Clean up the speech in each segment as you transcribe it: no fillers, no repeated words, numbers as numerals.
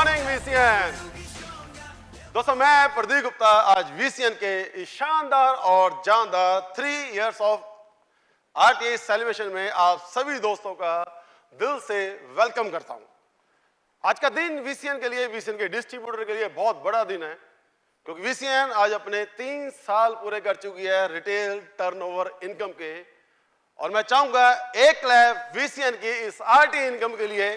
Morning VCN. दोस्तों मैं प्रदीप गुप्ता आज वीसीएन के इस शानदार और जानदार 3 इयर्स ऑफ आरटीआई सेलिब्रेशन में आप सभी दोस्तों का दिल से वेलकम करता हूं। आज का दिन वीसीएन के लिए, वीसीएन के डिस्ट्रीब्यूटर के लिए बहुत बड़ा दिन है, क्योंकि वीसीएन आज अपने 3 साल पूरे कर चुकी है रिटेल टर्नओवर इनकम के। और मैं चाहूंगा एक क्लैप वीसीएन की इस आरटीआई इनकम के लिए।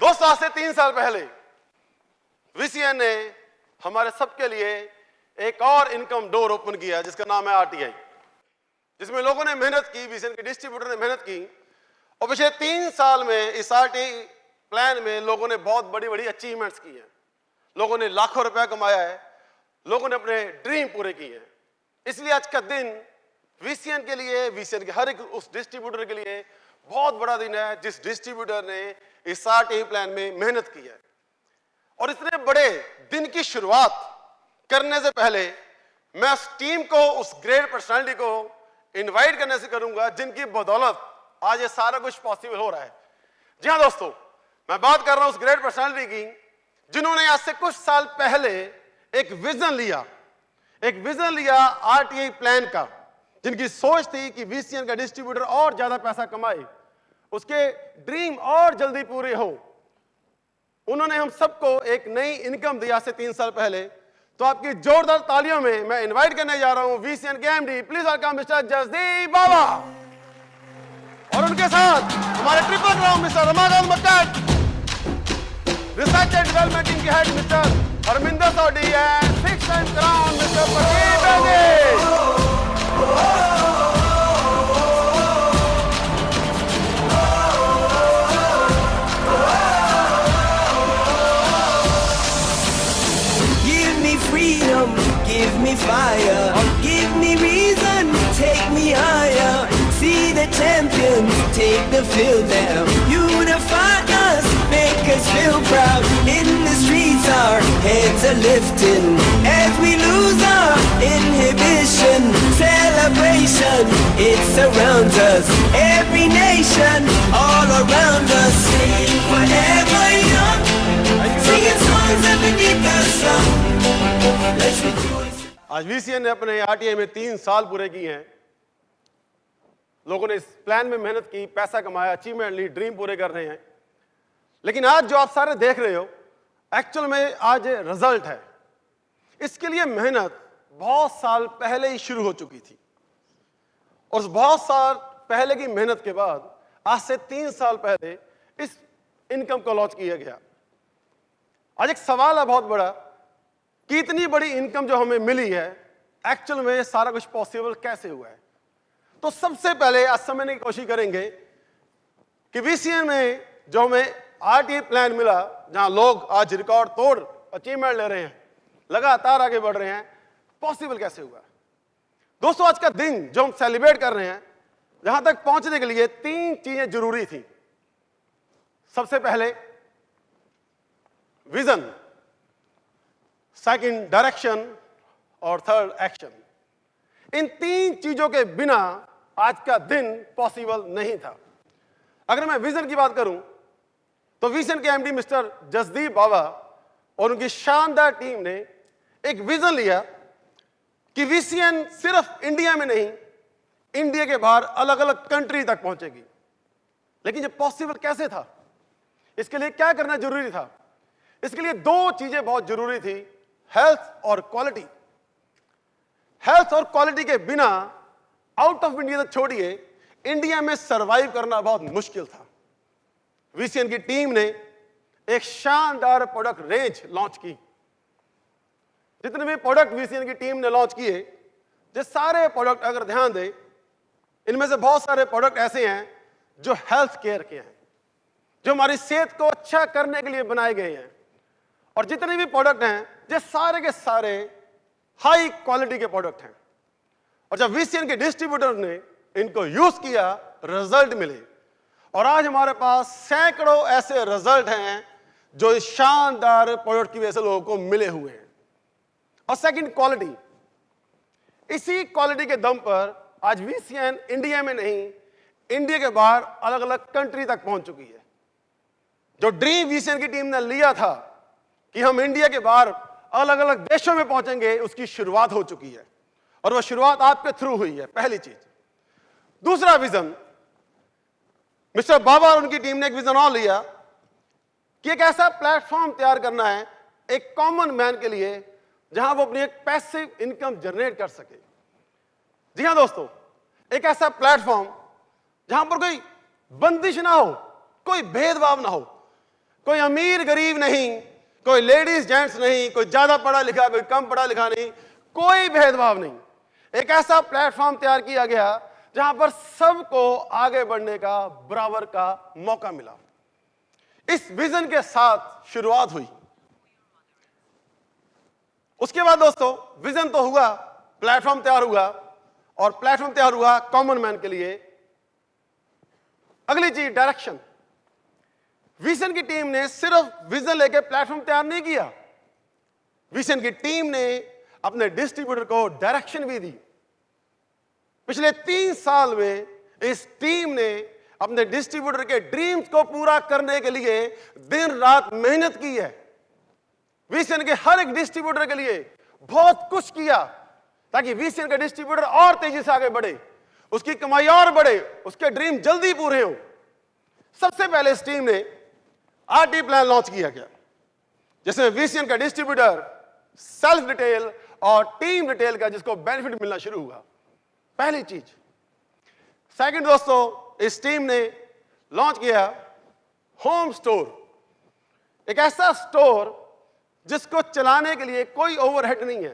दोस्तों आज से 3 साल पहले वीसीएन ने हमारे सबके लिए एक और इनकम डोर ओपन किया जिसका नाम है आरटीआई, जिसमें लोगों ने मेहनत की, वीसीएन के डिस्ट्रीब्यूटर ने मेहनत की और पिछले 3 साल में इस आरटीआई प्लान में लोगों ने बहुत बड़ी बड़ी अचीवमेंट्स की हैं। लोगों ने लाखों रुपया कमाया है, लोगों ने अपने ड्रीम पूरे किए हैं। इसलिए आज का दिन वीसीएन के लिए, वीसीएन के हर एक उस डिस्ट्रीब्यूटर के लिए बहुत बड़ा दिन है जिस डिस्ट्रीब्यूटर ने इस आरटीआई प्लान में मेहनत की है। और इतने बड़े दिन की शुरुआत करने से पहले मैं उस टीम को, उस ग्रेट पर्सनालिटी को इनवाइट करने से करूंगा जिनकी बदौलत आज ये सारा कुछ पॉसिबल हो रहा है। जी हाँ दोस्तों, मैं बात कर रहा हूं उस ग्रेट पर्सनालिटी की जिन्होंने आज से कुछ साल पहले एक विजन लिया आरटीआई प्लान का, जिनकी सोच थी कि वीसीएन का डिस्ट्रीब्यूटर और ज्यादा पैसा कमाए, उसके ड्रीम और जल्दी पूरे हो। उन्होंने हम सबको एक नई इनकम दी आज से 3 साल पहले। तो आपकी जोरदार तालियों में मैं इनवाइट करने जा रहा हूं वीसीएन के MD, please welcome mister Jasdeep Baba. और उनके साथ हमारे triple crown mister Ramakant Makkat, research and development team के head mister Arvinder Sodhi and 6 time crown mister Pradeep Bedi. Give me fire, give me reason, take me higher. See the champions take the field now. Unify us, make us feel proud. In the streets our heads are lifting as we lose our inhibition. Celebration, it surrounds us. Every nation, all around us. Sing forever young, singing songs underneath the sun. Let's rejoice. आज VCN ने अपने RTI में 3 साल पूरे किए हैं। लोगों ने इस प्लान में मेहनत की, पैसा कमाया, अचीवमेंट ली, ड्रीम पूरे कर रहे हैं। लेकिन आज जो आप सारे देख रहे हो, एक्चुअल में आज रिजल्ट है। इसके लिए मेहनत बहुत साल पहले ही शुरू हो चुकी थी और बहुत साल पहले की मेहनत के बाद आज से 3 साल पहले इस इनकम को लॉन्च किया गया। आज एक सवाल है बहुत बड़ा कि इतनी बड़ी इनकम जो हमें मिली है, एक्चुअल में सारा कुछ पॉसिबल कैसे हुआ है। तो सबसे पहले आज समझने की कोशिश करेंगे कि वीसीएन में जो हमें आरटीआई प्लान मिला, जहां लोग आज रिकॉर्ड तोड़ अचीवमेंट ले रहे हैं, लगातार आगे बढ़ रहे हैं, पॉसिबल कैसे हुआ। दोस्तों आज का दिन जो हम सेलिब्रेट कर रहे हैं, जहां तक पहुंचने के लिए 3 चीजें जरूरी थी। सबसे पहले विजन, सेकंड डायरेक्शन और थर्ड एक्शन। इन 3 चीजों के बिना आज का दिन पॉसिबल नहीं था। अगर मैं विजन की बात करूं तो वीसीएन के एमडी मिस्टर जसदीप बाबा और उनकी शानदार टीम ने एक विजन लिया कि वीसीएन सिर्फ इंडिया में नहीं, इंडिया के बाहर अलग अलग कंट्री तक पहुंचेगी। लेकिन ये पॉसिबल कैसे था, इसके लिए क्या करना जरूरी था? इसके लिए 2 चीजें बहुत जरूरी थी, हेल्थ और क्वालिटी। हेल्थ और क्वालिटी के बिना आउट ऑफ इंडिया तक छोड़िए, इंडिया में सरवाइव करना बहुत मुश्किल था। वीसीएन की टीम ने एक शानदार प्रोडक्ट रेंज लॉन्च की। जितने भी प्रोडक्ट वीसीएन की टीम ने लॉन्च किए, ये सारे प्रोडक्ट अगर ध्यान दें, इनमें से बहुत सारे प्रोडक्ट ऐसे हैं जो हेल्थ केयर के हैं, जो हमारी सेहत को अच्छा करने के लिए बनाए गए हैं। और जितने भी प्रोडक्ट हैं, ये सारे के सारे हाई क्वालिटी के प्रोडक्ट हैं। और जब वीसीएन के डिस्ट्रीब्यूटर ने इनको यूज किया, रिजल्ट मिले। और आज हमारे पास सैकड़ों ऐसे रिजल्ट हैं जो इस शानदार प्रोडक्ट की वजह से लोगों को मिले हुए हैं। और सेकंड क्वालिटी, इसी क्वालिटी के दम पर आज वीसीएन इंडिया में नहीं, इंडिया के बाहर अलग अलग कंट्री तक पहुंच चुकी है। जो ड्रीम विजन की टीम ने लिया था कि हम इंडिया के बाहर अलग अलग देशों में पहुंचेंगे, उसकी शुरुआत हो चुकी है और वह शुरुआत आपके थ्रू हुई है, पहली चीज। दूसरा विजन, मिस्टर बाबा और उनकी टीम ने एक विजन और लिया कि एक ऐसा प्लेटफॉर्म तैयार करना है एक कॉमन मैन के लिए जहां वो अपनी एक पैसिव इनकम जनरेट कर सके। जी हां दोस्तों, एक ऐसा प्लेटफॉर्म जहां पर कोई बंदिश ना हो, कोई भेदभाव ना हो, कोई अमीर गरीब नहीं, कोई लेडीज जेंट्स नहीं, कोई ज्यादा पढ़ा लिखा कोई कम पढ़ा लिखा नहीं, कोई भेदभाव नहीं। एक ऐसा प्लेटफॉर्म तैयार किया गया जहां पर सबको आगे बढ़ने का बराबर का मौका मिला। इस विजन के साथ शुरुआत हुई। उसके बाद दोस्तों विजन तो हुआ, प्लेटफॉर्म तैयार हुआ और प्लेटफॉर्म तैयार हुआ कॉमन मैन के लिए। अगली चीज डायरेक्शन। विजन की टीम ने सिर्फ विजन लेके प्लेटफॉर्म तैयार नहीं किया, विजन की टीम ने अपने डिस्ट्रीब्यूटर को डायरेक्शन भी दी। पिछले 3 साल में इस टीम ने अपने डिस्ट्रीब्यूटर के ड्रीम्स को पूरा करने के लिए दिन रात मेहनत की है। विजन के हर एक डिस्ट्रीब्यूटर के लिए बहुत कुछ किया ताकि विजन का डिस्ट्रीब्यूटर और तेजी से आगे बढ़े, उसकी कमाई और बढ़े, उसके ड्रीम जल्दी पूरे हो। सबसे पहले इस टीम ने आरटी प्लान लॉन्च किया गया जिसमें विजन का डिस्ट्रीब्यूटर, सेल्फ डिटेल और टीम डिटेल का जिसको बेनिफिट मिलना शुरू हुआ, पहली चीज। सेकंड दोस्तों, इस टीम ने लॉन्च किया होम स्टोर, एक ऐसा स्टोर जिसको चलाने के लिए कोई ओवरहेड नहीं है,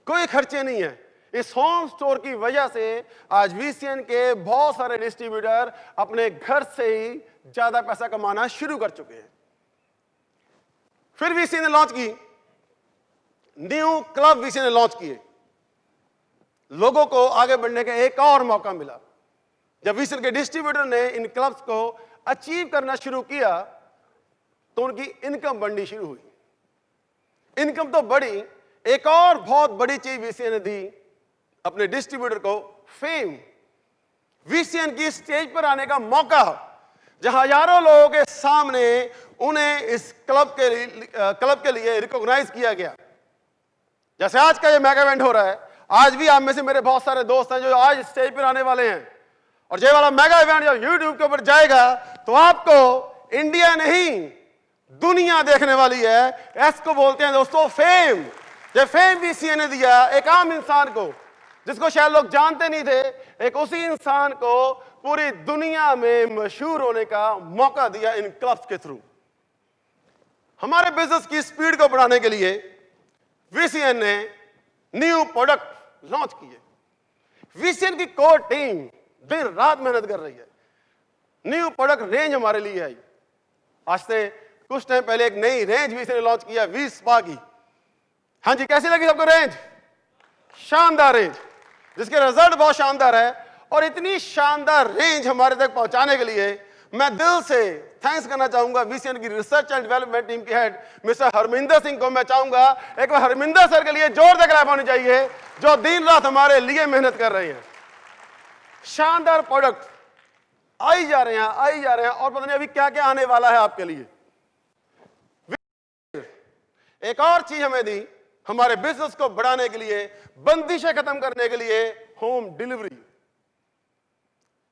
कोई खर्चे नहीं है। इस होम स्टोर की वजह से आज वीसीएन के बहुत सारे डिस्ट्रीब्यूटर अपने घर से ही ज्यादा पैसा कमाना शुरू कर चुके हैं। फिर वीसीएन ने लॉन्च की न्यू क्लब, वीसीएन ने लॉन्च किए। लोगों को आगे बढ़ने का एक और मौका मिला। जब वीसीएन के डिस्ट्रीब्यूटर ने इन क्लब्स को अचीव करना शुरू किया तो उनकी इनकम बढ़नी शुरू हुई। इनकम तो बढ़ी, एक और बहुत बड़ी चीज वीसीएन ने दी अपने डिस्ट्रीब्यूटर को, फेम। वीसीएन की स्टेज पर आने का मौका, जहां हजारों लोगों के सामने उन्हें इस क्लब के लिए रिकॉग्नाइज किया गया। जैसे आज का ये मेगा इवेंट हो रहा है, आज भी आप में से मेरे बहुत सारे दोस्त हैं जो आज स्टेज पर आने वाले हैं। और ये वाला मेगा इवेंट जब यूट्यूब के ऊपर जाएगा तो आपको इंडिया नहीं दुनिया देखने वाली है। इसको बोलते हैं दोस्तों फेम। ये फेम वीसीएन ने दिया एक आम इंसान को जिसको शायद लोग जानते नहीं थे, एक उसी इंसान को पूरी दुनिया में मशहूर होने का मौका दिया इन क्लब्स के थ्रू। हमारे बिजनेस की स्पीड को बढ़ाने के लिए वीसीएन ने न्यू प्रोडक्ट लॉन्च किए। वीसीएन की कोर टीम दिन रात मेहनत कर रही है। न्यू प्रोडक्ट रेंज हमारे लिए आई। आज से कुछ टाइम पहले एक नई रेंज वीसीएन ने लॉन्च किया वी स्पा की। हाँ जी, कैसी लगी सबको रेंज? शानदार रेंज, जिसके रिजल्ट बहुत शानदार है। और इतनी शानदार रेंज हमारे तक पहुंचाने के लिए मैं दिल से थैंक्स करना चाहूंगा वीसीएन की रिसर्च एंड डेवलपमेंट टीम के हेड मिस्टर हरमिंदर सिंह को। मैं चाहूंगा एक बार हरमिंदर सर के लिए जोरदार क्लैप होनी चाहिए जो दिन रात हमारे लिए मेहनत कर रहे हैं। शानदार प्रोडक्ट आई जा रहे हैं और पता नहीं अभी क्या क्या आने वाला है आपके लिए। एक और चीज हमें दी हमारे बिजनेस को बढ़ाने के लिए, बंदिशें खत्म करने के लिए, होम डिलीवरी।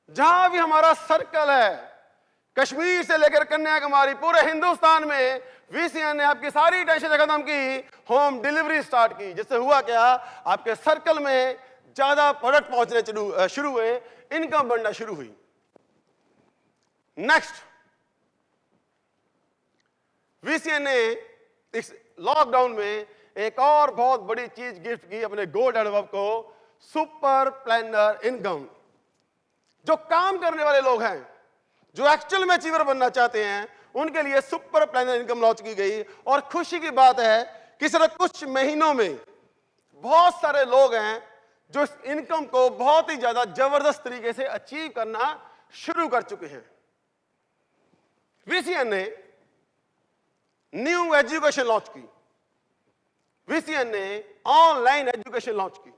जहां भी हमारा सर्कल है, कश्मीर से लेकर कन्याकुमारी, पूरे हिंदुस्तान में वीसीएन ने आपकी सारी टेंशन खत्म की, होम डिलीवरी स्टार्ट की। जिससे हुआ क्या, आपके सर्कल में ज्यादा प्रोडक्ट पहुंचने शुरू हुए, इनकम बढ़ना शुरू हुई। नेक्स्ट, वीसीएन ने इस लॉकडाउन में एक और बहुत बड़ी चीज गिफ्ट की अपने गोल्ड एडवर्ब को, सुपर प्लानर इनकम। जो काम करने वाले लोग हैं, जो एक्चुअल में अचीवर बनना चाहते हैं, उनके लिए सुपर प्लानर इनकम लॉन्च की गई। और खुशी की बात है कि सिर्फ कुछ महीनों में बहुत सारे लोग हैं जो इस इनकम को बहुत ही ज्यादा जबरदस्त तरीके से अचीव करना शुरू कर चुके हैं। वीसीएन ने न्यू एजुकेशन लॉन्च की। वीसीएन ने ऑनलाइन एजुकेशन लॉन्च की।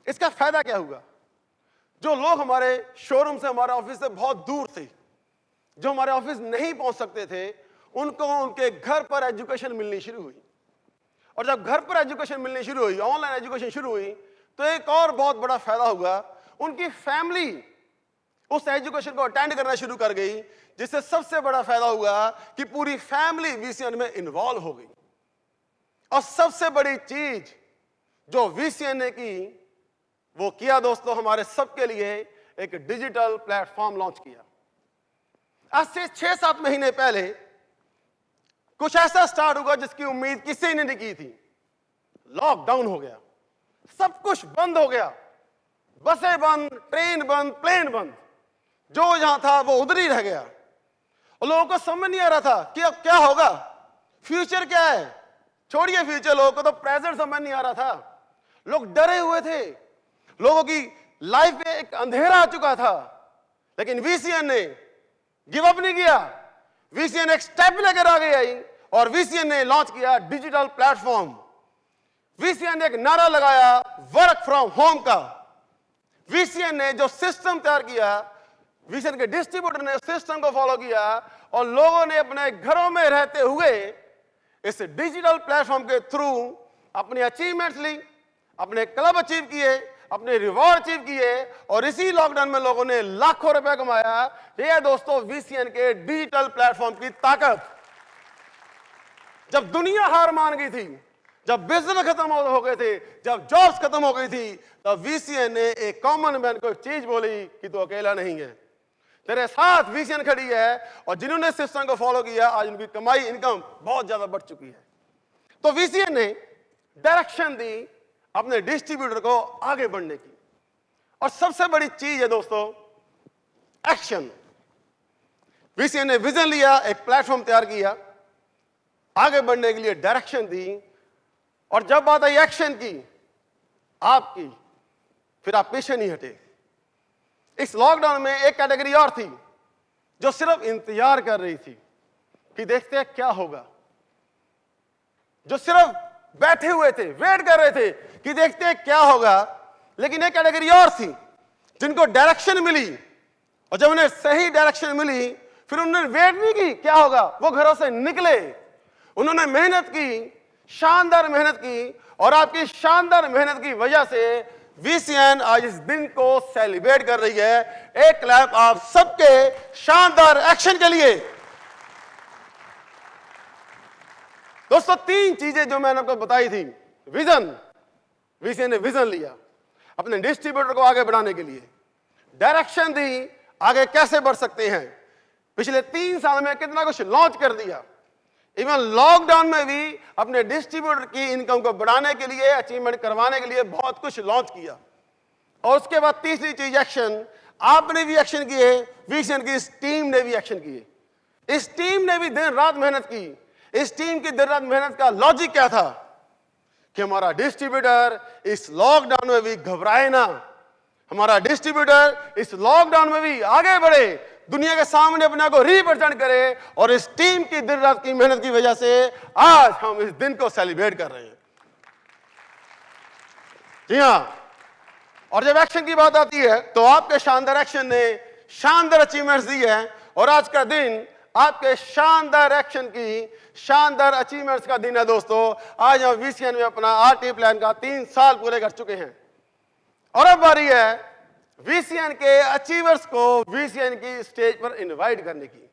इसका फायदा क्या हुआ? जो लोग हमारे शोरूम से, हमारे ऑफिस से बहुत दूर थे, जो हमारे ऑफिस नहीं पहुंच सकते थे, उनको उनके घर पर एजुकेशन मिलनी शुरू हुई। और जब घर पर एजुकेशन मिलनी शुरू हुई, ऑनलाइन एजुकेशन शुरू हुई, तो एक और बहुत बड़ा फायदा हुआ, उनकी फैमिली उस एजुकेशन को अटेंड करना शुरू कर गई, जिससे सबसे बड़ा फायदा हुआ कि पूरी फैमिली वीसीएन में इन्वॉल्व हो गई। और सबसे बड़ी चीज जो वीसीएन ने की, वो किया दोस्तों, हमारे सबके लिए एक डिजिटल प्लेटफॉर्म लॉन्च किया। आज से 6-7 महीने पहले कुछ ऐसा स्टार्ट होगा जिसकी उम्मीद किसी ने नहीं की थी। लॉकडाउन हो गया, सब कुछ बंद हो गया, बसें बंद, ट्रेन बंद, प्लेन बंद, जो जहां था वो उधर ही रह गया। और लोगों को समझ नहीं आ रहा था कि अब क्या होगा, फ्यूचर क्या है। छोड़िए फ्यूचर, लोगों को तो प्रेजेंट समझ नहीं आ रहा था। लोग डरे हुए थे, लोगों की लाइफ में एक अंधेरा आ चुका था। लेकिन वीसीएन ने गिव अप नहीं किया, वीसीएन एक स्टेप लेकर आगे आई और वीसीएन ने लॉन्च किया डिजिटल प्लेटफॉर्म। वीसीएन ने एक नारा लगाया वर्क फ्रॉम होम का। वीसीएन ने जो सिस्टम तैयार किया, वीसीएन के डिस्ट्रीब्यूटर ने सिस्टम को फॉलो किया और लोगों ने अपने घरों में रहते हुए इस डिजिटल प्लेटफॉर्म के थ्रू अपनी अचीवमेंट्स ली, अपने क्लब अचीव किए, अपने रिवॉर्ड अचीव किए और इसी लॉकडाउन में लोगों ने लाखों रुपए कमाया। ये दोस्तों वीसीएन के डिजिटल प्लेटफॉर्म की ताकत। जब दुनिया हार मान गई थी, जब बिजनेस खत्म हो गए थे, जब जॉब्स खत्म हो गई थी, तब वीसीएन ने एक कॉमन मैन को चीज बोली कि तू अकेला नहीं है, तेरे साथ वीसीएन खड़ी है। और जिन्होंने सिस्टम को फॉलो किया, आज उनकी कमाई, इनकम बहुत ज्यादा बढ़ चुकी है। तो वीसीएन ने डायरेक्शन दी अपने डिस्ट्रीब्यूटर को आगे बढ़ने की। और सबसे बड़ी चीज है दोस्तों, एक्शन। वीसीएन ने विजन लिया, एक प्लेटफॉर्म तैयार किया, आगे बढ़ने के लिए डायरेक्शन दी। और जब बात आई एक्शन की, आपकी, फिर आप पीछे नहीं हटे। इस लॉकडाउन में एक कैटेगरी और थी जो सिर्फ इंतजार कर रही थी कि देखते हैं क्या होगा, जो सिर्फ बैठे हुए थे, वेट कर रहे थे कि देखते हैं क्या होगा। लेकिन एक कैटेगरी और थी जिनको डायरेक्शन मिली, और जब उन्हें सही डायरेक्शन मिली, फिर उन्होंने वेट नहीं की क्या होगा, वो घरों से निकले, उन्होंने मेहनत की, शानदार मेहनत की। और आपकी शानदार मेहनत की वजह से वीसीएन आज इस दिन को सेलिब्रेट कर रही है। एक क्लैप आप सबके शानदार एक्शन के लिए। दोस्तों, 3 चीजें जो मैंने आपको बताई थी। विजन, वीसीएन ने विजन लिया अपने डिस्ट्रीब्यूटर को आगे बढ़ाने के लिए, डायरेक्शन दी आगे कैसे बढ़ सकते हैं। पिछले 3 साल में कितना कुछ लॉन्च कर दिया। इवन लॉकडाउन में भी अपने डिस्ट्रीब्यूटर की इनकम को बढ़ाने के लिए, अचीवमेंट करवाने के लिए बहुत कुछ लॉन्च किया। और उसके बाद तीसरी चीज एक्शन। आपने भी एक्शन किए, वीसीएन की इस टीम ने भी एक्शन किए। इस टीम ने भी दिन रात मेहनत की। इस टीम की दिन रात मेहनत का लॉजिक क्या था कि हमारा डिस्ट्रीब्यूटर इस लॉकडाउन में भी घबराए ना, हमारा डिस्ट्रीब्यूटर इस लॉकडाउन में भी आगे बढ़े, दुनिया के सामने अपने आप को रिप्रेजेंट करे। और इस टीम की दिन रात की मेहनत की वजह से आज हम इस दिन को सेलिब्रेट कर रहे हैं। जी हां, और जब एक्शन की बात आती है तो आपके शानदार एक्शन ने शानदार अचीवमेंट्स दी है। और आज का दिन आपके शानदार एक्शन की, शानदार अचीवमेंट्स का दिन है दोस्तों। आज हम वीसीएन में अपना आरटी प्लान का 3 साल पूरे कर चुके हैं। और अब बारी है वीसीएन के अचीवर्स को वीसीएन की स्टेज पर इनवाइट करने की।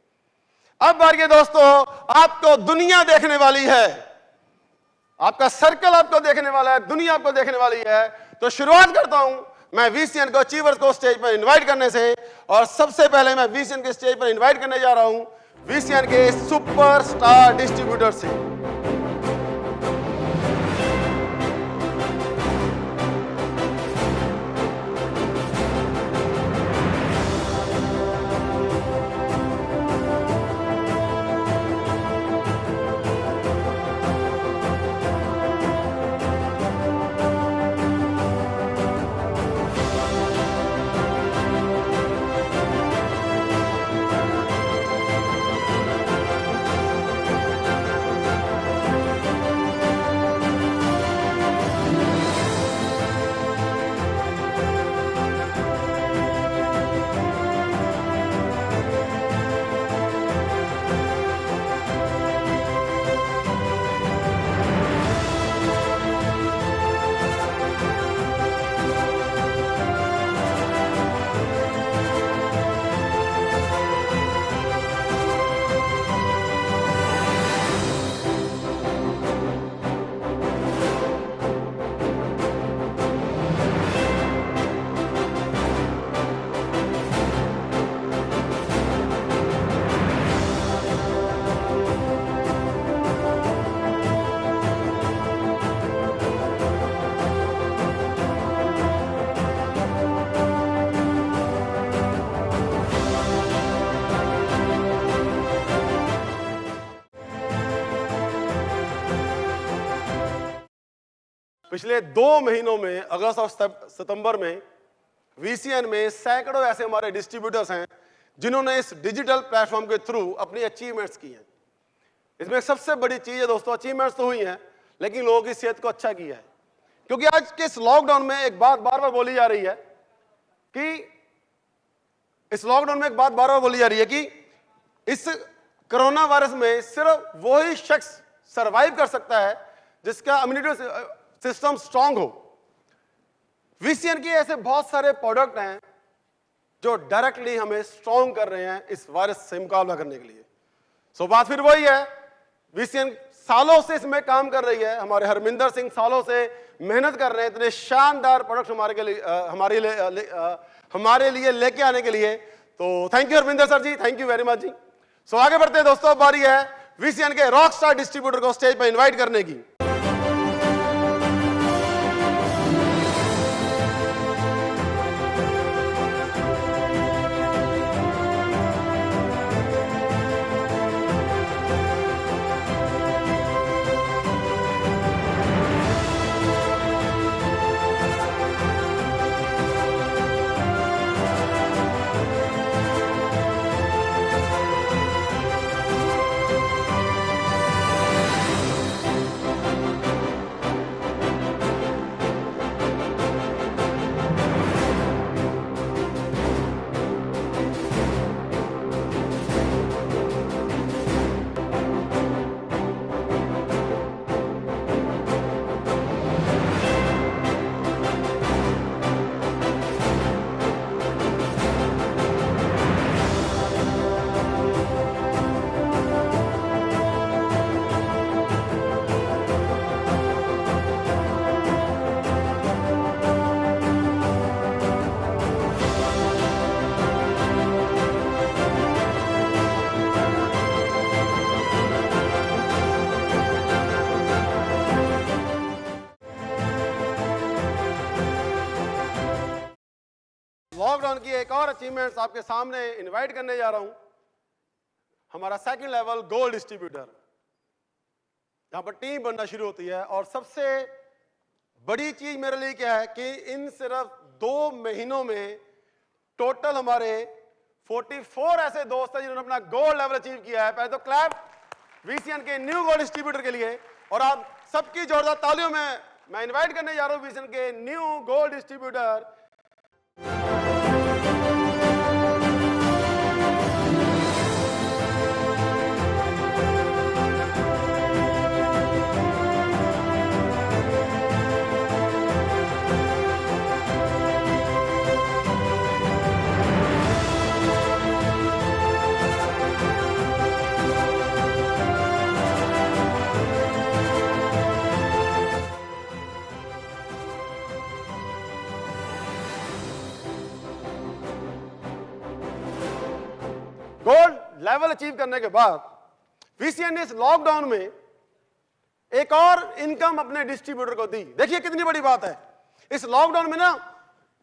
अब बारी है दोस्तों, आपको दुनिया देखने वाली है, आपका सर्कल आपको देखने वाला है, दुनिया आपको देखने वाली है। तो शुरुआत करता हूं मैं वीसीएन को अचीवर्स को स्टेज पर इनवाइट करने से। और सबसे पहले मैं वीसीएन के स्टेज पर इनवाइट करने जा रहा हूं वीसीएन के सुपरस्टार डिस्ट्रीब्यूटर से। पिछले 2 महीनों में अगस्त और सितंबर में VCN में सैकड़ों ऐसे हमारे डिस्ट्रीब्यूटर्स हैं जिन्होंने इस डिजिटल प्लेटफॉर्म के थ्रू अपनी अचीवमेंट्स की हैं। इसमें सबसे बड़ी चीज है दोस्तों, अचीवमेंट्स तो हुई हैं लेकिन लोगों की सेहत को अच्छा किया है। क्योंकि आज के इस लॉकडाउन में एक बात बार बार बोली जा रही है कि इस कोरोना वायरस में सिर्फ वही शख्स सरवाइव कर सकता है जिसका इम्यूनिटी सिस्टम स्ट्रांग हो। VCN के ऐसे बहुत सारे प्रोडक्ट हैं जो डायरेक्टली हमें स्ट्रांग कर रहे हैं इस वायरस से मुकाबला करने के लिए। सो बात फिर वही है, VCN सालों से इसमें काम कर रही है, हमारे हरमिंदर सिंह सालों से मेहनत कर रहे हैं इतने शानदार प्रोडक्ट हमारे लिए लेके आने के लिए। तो thank you Harminder sir ji, thank you very much जी। सो आगे बढ़ते हैं दोस्तों, बारी है VCN के रॉक स्टार डिस्ट्रीब्यूटर को स्टेज पर इनवाइट करने की। लॉकडाउन की एक और अचीवमेंट्स आपके सामने इनवाइट करने जा रहा हूं। हमारा सेकंड लेवल गोल्ड डिस्ट्रीब्यूटर, यहां पर टीम बनना शुरू होती है। और सबसे बड़ी चीज मेरे लिए क्या है कि इन सिर्फ 2 महीनों में टोटल हमारे 44 ऐसे दोस्त हैं जिन्होंने अपना गोल्ड लेवल अचीव किया है। पहले तो क्लैप VCN के न्यू गोल्ड डिस्ट्रीब्यूटर के लिए, और आप सबकी जोरदार तालियों में मैं इनवाइट करने जा रहा हूं VCN के new gold distributor. Gold level achieve करने के बाद VCN ने इस लॉकडाउन में एक और इनकम अपने डिस्ट्रीब्यूटर को दी। देखिए कितनी बड़ी बात है, इस लॉकडाउन में ना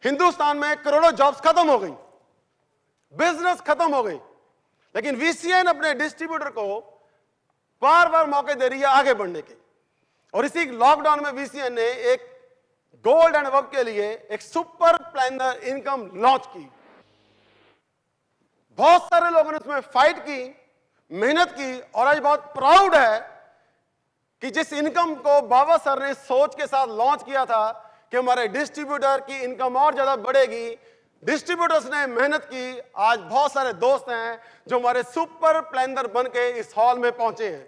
हिंदुस्तान में करोड़ों जॉब्स खत्म हो गई, बिजनेस खत्म हो गई, लेकिन VCN अपने डिस्ट्रीब्यूटर को बार बार मौके दे रही है आगे बढ़ने के। और इसी लॉकडाउन में VCN ने एक गोल्ड एंड वर्क के लिए एक सुपर प्लानर इनकम लॉन्च की। बहुत सारे लोगों ने उसमें फाइट की, मेहनत की, और आज बहुत प्राउड है कि जिस इनकम को बाबा सर ने सोच के साथ लॉन्च किया था कि हमारे डिस्ट्रीब्यूटर की इनकम और ज्यादा बढ़ेगी, डिस्ट्रीब्यूटर्स ने मेहनत की। आज बहुत सारे दोस्त हैं जो हमारे सुपर प्लानर बन के इस हॉल में पहुंचे हैं।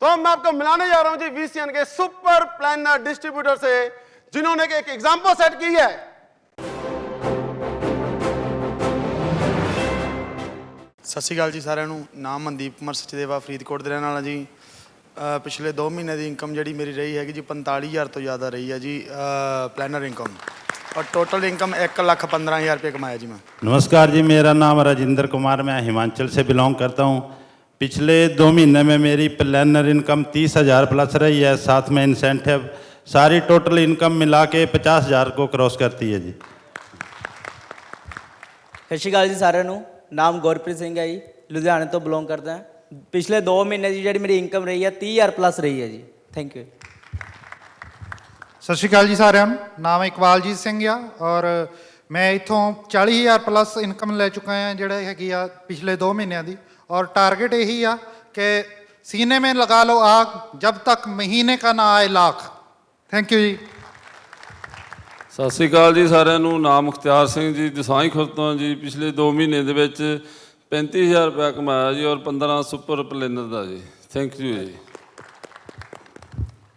तो अब मैं आपको मिलाने जा रहा हूं जी VCN के सुपर प्लानर डिस्ट्रीब्यूटर से जिन्होंने एक एग्जांपल सेट की है। सत श्री अकाल जी सारिਆਂ ਨੂੰ। नाम मनदीप कुमार सचदेवा, फरीदकोट ਦੇ ਰਹਿਣ ਵਾਲਾ ਜੀ। पिछले 2 महीने की इनकम जी मेरी रही है जी 45,000 तो ज़्यादा रही है जी प्लानर इनकम, और टोटल इनकम 1,15,000 रुपये कमाया जी मैं। नमस्कार जी, मेरा नाम राजेंद्र कुमार, मैं हिमाचल से बिलोंग करता हूँ। पिछले 2 महीने में मेरी प्लानर इनकम 30,000 प्लस रही है, साथ में इंसेंटिव, सारी टोटल इनकम मिला के 50,000 को क्रॉस करती है जी। सत श्री अकाल जी सारिਆਂ ਨੂੰ। नाम गुरप्रीत सिंह है जी, लुधियाने तो बिलोंग करता है। पिछले 2 महीने की जी मेरी इनकम रही है 30,000 प्लस रही है जी। Thank you. ਸਤਿ ਸ਼੍ਰੀ ਅਕਾਲ ਜੀ ਸਾਰਿਆਂ ਨੂੰ। ਨਾਮ ਇਕਬਾਲਜੀਤ ਸਿੰਘ ਆ ਔਰ ਮੈਂ ਇੱਥੋਂ 40,000 ਪਲੱਸ ਇਨਕਮ ਲੈ ਚੁੱਕਾ ਹਾਂ ਜਿਹੜਾ ਹੈਗੀ ਆ ਪਿਛਲੇ 2 ਮਹੀਨਿਆਂ ਦੀ। ਔਰ ਟਾਰਗੇਟ ਇਹੀ ਆ ਕਿ सीने में लगा लो आग जब तक महीने का ना आए लाख। थैंक यू जी। ਸਤਿ ਸ਼੍ਰੀ ਅਕਾਲ ਜੀ ਸਾਰਿਆਂ ਨੂੰ। ਨਾਮ ਮੁਖਤਿਆਰ ਸਿੰਘ ਜੀ, ਦਸਾਂਈ ਖੁਰਦ ਤੋਂ ਜੀ। ਪਿਛਲੇ 2 ਮਹੀਨੇ ਦੇ ਵਿੱਚ 35,000 ਰੁਪਇਆ ਕਮਾਇਆ ਜੀ ਔਰ 15 ਸੁਪਰ ਪਲੈਨਰ ਦਾ ਜੀ। ਥੈਂਕ ਯੂ ਜੀ।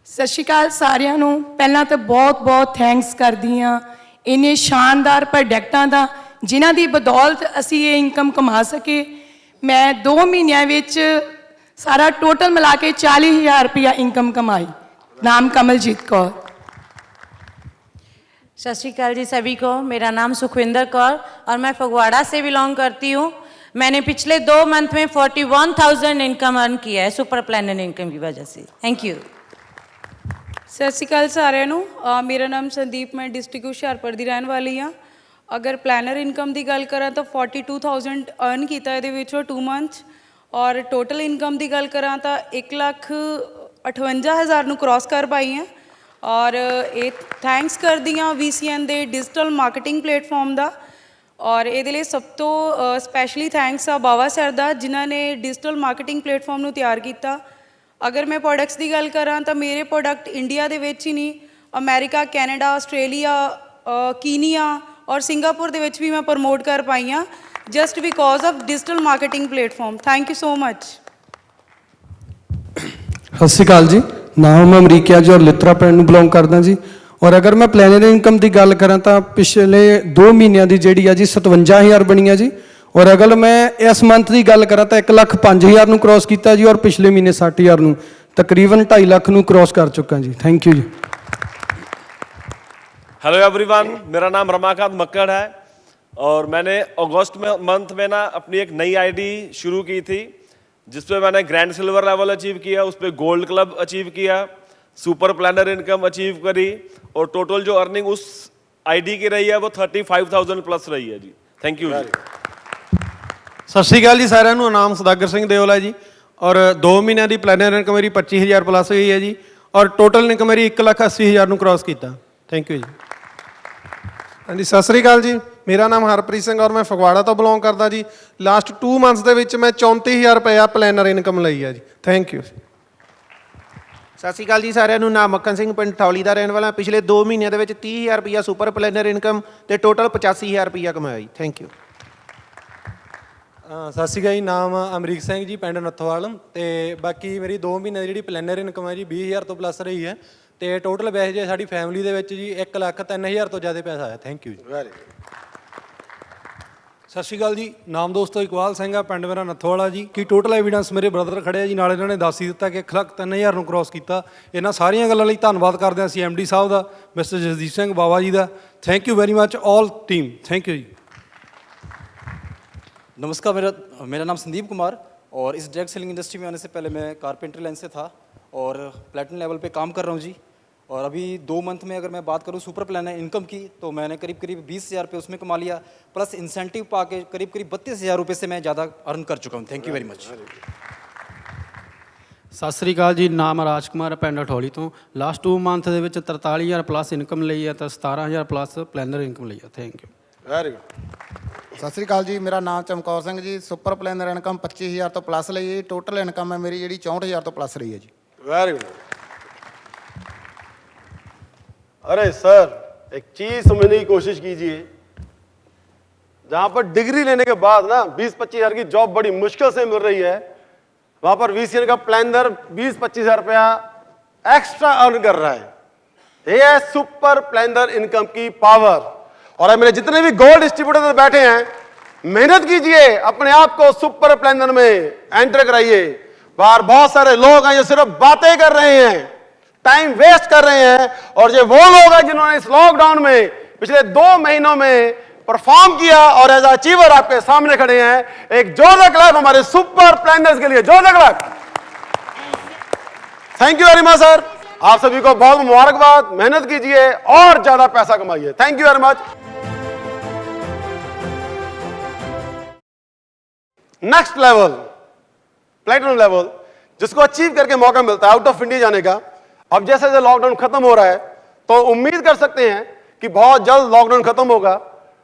ਸਤਿ ਸ਼੍ਰੀ ਅਕਾਲ ਸਾਰਿਆਂ ਨੂੰ। ਪਹਿਲਾਂ ਤਾਂ ਬਹੁਤ ਥੈਂਕਸ ਕਰਦੀ ਹਾਂ ਇੰਨੇ ਸ਼ਾਨਦਾਰ ਪ੍ਰੋਡਕਟਾਂ ਦਾ ਜਿਨ੍ਹਾਂ ਦੀ ਬਦੌਲਤ ਅਸੀਂ ਇਹ ਇਨਕਮ ਕਮਾ ਸਕੇ। ਮੈਂ 2 ਮਹੀਨਿਆਂ ਵਿੱਚ ਸਾਰਾ ਟੋਟਲ ਮਿਲਾ ਕੇ 40,000 रुपया इनकम कमाई। नाम कमलजीत कौर। सत श्री अकाल जी सभी को। मेरा नाम सुखविंदर कौर और मैं फगवाड़ा से बिलोंग करती हूँ। मैंने पिछले 2 मंथ में 41,000 इनकम अर्न किया है सुपर प्लानर इनकम की वजह से। Thank you. ਸਤਿ ਸ਼੍ਰੀ ਅਕਾਲ ਸਾਰਿਆਂ ਨੂੰ। ਮੇਰਾ ਨਾਮ ਸੰਦੀਪ, ਮੈਂ ਡਿਸਟ੍ਰਿਕਟ ਹੁਸ਼ਿਆਰਪੁਰ ਦੀ ਰਹਿਣ ਵਾਲੀ ਹਾਂ। ਅਗਰ ਪਲੈਨਰ ਇਨਕਮ ਦੀ ਗੱਲ ਕਰਾਂ ਤਾਂ 42,000 ਅਰਨ ਕੀਤਾ ਇਹਦੇ ਵਿੱਚੋਂ 2 ਮੰਥ। ਔਰ ਟੋਟਲ ਇਨਕਮ ਦੀ ਗੱਲ ਕਰਾਂ ਤਾਂ 1,58,000 ਨੂੰ ਕ੍ਰੋਸ ਕਰ ਪਾਈ ਹਾਂ। ਔਰ ਇਹ ਥੈਂਕਸ ਕਰਦੀ ਹਾਂ VCN ਦੇ ਡਿਜੀਟਲ ਮਾਰਕੀਟਿੰਗ ਪਲੇਟਫਾਰਮ ਦਾ। ਔਰ ਇਹਦੇ ਲਈ ਸਭ ਤੋਂ ਸਪੈਸ਼ਲੀ ਥੈਂਕਸ ਆ ਬਾਵਾ ਸਰ ਦਾ ਜਿਨ੍ਹਾਂ ਨੇ ਡਿਜੀਟਲ ਮਾਰਕੀਟਿੰਗ ਪਲੇਟਫਾਰਮ ਨੂੰ ਤਿਆਰ ਕੀਤਾ। ਅਗਰ ਮੈਂ ਪ੍ਰੋਡਕਟਸ ਦੀ ਗੱਲ ਕਰਾਂ ਤਾਂ ਮੇਰੇ ਪ੍ਰੋਡਕਟ ਇੰਡੀਆ ਦੇ ਵਿੱਚ ਹੀ ਨਹੀਂ, ਅਮਰੀਕਾ, ਕੈਨੇਡਾ, ਆਸਟ੍ਰੇਲੀਆ, ਕੀਨੀਆ ਔਰ ਸਿੰਗਾਪੁਰ ਦੇ ਵਿੱਚ ਵੀ ਮੈਂ ਪ੍ਰਮੋਟ ਕਰ ਪਾਈ ਹਾਂ just because of digital marketing platform. Thank you so much. ਸਤਿ ਸ਼੍ਰੀ ਅਕਾਲ ਜੀ। ਨਾਮ ਮੈਂ ਅਮਰੀਕਾ ਜੀ ਔਰ ਲਿਤਰਾ ਪਿੰਡ ਨੂੰ ਬਿਲੋਂਗ ਕਰਦਾ ਜੀ। ਔਰ ਅਗਰ ਮੈਂ ਪਲੈਨਰ ਇਨਕਮ ਦੀ ਗੱਲ ਕਰਾਂ ਤਾਂ ਪਿਛਲੇ 2 ਮਹੀਨਿਆਂ ਦੀ ਜਿਹੜੀ ਆ ਜੀ 57,000 ਬਣੀ ਆ ਜੀ। ਔਰ ਅਗਰ ਮੈਂ ਇਸ ਮੰਥ ਦੀ ਗੱਲ ਕਰਾਂ ਤਾਂ 1,05,000 ਨੂੰ ਕ੍ਰੋਸ ਕੀਤਾ ਜੀ। ਔਰ ਪਿਛਲੇ ਮਹੀਨੇ 60,000 ਨੂੰ ਤਕਰੀਬਨ 2.5 ਲੱਖ ਨੂੰ ਕ੍ਰੋਸ ਕਰ ਚੁੱਕਾ ਜੀ। ਥੈਂਕ ਯੂ ਜੀ। हेलो एवरीवन, मेरा नाम रमाकांत मक्कड़ है और मैंने अगस्त मंथ में ना अपनी एक नई आईडी शुरू की थी जिस पे मैंने ग्रैंड सिल्वर लेवल अचीव किया, उस पर गोल्ड क्लब अचीव किया, सुपर प्लानर इनकम अचीव करी और टोटल जो अर्निंग उस आईडी की रही है वो 35,000 प्लस रही है जी। थैंक यू जी। ਸਤਿ ਸ਼੍ਰੀ ਅਕਾਲ ਜੀ ਸਾਰਿਆਂ ਨੂੰ। ਨਾਮ ਸੁਦਾਗਰ ਸਿੰਘ ਦਿਓਲ ਹੈ ਜੀ ਔਰ 2 ਮਹੀਨਿਆਂ ਦੀ ਪਲੈਨਰ ਇਨਕਮ ਮੇਰੀ 25,000 ਪਲੱਸ ਹੋਈ ਹੈ ਜੀ ਔਰ ਟੋਟਲ ਇਨਕਮ ਮੇਰੀ 1,80,000 ਨੂੰ ਕ੍ਰੋਸ ਕੀਤਾ। ਥੈਂਕ ਯੂ ਜੀ। ਹਾਂਜੀ, ਸਤਿ ਸ਼੍ਰੀ ਅਕਾਲ ਜੀ। ਮੇਰਾ ਨਾਮ ਹਰਪ੍ਰੀਤ ਸਿੰਘ ਔਰ ਮੈਂ ਫਗਵਾੜਾ ਤੋਂ ਬਿਲੋਂਗ ਕਰਦਾ ਜੀ। ਲਾਸਟ 2 ਮੰਥਸ ਦੇ ਵਿੱਚ ਮੈਂ 34,000 ਰੁਪਇਆ ਪਲੈਨਰ ਇਨਕਮ ਲਈ ਹੈ ਜੀ। Thank you. ਸਤਿ ਸ਼੍ਰੀ ਅਕਾਲ ਜੀ ਸਾਰਿਆਂ ਨੂੰ। ਨਾਮ ਮੱਖਣ ਸਿੰਘ, ਪਿੰਡ ਠੌਲੀ ਦਾ ਰਹਿਣ ਵਾਲਾ। ਪਿਛਲੇ 2 ਮਹੀਨਿਆਂ ਦੇ ਵਿੱਚ 30,000 ਰੁਪਇਆ ਸੁਪਰ ਪਲੈਨਰ ਇਨਕਮ ਤੇ ਟੋਟਲ 85,000 ਰੁਪਇਆ ਕਮਾਇਆ ਜੀ। Thank you. ਸਤਿ ਸ਼੍ਰੀ ਅਕਾਲ ਜੀ। ਨਾਮ ਅਮਰੀਕ ਸਿੰਘ ਜੀ, ਪਿੰਡ ਨੱਥੋਵਾਲ। ਅਤੇ ਬਾਕੀ ਮੇਰੀ 2 ਮਹੀਨੇ ਦੀ ਜਿਹੜੀ ਪਲੈਨਰ ਇਨਕਮ ਹੈ ਜੀ 20,000 ਤੋਂ ਪਲੱਸ ਰਹੀ ਹੈ ਅਤੇ ਟੋਟਲ ਵੈਸੇ ਜੇ ਸਾਡੀ ਫੈਮਿਲੀ ਦੇ ਵਿੱਚ ਜੀ 1,03,000 ਤੋਂ ਜ਼ਿਆਦਾ ਪੈਸਾ ਆਇਆ। ਥੈਂਕ ਯੂ ਜੀ। ਸਤਿ ਸ਼੍ਰੀ ਅਕਾਲ ਜੀ। ਨਾਮ ਦੋਸਤੋ ਇਕਬਾਲ ਸਿੰਘ ਆ, ਪਿੰਡ ਮੇਰਾ ਨੱਥੋਵਾਲਾ ਜੀ। ਕੀ ਟੋਟਲ ਐਵੀਡੈਂਸ ਮੇਰੇ ਬ੍ਰਦਰ ਖੜਿਆ ਜੀ ਨਾਲ, ਇਹਨਾਂ ਨੇ ਦੱਸ ਹੀ ਦਿੱਤਾ ਕਿ 1,03,000 ਨੂੰ ਕ੍ਰੋਸ ਕੀਤਾ। ਇਹਨਾਂ ਸਾਰੀਆਂ ਗੱਲਾਂ ਲਈ ਧੰਨਵਾਦ ਕਰਦੇ ਹਾਂ ਅਸੀਂ MD ਸਾਹਿਬ ਦਾ, ਮਿਸਟਰ ਜਸਦੀਪ ਸਿੰਘ ਬਾਵਾ ਜੀ ਦਾ। Thank you very much all team. Thank you जी। नमस्कार, मेरा नाम संदीप कुमार और इस डायरेक्ट सेलिंग इंडस्ट्री में आने से पहले मैं कारपेंटर लाइन से था और प्लेटिनम लेवल पे काम कर रहा हूँ जी। और अभी 2 मंथ में अगर मैं बात करूँ सुपर प्लानर इनकम की तो मैंने करीब 20,000 रुपये उसमें कमा लिया, प्लस इंसेंटिव पा के करीब 32,000 रुपये से मैं ज़्यादा अर्न कर चुका हूँ। Thank you very much. ਸਤਿ ਸ਼੍ਰੀ ਅਕਾਲ ਜੀ। ਨਾਮ ਰਾਜ ਕੁਮਾਰ, ਪਿੰਡ ਠੌਲੀ ਤੋਂ। ਲਾਸਟ 2 ਮੰਥ ਦੇ ਵਿੱਚ 43,000 ਪਲੱਸ ਇਨਕਮ ਲਈ ਹੈ ਤਾਂ 17,000 ਪਲੱਸ ਪਲੈਨਰ ਇਨਕਮ ਲਈ ਹੈ। Thank you. Very good. ਸਤਿ ਸ਼੍ਰੀ ਅਕਾਲ ਜੀ। ਮੇਰਾ ਨਾਮ Chamkaur Singh ji. Super planner income 25,000 ਤੋਂ ਪਲੱਸ ਲਈ ਹੈ। ਟੋਟਲ ਇਨਕਮ ਹੈ ਮੇਰੀ ਜਿਹੜੀ 64,000 ਤੋਂ ਪਲੱਸ ਰਹੀ ਹੈ ਜੀ। Very good. अरे सर, एक चीज समझने की कोशिश कीजिए, जहां पर डिग्री लेने के बाद ना 20-25,000 की जॉब बड़ी मुश्किल से मिल रही है, वहां पर VCN का प्लानर 20-25,000 रुपया एक्स्ट्रा अर्न कर रहा है। ये है सुपर प्लानर इनकम की पावर। और मेरे जितने भी गोल्ड डिस्ट्रीब्यूटर बैठे हैं, मेहनत कीजिए, अपने आप को सुपर प्लानर में एंटर कराइए। बाहर बहुत सारे लोग हैं जो सिर्फ बातें कर रहे हैं, टाइम वेस्ट कर रहे हैं, और ये वो लोग हैं जिन्होंने इस लॉकडाउन में पिछले 2 महीनों में परफॉर्म किया और एज अचीवर आपके सामने खड़े हैं। एक जोरदार क्लैप हमारे सुपर प्लानर्स के लिए, जोरदार clap. Thank you very much sir. आप सभी को बहुत मुबारकबाद। मेहनत कीजिए और ज्यादा पैसा कमाइए। Thank you very much. Next level, platinum level, जिसको अचीव करके मौका मिलता है आउट ऑफ इंडिया जाने का। अब जैसे जैसे लॉकडाउन खत्म हो रहा है तो उम्मीद कर सकते हैं कि बहुत जल्द लॉकडाउन खत्म होगा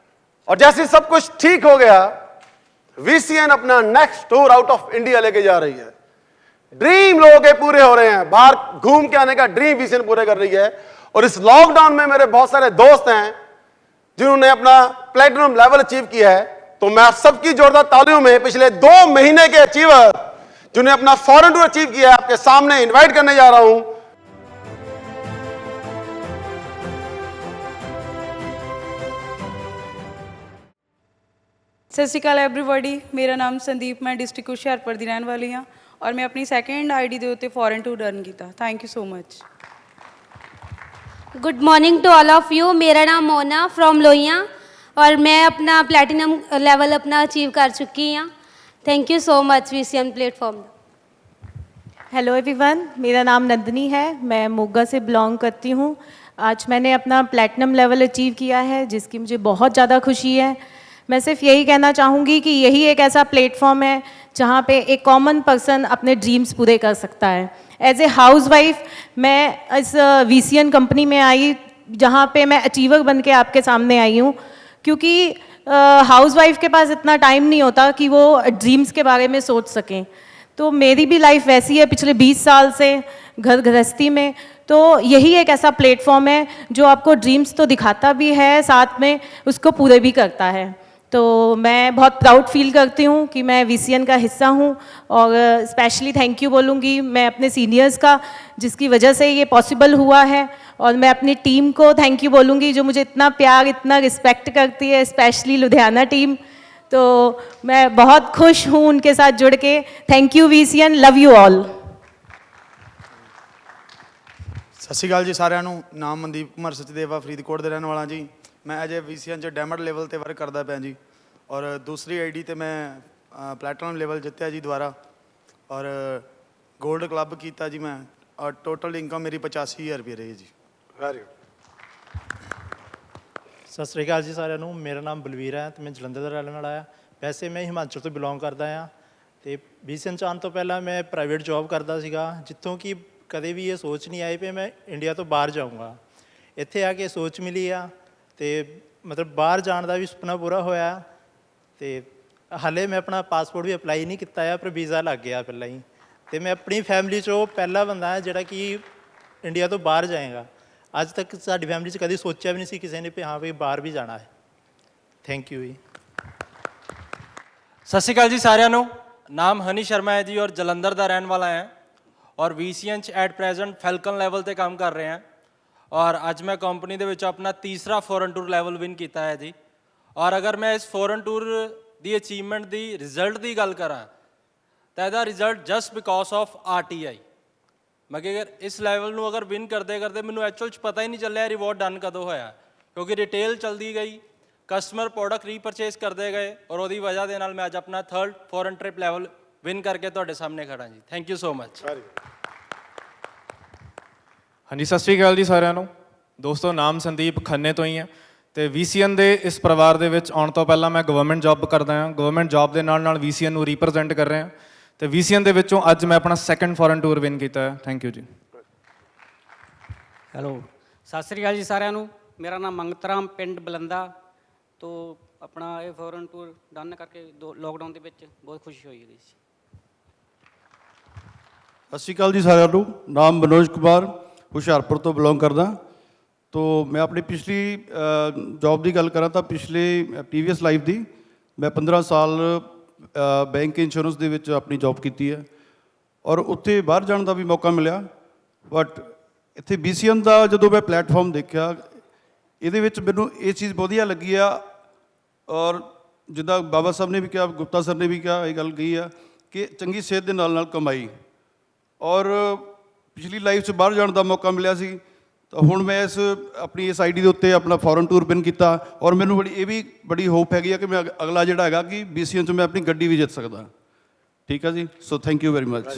और जैसे सब कुछ ठीक हो गया, VCN अपना next tour out of India लेके जा रही है। ड्रीम लोगों के पूरे हो रहे हैं, बाहर घूम के आने का ड्रीम VCN पूरे कर रही है। और इस लॉकडाउन में मेरे बहुत सारे दोस्त हैं जिन्होंने अपना प्लेटिनम लेवल अचीव किया है, तो मैं आप सबकी जोरदार तालियों में पिछले 2 महीने के अचीवर जिन्होंने अपना फॉरेन टूर अचीव किया है आपके सामने इनवाइट करने जा रहा हूं। ਸਤਿ ਸ਼੍ਰੀ ਅਕਾਲ ਐਵਰੀਬਾਡੀ, ਮੇਰਾ ਨਾਮ ਸੰਦੀਪ, ਮੈਂ ਡਿਸਟ੍ਰਿਕਟ ਹੁਸ਼ਿਆਰਪੁਰ ਦੀ ਰਹਿਣ ਵਾਲੀ ਹਾਂ ਔਰ ਮੈਂ ਆਪਣੀ ਸੈਕੰਡ ID ਦੇ ਉੱਤੇ ਫੋਰਨ ਟੂਰ ਰਨ ਕੀਤਾ। Thank you so much. Good morning to all of you. मेरा नाम मोना फ्रॉम लोहिया और मैं अपना प्लैटिनम लेवल अपना अचीव कर चुकी हूँ। Thank you so much VCN platform. Hello everyone, मेरा नाम नंदनी है, मैं मोगा से बिलोंग करती हूँ। आज मैंने अपना प्लैटिनम लेवल अचीव किया है जिसकी मुझे बहुत ज़्यादा खुशी है। मैं सिर्फ यही कहना चाहूँगी कि यही एक ऐसा प्लेटफॉर्म है जहाँ पे एक कॉमन पर्सन अपने ड्रीम्स पूरे कर सकता है। एज ए हाउसवाइफ मैं इस VCN कंपनी में आई जहाँ पे मैं अचीवर बन के आपके सामने आई हूँ, क्योंकि हाउसवाइफ के पास इतना टाइम नहीं होता कि वो ड्रीम्स के बारे में सोच सकें। तो मेरी भी लाइफ वैसी है पिछले 20 साल से घर गृहस्थी में। तो यही एक ऐसा प्लेटफॉर्म है जो आपको ड्रीम्स तो दिखाता भी है, साथ में उसको पूरे भी करता है। तो मैं बहुत प्राउड फील करती हूँ कि मैं VCN का हिस्सा हूँ और स्पेशली थैंक यू बोलूँगी मैं अपने सीनियर्स का जिसकी वजह से ये पॉसिबल हुआ है, और मैं अपनी टीम को थैंक यू बोलूँगी जो मुझे इतना प्यार इतना रिस्पेक्ट करती है, स्पेशली लुधियाना टीम। तो मैं बहुत खुश हूँ उनके साथ जुड़ के। Thank you VCN, love you all. ਸਤਿ ਸ਼੍ਰੀ ਅਕਾਲ ਜੀ ਸਾਰਿਆਂ ਨੂੰ। ਨਾਮ ਮਨਦੀਪ ਕੁਮਾਰ ਸਚਦੇਵਾ, ਫਰੀਦਕੋਟ ਦੇ ਰਹਿਣ ਵਾਲਾ ਜੀ। ਮੈਂ ਅਜੇ VCN 'ਚ ਡਾਇਮੰਡ ਲੈਵਲ ਤੇ ਵਰਕ ਕਰਦਾ ਪਿਆ ਜੀ, ਔਰ ਦੂਸਰੀ ID ਤੇ ਮੈਂ ਪਲੈਟੀਨਮ ਲੈਵਲ ਜਿੱਤਿਆ ਜੀ ਦੁਬਾਰਾ, ਔਰ ਗੋਲਡ ਕਲੱਬ ਕੀਤਾ ਜੀ ਮੈਂ, ਔਰ ਟੋਟਲ ਇਨਕਮ ਮੇਰੀ 85,000 ਰੁਪਏ ਰਹੀ ਜੀ। ਵੈਰੀ ਸਤਿ ਸ਼੍ਰੀ ਅਕਾਲ ਜੀ ਸਾਰਿਆਂ ਨੂੰ। ਮੇਰਾ ਨਾਮ ਬਲਵੀਰ ਹੈ ਤੇ ਮੈਂ ਜਲੰਧਰ ਦਾ ਰਹਿਣ ਵਾਲਾ ਹਾਂ। ਵੈਸੇ ਮੈਂ ਹਿਮਾਚਲ ਤੋਂ ਬਿਲੋਂਗ ਕਰਦਾ ਹਾਂ ਤੇ VCN 'ਚ ਆਉਣ ਤੋਂ ਪਹਿਲਾਂ ਮੈਂ ਪ੍ਰਾਈਵੇਟ ਜੌਬ ਕਰਦਾ ਸੀਗਾ, ਜਿੱਥੋਂ ਕਿ ਕਦੇ ਵੀ ਇਹ ਸੋਚ ਨਹੀਂ ਆਈ ਵੀ ਮੈਂ ਇੰਡੀਆ ਤੋਂ ਬਾਹਰ ਜਾਊਂਗਾ। ਇੱਥੇ ਆ ਕੇ ਸੋਚ ਮਿਲੀ ਆ ਤੇ ਮਤਲਬ ਬਾਹਰ ਜਾਣ ਦਾ ਵੀ ਸੁਪਨਾ ਪੂਰਾ ਹੋਇਆ। ਤੇ ਹਾਲੇ ਮੈਂ ਆਪਣਾ ਪਾਸਪੋਰਟ ਵੀ ਅਪਲਾਈ ਨਹੀਂ ਕੀਤਾ ਆ, ਪਰ ਵੀਜ਼ਾ ਲੱਗ ਗਿਆ ਪਹਿਲਾਂ ਹੀ। ਤੇ ਮੈਂ ਆਪਣੀ ਫੈਮਿਲੀ 'ਚੋਂ ਪਹਿਲਾ ਬੰਦਾ ਹੈ ਜਿਹੜਾ ਕਿ ਇੰਡੀਆ ਤੋਂ ਬਾਹਰ ਜਾਏਗਾ। ਅੱਜ ਤੱਕ ਸਾਡੀ ਫੈਮਿਲੀ 'ਚ ਕਦੀ ਸੋਚਿਆ ਵੀ ਨਹੀਂ ਸੀ ਕਿਸੇ ਨੇ ਵੀ ਹਾਂ ਵੀ ਬਾਹਰ ਵੀ ਜਾਣਾ ਹੈ। ਥੈਂਕ ਯੂ ਜੀ। ਸਤਿ ਸ਼੍ਰੀ ਅਕਾਲ ਜੀ ਸਾਰਿਆਂ ਨੂੰ। ਨਾਮ ਹਨੀ ਸ਼ਰਮਾ ਹੈ ਜੀ ਔਰ ਜਲੰਧਰ ਦਾ ਰਹਿਣ ਵਾਲਾ ਹੈ ਔਰ VCN 'ਚ ਐਟ ਪ੍ਰੈਜ਼ੈਂਟ ਫੈਲਕਨ ਲੈਵਲ 'ਤੇ ਕੰਮ ਕਰ ਰਹੇ ਹਾਂ ਔਰ ਅੱਜ ਮੈਂ ਕੰਪਨੀ ਦੇ ਵਿੱਚ ਆਪਣਾ ਤੀਸਰਾ ਫੋਰਨ ਟੂਰ ਲੈਵਲ ਵਿਨ ਕੀਤਾ ਹੈ ਜੀ। ਔਰ ਅਗਰ ਮੈਂ ਇਸ ਫੋਰਨ ਟੂਰ ਦੀ ਅਚੀਵਮੈਂਟ ਦੀ ਰਿਜ਼ਲਟ ਦੀ ਗੱਲ ਕਰਾਂ ਤਾਂ ਇਹਦਾ result just because of RTI। ਮੈਂ ਕਿ ਅਗਰ ਇਸ ਲੈਵਲ ਨੂੰ ਅਗਰ ਵਿਨ ਕਰਦੇ ਕਰਦੇ ਮੈਨੂੰ ਐਕਚੁਅਲ 'ਚ ਪਤਾ ਹੀ ਨਹੀਂ ਚੱਲਿਆ ਰਿਵਾਰਡ ਡਨ ਕਦੋਂ ਹੋਇਆ, ਕਿਉਂਕਿ ਰਿਟੇਲ ਚਲਦੀ ਗਈ, ਕਸਟਮਰ ਪ੍ਰੋਡਕਟ ਰੀਪਰਚੇਸ ਕਰਦੇ ਗਏ ਔਰ ਉਹਦੀ ਵਜ੍ਹਾ ਦੇ ਨਾਲ ਮੈਂ ਅੱਜ ਆਪਣਾ 3rd foreign trip level win ਕਰਕੇ ਤੁਹਾਡੇ ਸਾਹਮਣੇ ਖੜਾ ਜੀ। Thank you so much. ਹਾਂਜੀ, ਸਤਿ ਸ਼੍ਰੀ ਅਕਾਲ ਜੀ ਸਾਰਿਆਂ ਨੂੰ। ਦੋਸਤੋ, ਨਾਮ ਸੰਦੀਪ ਖੰਨੇ ਤੋਂ ਹੀ ਹੈ ਅਤੇ VCN ਦੇ ਇਸ ਪਰਿਵਾਰ ਦੇ ਵਿੱਚ ਆਉਣ ਤੋਂ ਪਹਿਲਾਂ ਮੈਂ ਗਵਰਨਮੈਂਟ ਜੌਬ ਕਰਦਾ ਹਾਂ। ਗਵਰਨਮੈਂਟ ਜੌਬ ਦੇ ਨਾਲ ਨਾਲ VCN ਨੂੰ ਰੀਪ੍ਰਜੈਂਟ ਕਰ ਰਿਹਾ ਅਤੇ VCN ਦੇ ਵਿੱਚੋਂ ਅੱਜ ਮੈਂ ਆਪਣਾ 2nd ਫੋਰਨ ਟੂਰ ਵਿਨ ਕੀਤਾ ਹੈ। ਥੈਂਕ ਯੂ ਜੀ। ਹੈਲੋ, ਸਤਿ ਸ਼੍ਰੀ ਅਕਾਲ ਜੀ ਸਾਰਿਆਂ ਨੂੰ। ਮੇਰਾ ਨਾਮ ਮੰਗਤ ਰਾਮ, ਪਿੰਡ ਬਲੰਦਾ ਤੋਂ ਆਪਣਾ ਇਹ ਫੋਰਨ ਟੂਰ ਡਨ ਕਰਕੇ ਲੋਕਡਾਊਨ ਦੇ ਵਿੱਚ ਬਹੁਤ ਖੁਸ਼ੀ ਹੋਈ ਇਹਦੀ ਸੀ। ਸਤਿ ਸ਼੍ਰੀ ਅਕਾਲ ਜੀ ਸਾਰਿਆਂ ਨੂੰ। ਨਾਮ ਮਨੋਜ ਕੁਮਾਰ, ਹੁਸ਼ਿਆਰਪੁਰ ਤੋਂ ਬਿਲੋਂਗ ਕਰਦਾ। ਤੋ ਮੈਂ ਆਪਣੀ ਪਿਛਲੀ ਜੌਬ ਦੀ ਗੱਲ ਕਰਾਂ ਤਾਂ ਪਿਛਲੇ ਪ੍ਰੀਵੀਅਸ ਲਾਈਫ ਦੀ ਮੈਂ 15 ਸਾਲ ਬੈਂਕ ਇੰਸ਼ੋਰੈਂਸ ਦੇ ਵਿੱਚ ਆਪਣੀ ਜੌਬ ਕੀਤੀ ਹੈ ਔਰ ਉੱਥੇ ਬਾਹਰ ਜਾਣ ਦਾ ਵੀ ਮੌਕਾ ਮਿਲਿਆ। ਬਟ ਇੱਥੇ VCN ਦਾ ਜਦੋਂ ਮੈਂ ਪਲੈਟਫਾਰਮ ਦੇਖਿਆ, ਇਹਦੇ ਵਿੱਚ ਮੈਨੂੰ ਇਹ ਚੀਜ਼ ਵਧੀਆ ਲੱਗੀ ਆ ਔਰ ਜਿੱਦਾਂ ਬਾਬਾ ਸਾਹਿਬ ਨੇ ਵੀ ਕਿਹਾ, ਗੁਪਤਾ ਸਰ ਨੇ ਵੀ ਕਿਹਾ, ਇਹ ਗੱਲ ਕਹੀ ਆ ਕਿ ਚੰਗੀ ਸਿਹਤ ਦੇ ਨਾਲ ਨਾਲ ਕਮਾਈ। ਔਰ ਪਿਛਲੀ ਲਾਈਫ 'ਚ ਬਾਹਰ ਜਾਣ ਦਾ ਮੌਕਾ ਮਿਲਿਆ ਸੀ ਤਾਂ ਹੁਣ ਮੈਂ ਆਪਣੀ ਇਸ ID ਦੇ ਉੱਤੇ ਆਪਣਾ ਫੋਰਨ ਟੂਰ ਵਿਨ ਕੀਤਾ ਔਰ ਮੈਨੂੰ ਇਹ ਵੀ ਬੜੀ ਹੋਪ ਹੈਗੀ ਆ ਕਿ ਮੈਂ ਅਗਲਾ ਜਿਹੜਾ ਹੈਗਾ ਕਿ VCN 'ਚ ਮੈਂ ਆਪਣੀ ਗੱਡੀ ਵੀ ਜਿੱਤ ਸਕਦਾ। ਠੀਕ ਆ ਜੀ। So thank you very much.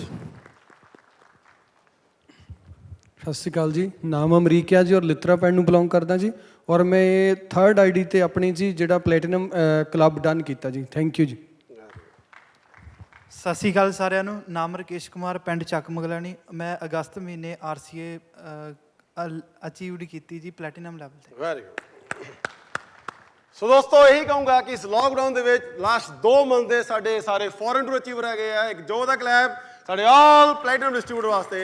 ਸਤਿ ਸ਼੍ਰੀ ਅਕਾਲ ਜੀ। ਨਾਮ ਅਮਰੀਕਿਆ ਜੀ ਔਰ ਲਿਤਰਾ ਪਿੰਡ ਨੂੰ ਬਿਲੋਂਗ ਕਰਦਾ ਜੀ ਔਰ ਮੈਂ 3rd ID ਤੇ ਆਪਣੀ ਜੀ ਜਿਹੜਾ ਪਲੈਟੀਨਮ ਕਲੱਬ ਡਨ ਕੀਤਾ ਜੀ। ਥੈਂਕ ਯੂ ਜੀ। ਸਤਿ ਸ਼੍ਰੀ ਅਕਾਲ ਸਾਰਿਆਂ ਨੂੰ। ਨਾਮ ਰਕੇਸ਼ ਕੁਮਾਰ, ਪਿੰਡ ਚੱਕ ਮੁਗਲਾਣੀ। ਮੈਂ ਅਗਸਤ ਮਹੀਨੇ RCA ਅਚੀਵਡ ਕੀਤੀ ਜੀ ਪਲੈਟੀਨਮ ਲੈਵਲ ਤੇ। Very good. ਸੋ ਦੋਸਤੋ ਇਹੀ ਕਹੂੰਗਾ ਕਿ ਇਸ ਲੋਕਡਾਊਨ ਦੇ ਵਿੱਚ ਲਾਸਟ 2 ਮੰਥ ਦੇ ਸਾਡੇ ਸਾਰੇ ਫੋਰਨ ਟੂਰ ਅਚੀਵਰ ਹੈਗੇ ਆ। ਇੱਕ ਜ਼ੋਰਦਾਰ ਕਲੈਪ ਸਾਡੇ ਆਲ प्लेटिनम डिस्ट्रीब्यूटर वास्ते।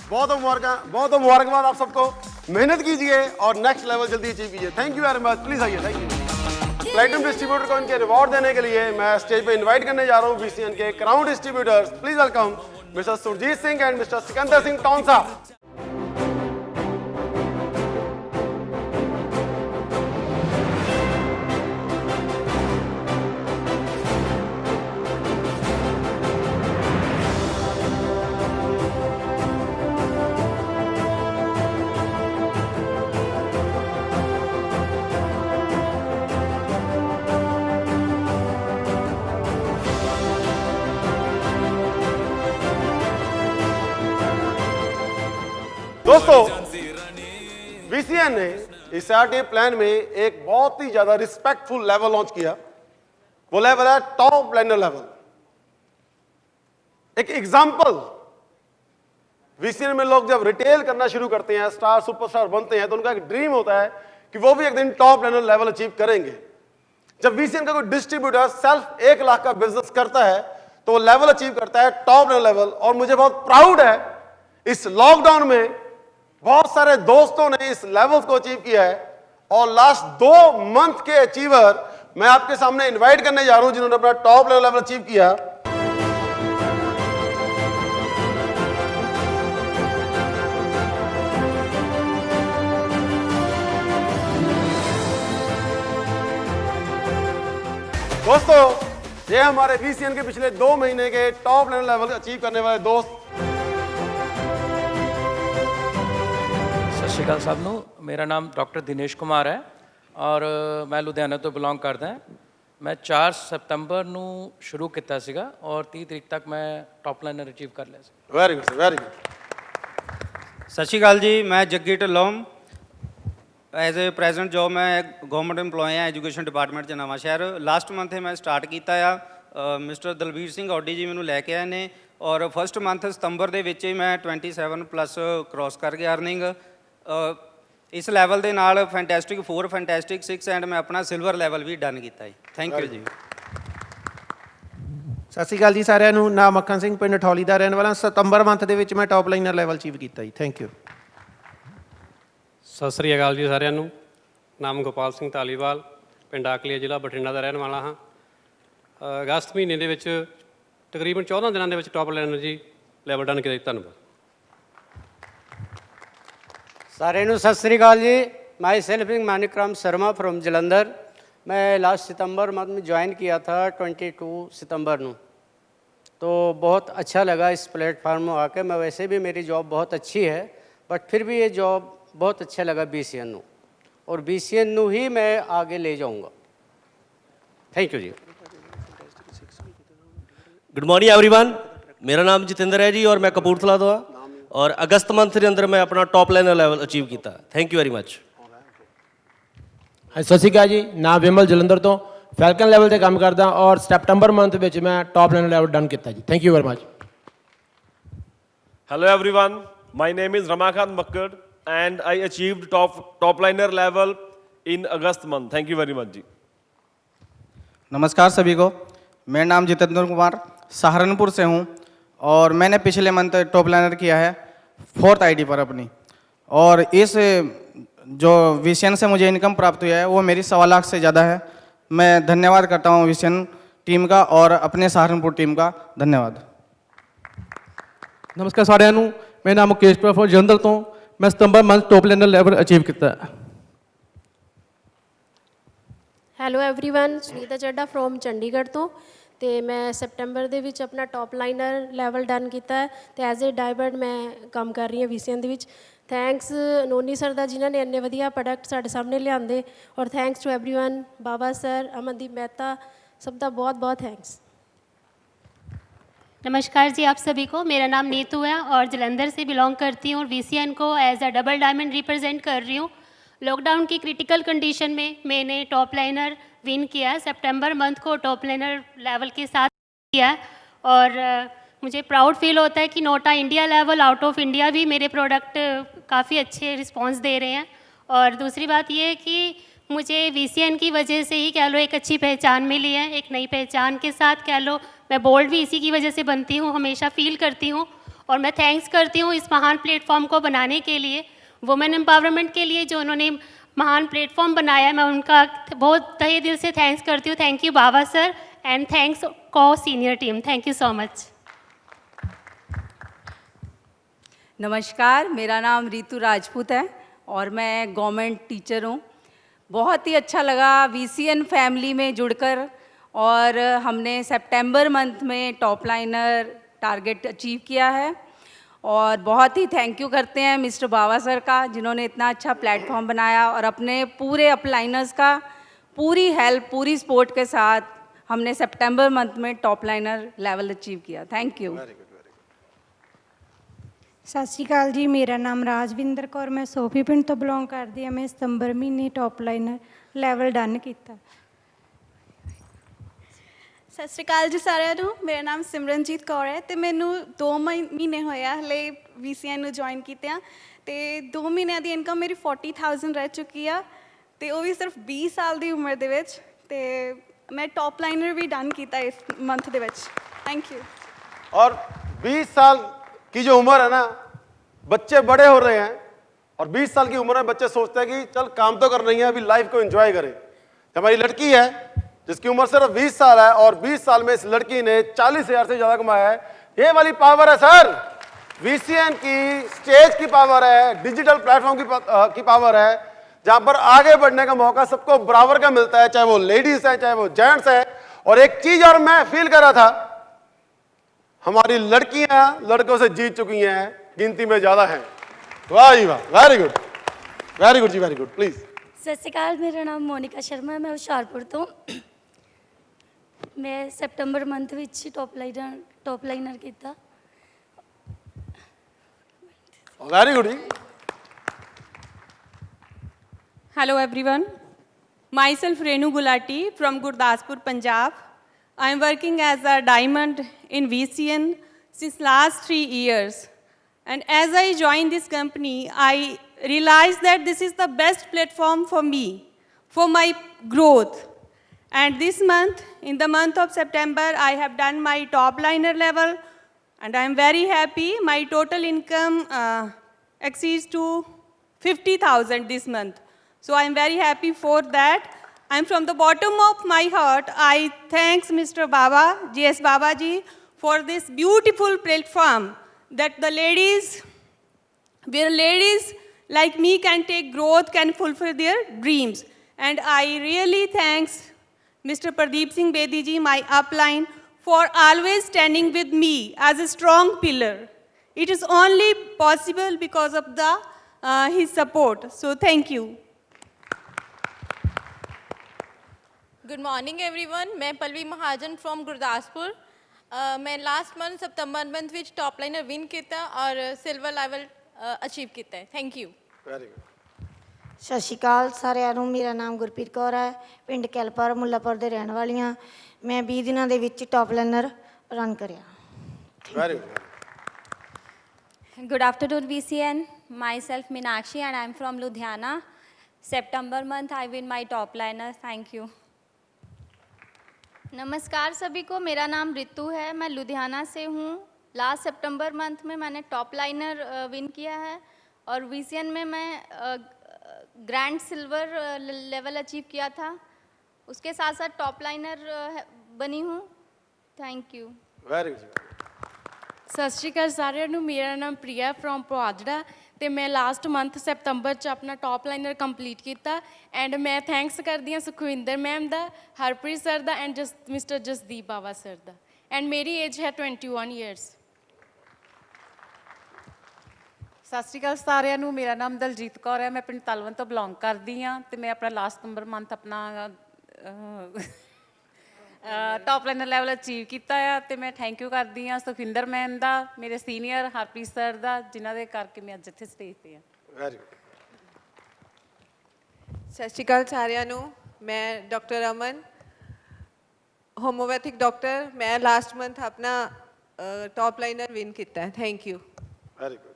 बहुत मुबारकबाद आप सबको। मेहनत कीजिए और नेक्स्ट लेवल जल्दी अचीव कीजिए। Thank you very much. Please आइए। Thank you. प्लेटिनम डिस्ट्रीब्यूटर को इनके रिवॉर्ड देने के लिए मैं स्टेज पे इनवाइट करने जा रहा हूँ VCN के crown distributors. Please welcome mister Surjeet Singh and mister Sikandar Singh Taunsa. दोस्तों VCN ने इस आरटीए प्लान में एक बहुत ही ज्यादा रिस्पेक्टफुल लेवल लॉन्च किया। वो लेवल है टॉप प्लानर लेवल। एक एग्जांपल, VCN में लोग जब रिटेल करना शुरू करते हैं, स्टार सुपरस्टार बनते हैं, तो उनका एक ड्रीम होता है कि वो भी एक दिन टॉप प्लानर लेवल अचीव करेंगे। जब VCN का कोई डिस्ट्रीब्यूटर सेल्फ 1 लाख का बिजनेस करता है तो वो लेवल अचीव करता है टॉप प्लानर लेवल। और मुझे बहुत प्राउड है इस लॉकडाउन में बहुत सारे दोस्तों ने इस लेवल को अचीव किया है। और लास्ट 2 मंथ के अचीवर मैं आपके सामने इनवाइट करने जा रहा हूं जिन्होंने अपना टॉप लेवल अचीव किया। दोस्तों ये हमारे VCN के पिछले 2 महीने के टॉप लेवल अचीव करने वाले दोस्त। ਸਤਿ ਸ਼੍ਰੀ ਅਕਾਲ ਸਭ ਨੂੰ। ਮੇਰਾ ਨਾਮ ਡਾਕਟਰ ਦਿਨੇਸ਼ ਕੁਮਾਰ ਹੈ ਔਰ ਮੈਂ ਲੁਧਿਆਣਾ ਤੋਂ ਬਿਲੋਂਗ ਕਰਦਾ ਹਾਂ। ਮੈਂ 4 ਸਤੰਬਰ ਨੂੰ ਸ਼ੁਰੂ ਕੀਤਾ ਸੀਗਾ ਔਰ 30 ਤਰੀਕ ਤੱਕ ਮੈਂ ਟੌਪ ਲਾਈਨਰ ਅਚੀਵ ਕਰ ਲਿਆ ਸੀ। Very good very good. ਸਤਿ ਸ਼੍ਰੀ ਅਕਾਲ ਜੀ, ਮੈਂ Jaggi Dhillon as a present job ਮੈਂ ਗਵਰਨਮੈਂਟ EMPLOYE ਹਾਂ ਐਜੂਕੇਸ਼ਨ ਡਿਪਾਰਟਮੈਂਟ 'ਚ ਨਵਾਂ ਸ਼ਹਿਰ। ਲਾਸਟ ਮੰਥ ਮੈਂ ਸਟਾਰਟ ਕੀਤਾ ਆ। ਮਿਸਟਰ ਦਲਬੀਰ ਸਿੰਘ ਔਡੀ ਜੀ ਮੈਨੂੰ ਲੈ ਕੇ ਆਏ ਨੇ ਔਰ ਫਸਟ ਮੰਥ ਸਤੰਬਰ ਦੇ ਵਿੱਚ ਹੀ ਮੈਂ 27+ ਕ੍ਰੋਸ ਕਰ ਗਿਆ ਅਰਨਿੰਗ। ਇਸ ਲੈਵਲ ਦੇ ਨਾਲ ਫੈਂਟੈਸਟਿਕ 4 ਫੈਂਟੈਸਟਿਕ 6 ਐਂਡ ਮੈਂ ਆਪਣਾ ਸਿਲਵਰ ਲੈਵਲ ਵੀ ਡਨ ਕੀਤਾ ਜੀ। ਥੈਂਕ ਯੂ ਜੀ। ਸਤਿ ਸ਼੍ਰੀ ਅਕਾਲ ਜੀ ਸਾਰਿਆਂ ਨੂੰ। ਨਾਮ ਮੱਖਣ ਸਿੰਘ, ਪਿੰਡ ਠੌਲੀ ਦਾ ਰਹਿਣ ਵਾਲਾ। ਸਤੰਬਰ ਮੰਥ ਦੇ ਵਿੱਚ ਮੈਂ ਟੌਪ ਲਾਈਨਰ ਲੈਵਲ ਅਚੀਵ ਕੀਤਾ ਜੀ। Thank you. ਸਤਿ ਸ੍ਰੀ ਅਕਾਲ ਜੀ ਸਾਰਿਆਂ ਨੂੰ। ਨਾਮ ਗੋਪਾਲ ਸਿੰਘ ਧਾਲੀਵਾਲ, ਪਿੰਡ ਆਕਲੀਆ, ਜ਼ਿਲ੍ਹਾ ਬਠਿੰਡਾ ਦਾ ਰਹਿਣ ਵਾਲਾ ਹਾਂ। ਅਗਸਤ ਮਹੀਨੇ ਦੇ ਵਿੱਚ ਤਕਰੀਬਨ 14 ਦਿਨਾਂ ਦੇ ਵਿੱਚ ਟੌਪ ਲਾਈਨਰ ਜੀ ਲੈਵਲ ਡਨ ਕੀਤਾ ਜੀ। ਧੰਨਵਾਦ। ਸਾਰਿਆਂ ਨੂੰ ਸਤਿ ਸ੍ਰੀ ਅਕਾਲ ਜੀ। Myself Manikram Sharma from Jalandhar. मैं लास्ट सितंबर मंथ में ज्वाइन किया था 22 सितंबर ਨੂੰ। तो बहुत अच्छा लगा इस प्लेटफार्म में आके। मैं वैसे भी मेरी जॉब बहुत अच्छी है बट फिर भी ये जॉब बहुत अच्छा लगा VCN ਨੂੰ और VCN ਨੂੰ ही मैं आगे ले जाऊंगा। थैंक यू जी। Good morning everyone. मेरा नाम जतिंदर है जी और मैं कपूरथला तो हाँ और अगस्त मंथ के अंदर मैं अपना टॉप लाइनर लेवल अचीव किया। Thank you very much. ਸਤਿ ਸ਼੍ਰੀ ਅਕਾਲ ਜੀ। ਨਾਮ ਵਿਮਲ ਜਲੰਧਰ ਤੋਂ ਫੈਲਕਨ ਲੈਵਲ 'ਤੇ ਕੰਮ ਕਰਦਾ ਔਰ ਸਤੰਬਰ ਮੰਥ ਵਿੱਚ ਮੈਂ ਟੌਪ ਲਾਈਨਰ ਲੈਵਲ ਡਨ ਕੀਤਾ ਜੀ। Thank you very much. Hello everyone, my name is Ramakant Makkad and I achieved top liner level in August month. Thank you very much जी। नमस्कार सभी को। मेरा नाम जितेंद्र कुमार सहारनपुर से हूँ और मैंने पिछले मंथ टॉप लाइनर किया है 4th ID पर अपनी। और इस जो VCN से मुझे इनकम प्राप्त हुआ है वो मेरी 1.25 लाख से ज़्यादा है। मैं धन्यवाद करता हूँ VCN टीम का और अपने सहारनपुर टीम का धन्यवाद। ਨਮਸਕਾਰ ਸਾਰਿਆਂ ਨੂੰ। ਮੇਰਾ ਨਾਮ ਮੁਕੇਸ਼ ਪ੍ਰਫੁੱਲ ਜਲੰਧਰ ਤੋਂ। ਮੈਂ ਸਤੰਬਰ month top liner level achieve ਕੀਤਾ। Hello everyone, Sunita Chadha from Chandigarh ਤੋਂ। ਤੇ ਮੈਂ ਸਪਟੈਂਬਰ ਦੇ ਵਿੱਚ ਆਪਣਾ ਟੌਪ ਲਾਈਨਰ ਲੈਵਲ ਡਨ ਕੀਤਾ ਹੈ ਤੇ ਐਜ਼ ਏ ਡਾਇਬਰਡ ਮੈਂ ਕੰਮ ਕਰ ਰਹੀ ਹਾਂ VCN ਦੇ ਵਿੱਚ। ਥੈਂਕਸ ਨੋਨੀ ਸਰ ਦਾ ਜਿਨ੍ਹਾਂ ਨੇ ਇੰਨੇ ਵਧੀਆ ਪ੍ਰੋਡਕਟ ਸਾਡੇ ਸਾਹਮਣੇ ਲਿਆਂਦੇ ਔਰ ਥੈਂਕਸ ਟੂ एवरीवन ਬਾਬਾ ਸਰ, ਅਮਨਦੀਪ ਮਹਿਤਾ, ਸਭ ਦਾ बहुत बहुत थैंक्स। नमस्कार जी आप सभी को। मेरा नाम नीतू है और जलंधर से बिलोंग करती हूँ और VCN को as a double diamond represent कर रही हूँ। लॉकडाउन की क्रिटिकल कंडीशन में मैंने टॉप लाइनर विन किया है। सितंबर मंथ को टॉप लाइनर लेवल के साथ किया है और मुझे प्राउड फील होता है कि NOTA India level out of India भी मेरे प्रोडक्ट काफ़ी अच्छे रिस्पांस दे रहे हैं। और दूसरी बात ये है कि मुझे VCN की वजह से ही कह लो एक अच्छी पहचान मिली है, एक नई पहचान के साथ कह लो मैं बोल्ड भी इसी की वजह से बनती हूँ, हमेशा फील करती हूँ। और मैं थैंक्स करती हूँ इस महान प्लेटफॉर्म को बनाने के लिए, वुमेन एम्पावरमेंट के लिए जो उन्होंने महान प्लेटफॉर्म बनाया, मैं उनका बहुत तहे दिल से थैंक्स करती हूँ। Thank you Baba sir and thanks को senior team, thank you so much. नमस्कार, मेरा नाम रितु राजपूत है और मैं गवर्नमेंट टीचर हूँ। बहुत ही अच्छा लगा VCN फैमिली में जुड़कर, और हमने सितंबर मंथ में टॉप लाइनर टारगेट अचीव किया है। और बहुत ही थैंक यू करते हैं मिस्टर बाबा सर का, जिन्होंने इतना अच्छा प्लेटफॉर्म बनाया और अपने पूरे अपलाइनर्स का पूरी हेल्प, पूरी सपोर्ट के साथ हमने सितंबर मंथ में टॉप लाइनर लेवल अचीव किया। Thank you. सत श्री अकाल जी, मेरा नाम राजविंदर कौर, मैं सोफी पिंड तो बिलोंग करती ਹਾਂ। मैं ਸਤੰਬਰ ਮਹੀਨੇ टॉप ਲਾਈਨਰ ਲੈਵਲ ਡਨ ਕੀਤਾ। ਸਤਿ ਸ਼੍ਰੀ ਅਕਾਲ ਜੀ ਸਾਰਿਆਂ ਨੂੰ, ਮੇਰਾ ਨਾਮ ਸਿਮਰਨਜੀਤ ਕੌਰ ਹੈ ਤੇ ਮੈਨੂੰ 2 ਮਹੀਨੇ ਹੋਏ ਆ ਹਲੇ VCN ਨੂੰ ਜੁਆਇਨ ਕੀਤਿਆਂ, ਤੇ 2 ਮਹੀਨਿਆਂ ਦੀ ਇਨਕਮ ਮੇਰੀ 40,000 ਰਹਿ ਚੁੱਕੀ ਆ, ਤੇ ਉਹ ਵੀ ਸਿਰਫ 20 ਸਾਲ ਦੀ ਉਮਰ ਦੇ ਵਿੱਚ, ਤੇ ਮੈਂ ਟॉप ਲਾਈਨਰ ਵੀ ਡਨ ਕੀਤਾ ਇਸ ਮੰਥ ਦੇ ਵਿੱਚ। Thank you. और 20 साल की जो उम्र है ना, बच्चे बड़े हो रहे हैं और 20 साल की उम्र में बच्चे सोचते हैं कि चल काम तो करना ही है, अभी लाइफ को एंजॉय करें। हमारी लड़की है जिसकी उम्र सिर्फ 20 साल है और 20 साल में इस लड़की ने 40,000 से ज़्यादा कमाया है। ये वाली पावर है सर, VCN की स्टेज की पावर है, डिजिटल प्लेटफॉर्म की पावर है, जहाँ पर आगे बढ़ने का मौका सबको बराबर का मिलता है, चाहे वो लेडीज है चाहे वो जेंट्स है। और एक चीज़ और मैं फील कर रहा था, हमारी लड़कियां लड़कों से जीत चुकी हैं, गिनती में ज्यादा हैं। वाह जी वाह, वेरी गुड, वेरी गुड जी, वेरी गुड। प्लीज। सत श्री अकाल, मेरा नाम मोनिका शर्मा है, मैं हुशियारपुर तो। मैं सितंबर मंथ विच टॉप लाइनर किया। Very good ji. Hello everyone, myself Renu Gulati from Gurdaspur, Punjab. I am working as a diamond in VCN since last 3 years. And as I joined this company, I realized that this is the best platform for me, for my growth. And this month, in the month of September, I have done my top liner level, and I am very happy. My total income exceeds to 50,000 this month. So I am very happy for that. I'm from the bottom of my heart. I thanks Mr. Baba, GS Baba ji, for this beautiful platform that the ladies, where ladies like me can take growth, can fulfill their dreams. And I really thanks Mr. Pradeep Singh Bedi ji, my upline, for always standing with me as a strong pillar. It is only possible because of the his support. So thank you. Good morning everyone, मैं पल्लवी महाजन from Gurdaspur. मैं last month September month which top liner win किया और silver level achieve किया है। Thank you. Very good. सत श्री अकाल सारिਆਂ ਨੂੰ, ਮੇਰਾ ਨਾਮ ਗੁਰਪ੍ਰੀਤ ਕੌਰ ਹੈ, ਪਿੰਡ ਕੈਲਪਰ ਮੁੱਲਾਪੁਰ ਦੇ ਰਹਿਣ ਵਾਲੀ ਹਾਂ। ਮੈਂ 20 ਦਿਨਾਂ ਦੇ ਵਿੱਚ ਟੌਪ ਲਾਈਨਰ ਰਨ ਕਰਿਆ। Very good. Good afternoon VCN, myself Meenakshi and I am from Ludhiana. September month I win my top liner. Thank you. नमस्कार सभी को, मेरा नाम रितु है, मैं लुधियाना से हूँ। लास्ट सितंबर मंथ में मैंने टॉप लाइनर विन किया है और VCN में मैं ग्रैंड सिल्वर लेवल अचीव किया था। उसके साथ साथ टॉप लाइनर बनी हूँ। Thank you. Very good. सत श्री अकाल सारिਆਂ ਨੂੰ, ਮੇਰਾ ਨਾਮ ਪ੍ਰਿਆ ਫਰੋਮ ਪੁਆਧੜਾ, ਤੇ ਮੈਂ ਲਾਸਟ ਮੰਥ ਸਤੰਬਰ 'ਚ ਆਪਣਾ ਟੌਪ ਲਾਈਨਰ ਕੰਪਲੀਟ ਕੀਤਾ। ਐਂਡ ਮੈਂ ਥੈਂਕਸ ਕਰਦੀ ਹਾਂ Sukhwinder ma'am the, Harpreet sir the and mister Jasdeep Bawa sir the. And ਮੇਰੀ ਏਜ ਹੈ 21 ਈਅਰਸ। ਸਤਿ ਸ਼੍ਰੀ ਅਕਾਲ ਸਾਰਿਆਂ ਨੂੰ, ਮੇਰਾ ਨਾਮ ਦਲਜੀਤ ਕੌਰ ਹੈ, ਮੈਂ ਪਿੰਡ ਤਲਵੰਤ ਤੋਂ ਬਿਲੋਂਗ ਕਰਦੀ ਹਾਂ, ਤੇ ਮੈਂ ਆਪਣਾ ਲਾਸਟ ਸਤੰਬਰ ਮੰਥ ਆਪਣਾ ਟੌਪ ਲਾਈਨਰ ਲੈਵਲ ਅਚੀਵ ਕੀਤਾ ਆ। ਤੇ ਮੈਂ ਥੈਂਕ ਯੂ ਕਰਦੀ ਹਾਂ ਸੁਖਵਿੰਦਰ ਮੈਮ ਦਾ, ਮੇਰੇ ਸੀਨੀਅਰ ਹਰਪ੍ਰੀਤ ਸਰ ਦਾ, ਜਿਨ੍ਹਾਂ ਦੇ ਕਰਕੇ ਮੈਂ ਅੱਜ ਇੱਥੇ ਸਟੇਜ 'ਤੇ ਹਾਂ। Very good. ਸਤਿ ਸ਼੍ਰੀ ਅਕਾਲ ਸਾਰਿਆਂ ਨੂੰ, ਮੈਂ ਡਾਕਟਰ ਅਮਨ, ਹੋਮੋਪੈਥਿਕ ਡਾਕਟਰ। ਮੈਂ ਲਾਸਟ ਮੰਥ ਆਪਣਾ टॉप लाइनर विन किया है। Thank you. Very good.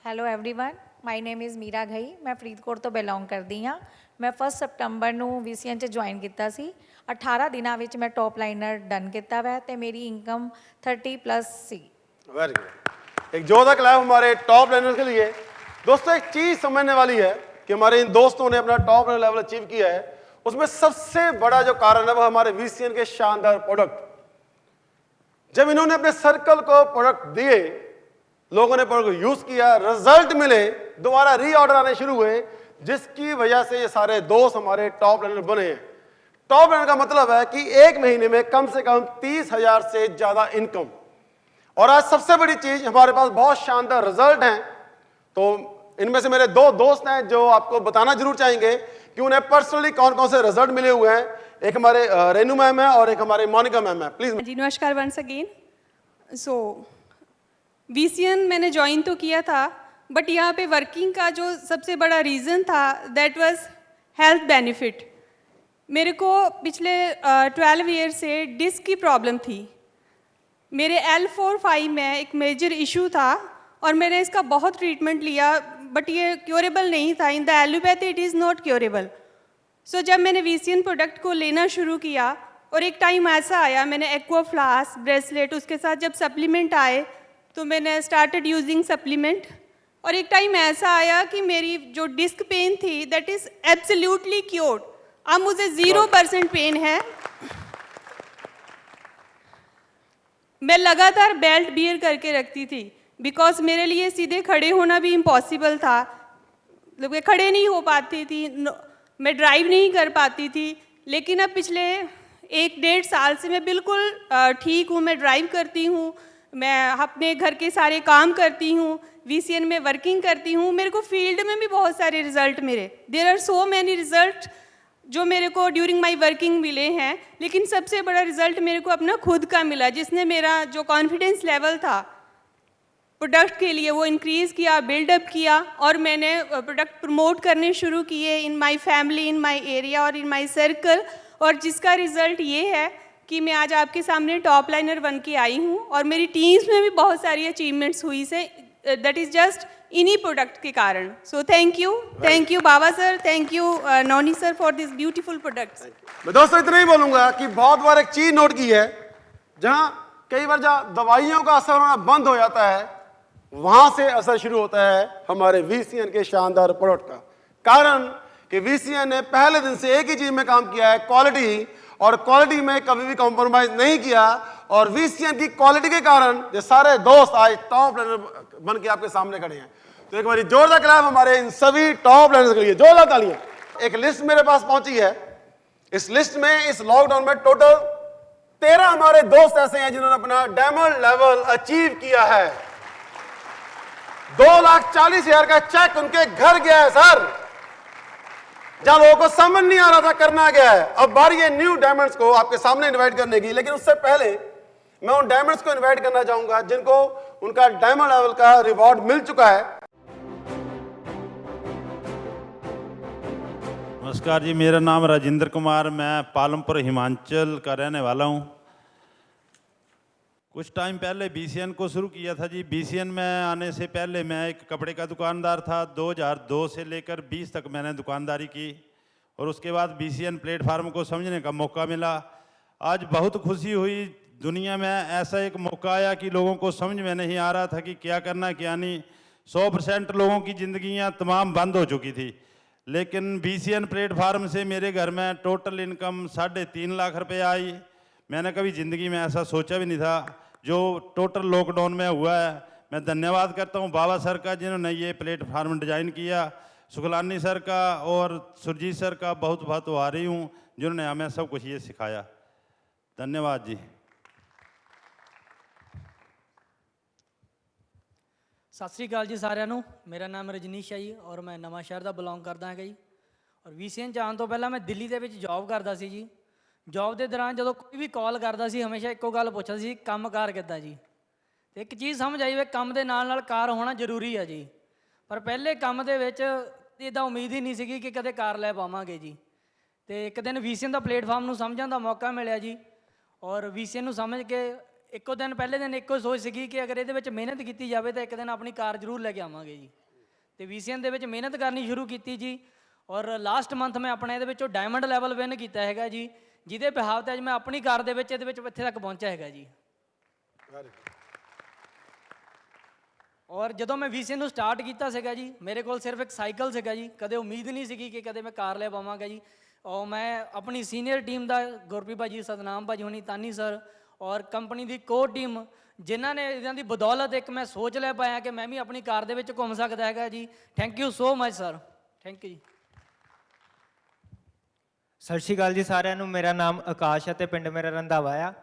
Hello everyone, my name is Meera Ghai. ਮੈਂ ਫਰੀਦਕੋਟ ਤੋਂ ਬਿਲੋਂਗ ਕਰਦੀ ਹਾਂ। ਮੈਂ 1 ਸਤੰਬਰ ਨੂੰ VCN 'ਚ ਜੁਆਇਨ ਕੀਤਾ ਸੀ। 18 ਦਿਨਾਂ ਵਿੱਚ ਮੈਂ ਟੌਪ ਲਾਈਨਰ ਡਨ ਕੀਤਾ ਵਾ ਤੇ ਮੇਰੀ ਇਨਕਮ 30+ ਸੀ। Very good. एक जोरदार क्लैप हमारे टॉप लाइनर के लिए। दोस्तों एक चीज समझने वाली है कि हमारे इन दोस्तों ने अपना टॉप लाइनर लेवल अचीव किया है, उसमें सबसे बड़ा जो कारण है वो हमारे VCN के शानदार प्रोडक्ट। जब इन्होंने अपने सर्कल को प्रोडक्ट दिए, लोगों ने प्रोडक्ट यूज किया, रिजल्ट मिले, दोबारा रीऑर्डर आने शुरू हुए, जिसकी वजह से ये सारे दोस्त हमारे टॉप लाइनर बने हैं। टॉप लाइनर का मतलब है कि एक महीने में कम से कम 30,000 से ज्यादा इनकम। और आज सबसे बड़ी चीज, हमारे पास बहुत शानदार रिजल्ट हैं। तो इनमें से मेरे 2 दोस्त हैं जो आपको बताना जरूर चाहेंगे कि उन्हें पर्सनली कौन कौन से रिजल्ट मिले हुए हैं। एक हमारे रेनू मैम है और एक हमारे मोनिका मैम है। प्लीज जी नमस्कार वंस अगेन। सो VCN मैंने ज्वाइन तो किया था, बट यहाँ पे वर्किंग का जो सबसे बड़ा रीज़न था दैट वाज हेल्थ बेनिफिट। मेरे को पिछले 12 ईयर से डिस्क की प्रॉब्लम थी। मेरे L4-5 में एक मेजर इशू था और मैंने इसका बहुत ट्रीटमेंट लिया, बट ये क्योरेबल नहीं था। In the allopathy it is not curable. So जब मैंने VCN प्रोडक्ट को लेना शुरू किया और एक टाइम ऐसा आया, मैंने एक्वा फ्लास्क, ब्रेसलेट, उसके साथ जब सप्लीमेंट आए तो मैंने स्टार्टेड यूजिंग सप्लीमेंट। और एक टाइम ऐसा आया कि मेरी जो डिस्क पेन थी दैट इज़ एब्सोल्युटली क्योर्ड। अब मुझे 0% पेन है। मैं लगातार बेल्ट बियर करके रखती थी बिकॉज मेरे लिए सीधे खड़े होना भी इम्पॉसिबल था। मैं खड़े नहीं हो पाती थी, मैं ड्राइव नहीं कर पाती थी। लेकिन अब पिछले 1-1.5 साल से मैं बिल्कुल ठीक हूँ। मैं ड्राइव करती हूँ, मैं अपने घर के सारे काम करती हूँ, VCN में वर्किंग करती हूँ। मेरे को फील्ड में भी बहुत सारे रिजल्ट मिले। There are so many result जो मेरे को ड्यूरिंग माई वर्किंग मिले हैं, लेकिन सबसे बड़ा रिजल्ट मेरे को अपना खुद का मिला, जिसने मेरा जो कॉन्फिडेंस लेवल था प्रोडक्ट के लिए वो इंक्रीज़ किया, बिल्डअप किया। और मैंने प्रोडक्ट प्रमोट करने शुरू किए इन my family, in my area और इन माई सर्कल। और जिसका रिज़ल्ट ये है कि मैं आज आपके सामने टॉप लाइनर बन के आई हूँ। और मेरी टीम्स में भी बहुत सारी अचीवमेंट्स हुई से, दैट इज़ जस्ट इन्हीं प्रोडक्ट के कारण। So thank you Baba sir, thank you Nauni sir for this beautiful products. मैं दोस्तों इतना ही बोलूंगा कि बहुत बार एक चीज नोट की है, जहां कई बार जहां दवाइयों का असर होना बंद हो जाता है, वहां से असर शुरू होता है हमारे VCN के शानदार प्रोडक्ट का। कारण कि VCN ने पहले दिन से एक ही चीज में काम किया है, क्वालिटी। और क्वालिटी में कभी भी कॉम्प्रोमाइज नहीं किया। और VCN की क्वालिटी के कारण ये सारे दोस्त आज टॉप लाइनर बन के आपके सामने खड़े हैं। तो एक बार जोरदार क्लैप हमारे इन सभी टॉप लाइनर्स के लिए, जोरदार तालियां। एक लिस्ट मेरे पास पहुंची है। इस लिस्ट में इस लॉकडाउन में टोटल 13 हमारे दोस्त ऐसे हैं जिन्होंने अपना डायमंड लेवल अचीव किया है। 2,40,000 का चेक उनके घर गया है सर, जहां लोगों को समझ नहीं आ रहा था करना क्या है। अब बारी है न्यू डायमंड्स को आपके सामने इनवाइट करने की, लेकिन उससे पहले मैं उन डायमंड्स को इनवाइट करना चाहूंगा जिनको उनका डायमंड लेवल का रिवॉर्ड मिल चुका है। नमस्कार जी, मेरा नाम राजेंद्र कुमार, मैं पालमपुर हिमाचल का रहने वाला हूँ। कुछ टाइम पहले VCN को शुरू किया था जी। VCN में आने से पहले मैं एक कपड़े का दुकानदार था। 2002 से लेकर 20 तक मैंने दुकानदारी की और उसके बाद VCN प्लेटफार्म को समझने का मौका मिला। आज बहुत खुशी हुई, दुनिया में ऐसा एक मौका आया कि लोगों को समझ में नहीं आ रहा था कि क्या करना क्या नहीं। 100% लोगों की ज़िंदगियाँ तमाम बंद हो चुकी थी, लेकिन VCN प्लेटफार्म से मेरे घर में टोटल इनकम 3.5 लाख रुपए आई। मैंने कभी ज़िंदगी में ऐसा सोचा भी नहीं था जो टोटल लॉकडाउन में हुआ है। मैं धन्यवाद करता हूँ बाबा सर का जिन्होंने ये प्लेटफार्म डिज़ाइन किया, सुखलानी सर का और सुरजीत सर का बहुत बहुत आभारी हूँ जिन्होंने हमें सब कुछ ये सिखाया। धन्यवाद जी। सत श्री अकाल जी साਰਿਆਂ ਨੂੰ। ਮੇਰਾ ਨਾਮ ਰਜਨੀਸ਼ ਹੈ ਜੀ ਔਰ ਮੈਂ ਨਵਾਂ ਸ਼ਹਿਰ ਦਾ ਬਿਲੋਂਗ ਕਰਦਾ ਹਾਂ ਜੀ। ਔਰ VCN 'ਚ ਆਉਣ ਤੋਂ ਪਹਿਲਾਂ ਮੈਂ ਦਿੱਲੀ ਦੇ ਵਿੱਚ ਜੌਬ ਕਰਦਾ ਸੀ ਜੀ। ਜੌਬ ਦੇ ਦੌਰਾਨ ਜਦੋਂ ਕੋਈ ਵੀ ਕਾਲ ਕਰਦਾ ਸੀ ਹਮੇਸ਼ਾ ਇੱਕੋ ਗੱਲ ਪੁੱਛਦਾ ਸੀ, ਕੰਮਕਾਰ ਕਿੱਦਾਂ ਜੀ। ਅਤੇ ਇੱਕ ਚੀਜ਼ ਸਮਝ ਆਈ ਵੀ ਕੰਮ ਦੇ ਨਾਲ ਨਾਲ ਕਾਰ ਹੋਣਾ ਜ਼ਰੂਰੀ ਆ ਜੀ। ਪਰ ਪਹਿਲੇ ਕੰਮ ਦੇ ਵਿੱਚ ਇੱਦਾਂ ਉਮੀਦ ਹੀ ਨਹੀਂ ਸੀਗੀ ਕਿ ਕਦੇ ਕਾਰ ਲੈ ਪਾਵਾਂਗੇ ਜੀ। ਅਤੇ ਇੱਕ ਦਿਨ VCN ਦਾ ਪਲੇਟਫਾਰਮ ਨੂੰ ਸਮਝਣ ਦਾ ਮੌਕਾ ਮਿਲਿਆ ਜੀ। ਔਰ VCN ਨੂੰ ਸਮਝ ਕੇ ਇੱਕੋ ਦਿਨ ਪਹਿਲੇ ਦਿਨ ਇੱਕੋ ਸੋਚ ਸੀਗੀ ਕਿ ਅਗਰ ਇਹਦੇ ਵਿੱਚ ਮਿਹਨਤ ਕੀਤੀ ਜਾਵੇ ਤਾਂ ਇੱਕ ਦਿਨ ਆਪਣੀ ਕਾਰ ਜ਼ਰੂਰ ਲੈ ਕੇ ਆਵਾਂਗੇ ਜੀ। ਤੇ VCN ਦੇ ਵਿੱਚ ਮਿਹਨਤ ਕਰਨੀ ਸ਼ੁਰੂ ਕੀਤੀ ਜੀ, ਔਰ ਲਾਸਟ ਮੰਥ ਮੈਂ ਆਪਣਾ ਇਹਦੇ ਵਿੱਚੋਂ ਡਾਇਮੰਡ ਲੈਵਲ ਵਿਨ ਕੀਤਾ ਹੈਗਾ ਜੀ, ਜਿਹਦੇ ਬਿਹਾਵ ਤੇ ਅੱਜ ਮੈਂ ਆਪਣੀ ਕਾਰ ਦੇ ਵਿੱਚ ਇਹਦੇ ਵਿੱਚ ਇੱਥੇ ਤੱਕ ਪਹੁੰਚਿਆ ਹੈਗਾ ਜੀ। ਔਰ ਜਦੋਂ ਮੈਂ VCN ਨੂੰ ਸਟਾਰਟ ਕੀਤਾ ਸੀਗਾ ਜੀ, ਮੇਰੇ ਕੋਲ ਸਿਰਫ ਇੱਕ ਸਾਈਕਲ ਸੀਗਾ ਜੀ, ਕਦੇ ਉਮੀਦ ਨਹੀਂ ਸੀਗੀ ਕਿ ਕਦੇ ਮੈਂ ਕਾਰ ਲੈ ਪਾਵਾਂਗਾ ਜੀ। ਔਰ ਮੈਂ ਆਪਣੀ ਸੀਨੀਅਰ ਟੀਮ ਦਾ ਗੁਰਪ੍ਰੀਤ ਭਾਜੀ, ਸਤਨਾਮ ਭਾਜੀ ਹੁਣੀ, ਤਾਨੀ ਸਰ ਔਰ ਕੰਪਨੀ ਦੀ ਕੋਰ ਟੀਮ, ਜਿਨ੍ਹਾਂ ਨੇ ਇਹਨਾਂ ਦੀ ਬਦੌਲਤ ਇੱਕ ਮੈਂ ਸੋਚ ਲੈ ਪਾਇਆ ਕਿ ਮੈਂ ਵੀ ਆਪਣੀ ਕਾਰ ਦੇ ਵਿੱਚ ਘੁੰਮ ਸਕਦਾ ਹੈਗਾ ਜੀ। Thank you so much sir, thank you ਜੀ। ਸਤਿ ਸ਼੍ਰੀ ਅਕਾਲ ਜੀ ਸਾਰਿਆਂ ਨੂੰ। ਮੇਰਾ ਨਾਮ ਆਕਾਸ਼ ਹੈ ਤੇ ਪਿੰਡ ਮੇਰਾ ਰੰਧਾਵਾ ਆ।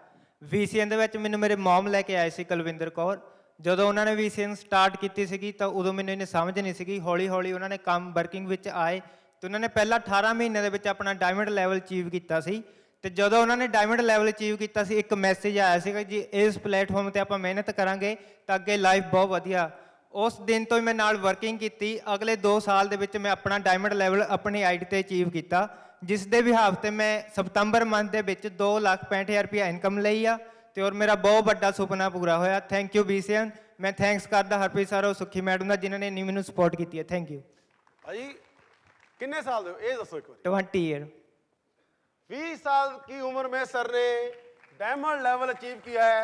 VCN ਦੇ ਵਿੱਚ ਮੈਨੂੰ ਮੇਰੇ ਮੌਮ ਲੈ ਕੇ ਆਏ ਸੀ, ਕੁਲਵਿੰਦਰ ਕੌਰ। ਜਦੋਂ ਉਹਨਾਂ ਨੇ VCN ਸਟਾਰਟ ਕੀਤੀ ਸੀਗੀ ਤਾਂ ਉਦੋਂ ਮੈਨੂੰ ਇਹਨੇ ਸਮਝ ਨਹੀਂ ਸੀਗੀ। ਹੌਲੀ ਹੌਲੀ ਉਹਨਾਂ ਨੇ ਕੰਮ ਵਰਕਿੰਗ ਵਿੱਚ ਆਏ ਤੇ ਉਹਨਾਂ ਨੇ ਪਹਿਲਾਂ 18 ਮਹੀਨੇ ਦੇ ਵਿੱਚ ਆਪਣਾ ਡਾਇਮੰਡ ਲੈਵਲ ਅਚੀਵ ਕੀਤਾ ਸੀ। ਤੇ ਜਦੋਂ ਉਹਨਾਂ ਨੇ ਡਾਇਮੰਡ ਲੈਵਲ ਅਚੀਵ ਕੀਤਾ ਸੀ, ਇੱਕ ਮੈਸੇਜ ਆਇਆ ਸੀਗਾ ਜੀ, ਇਸ ਪਲੇਟਫਾਰਮ ਤੇ ਆਪਾਂ ਮਿਹਨਤ ਕਰਾਂਗੇ ਤਾਂ ਅੱਗੇ ਲਾਈਫ ਬਹੁਤ ਵਧੀਆ। ਉਸ ਦਿਨ ਤੋਂ ਹੀ ਮੈਂ ਨਾਲ ਵਰਕਿੰਗ ਕੀਤੀ। ਅਗਲੇ 2 ਸਾਲ ਦੇ ਵਿੱਚ ਮੈਂ ਆਪਣਾ ਡਾਇਮੰਡ ਲੈਵਲ ਆਪਣੀ ਆਈਡੀ ਤੇ ਅਚੀਵ ਕੀਤਾ, ਜਿਸ ਦੇ ਬਿਹਾਵ ਤੇ ਮੈਂ ਸਤੰਬਰ ਮੰਥ ਦੇ ਵਿੱਚ 2,65,000 ਰੁਪਏ ਇਨਕਮ ਲਈ ਆ ਤੇ ਔਰ ਮੇਰਾ ਬਹੁਤ ਵੱਡਾ ਸੁਪਨਾ ਪੂਰਾ ਹੋਇਆ। Thank you VCN। ਮੈਂ ਥੈਂਕਸ ਕਰਦਾ ਹਰਪ੍ਰੀਤ ਸਰ ਔਰ ਸੁੱਖੀ ਮੈਡਮ ਦਾ, ਜਿਨ੍ਹਾਂ ਨੇ ਇੰਨੀ ਮੈਨੂੰ ਸਪੋਰਟ ਕੀਤੀ ਹੈ। ਥੈਂਕ ਯੂ भाई कितने साल दे हो? ये दसो एक बार। 20 ईयर। 20 साल की उम्र में सर ने डायमंड लेवल अचीव किया है।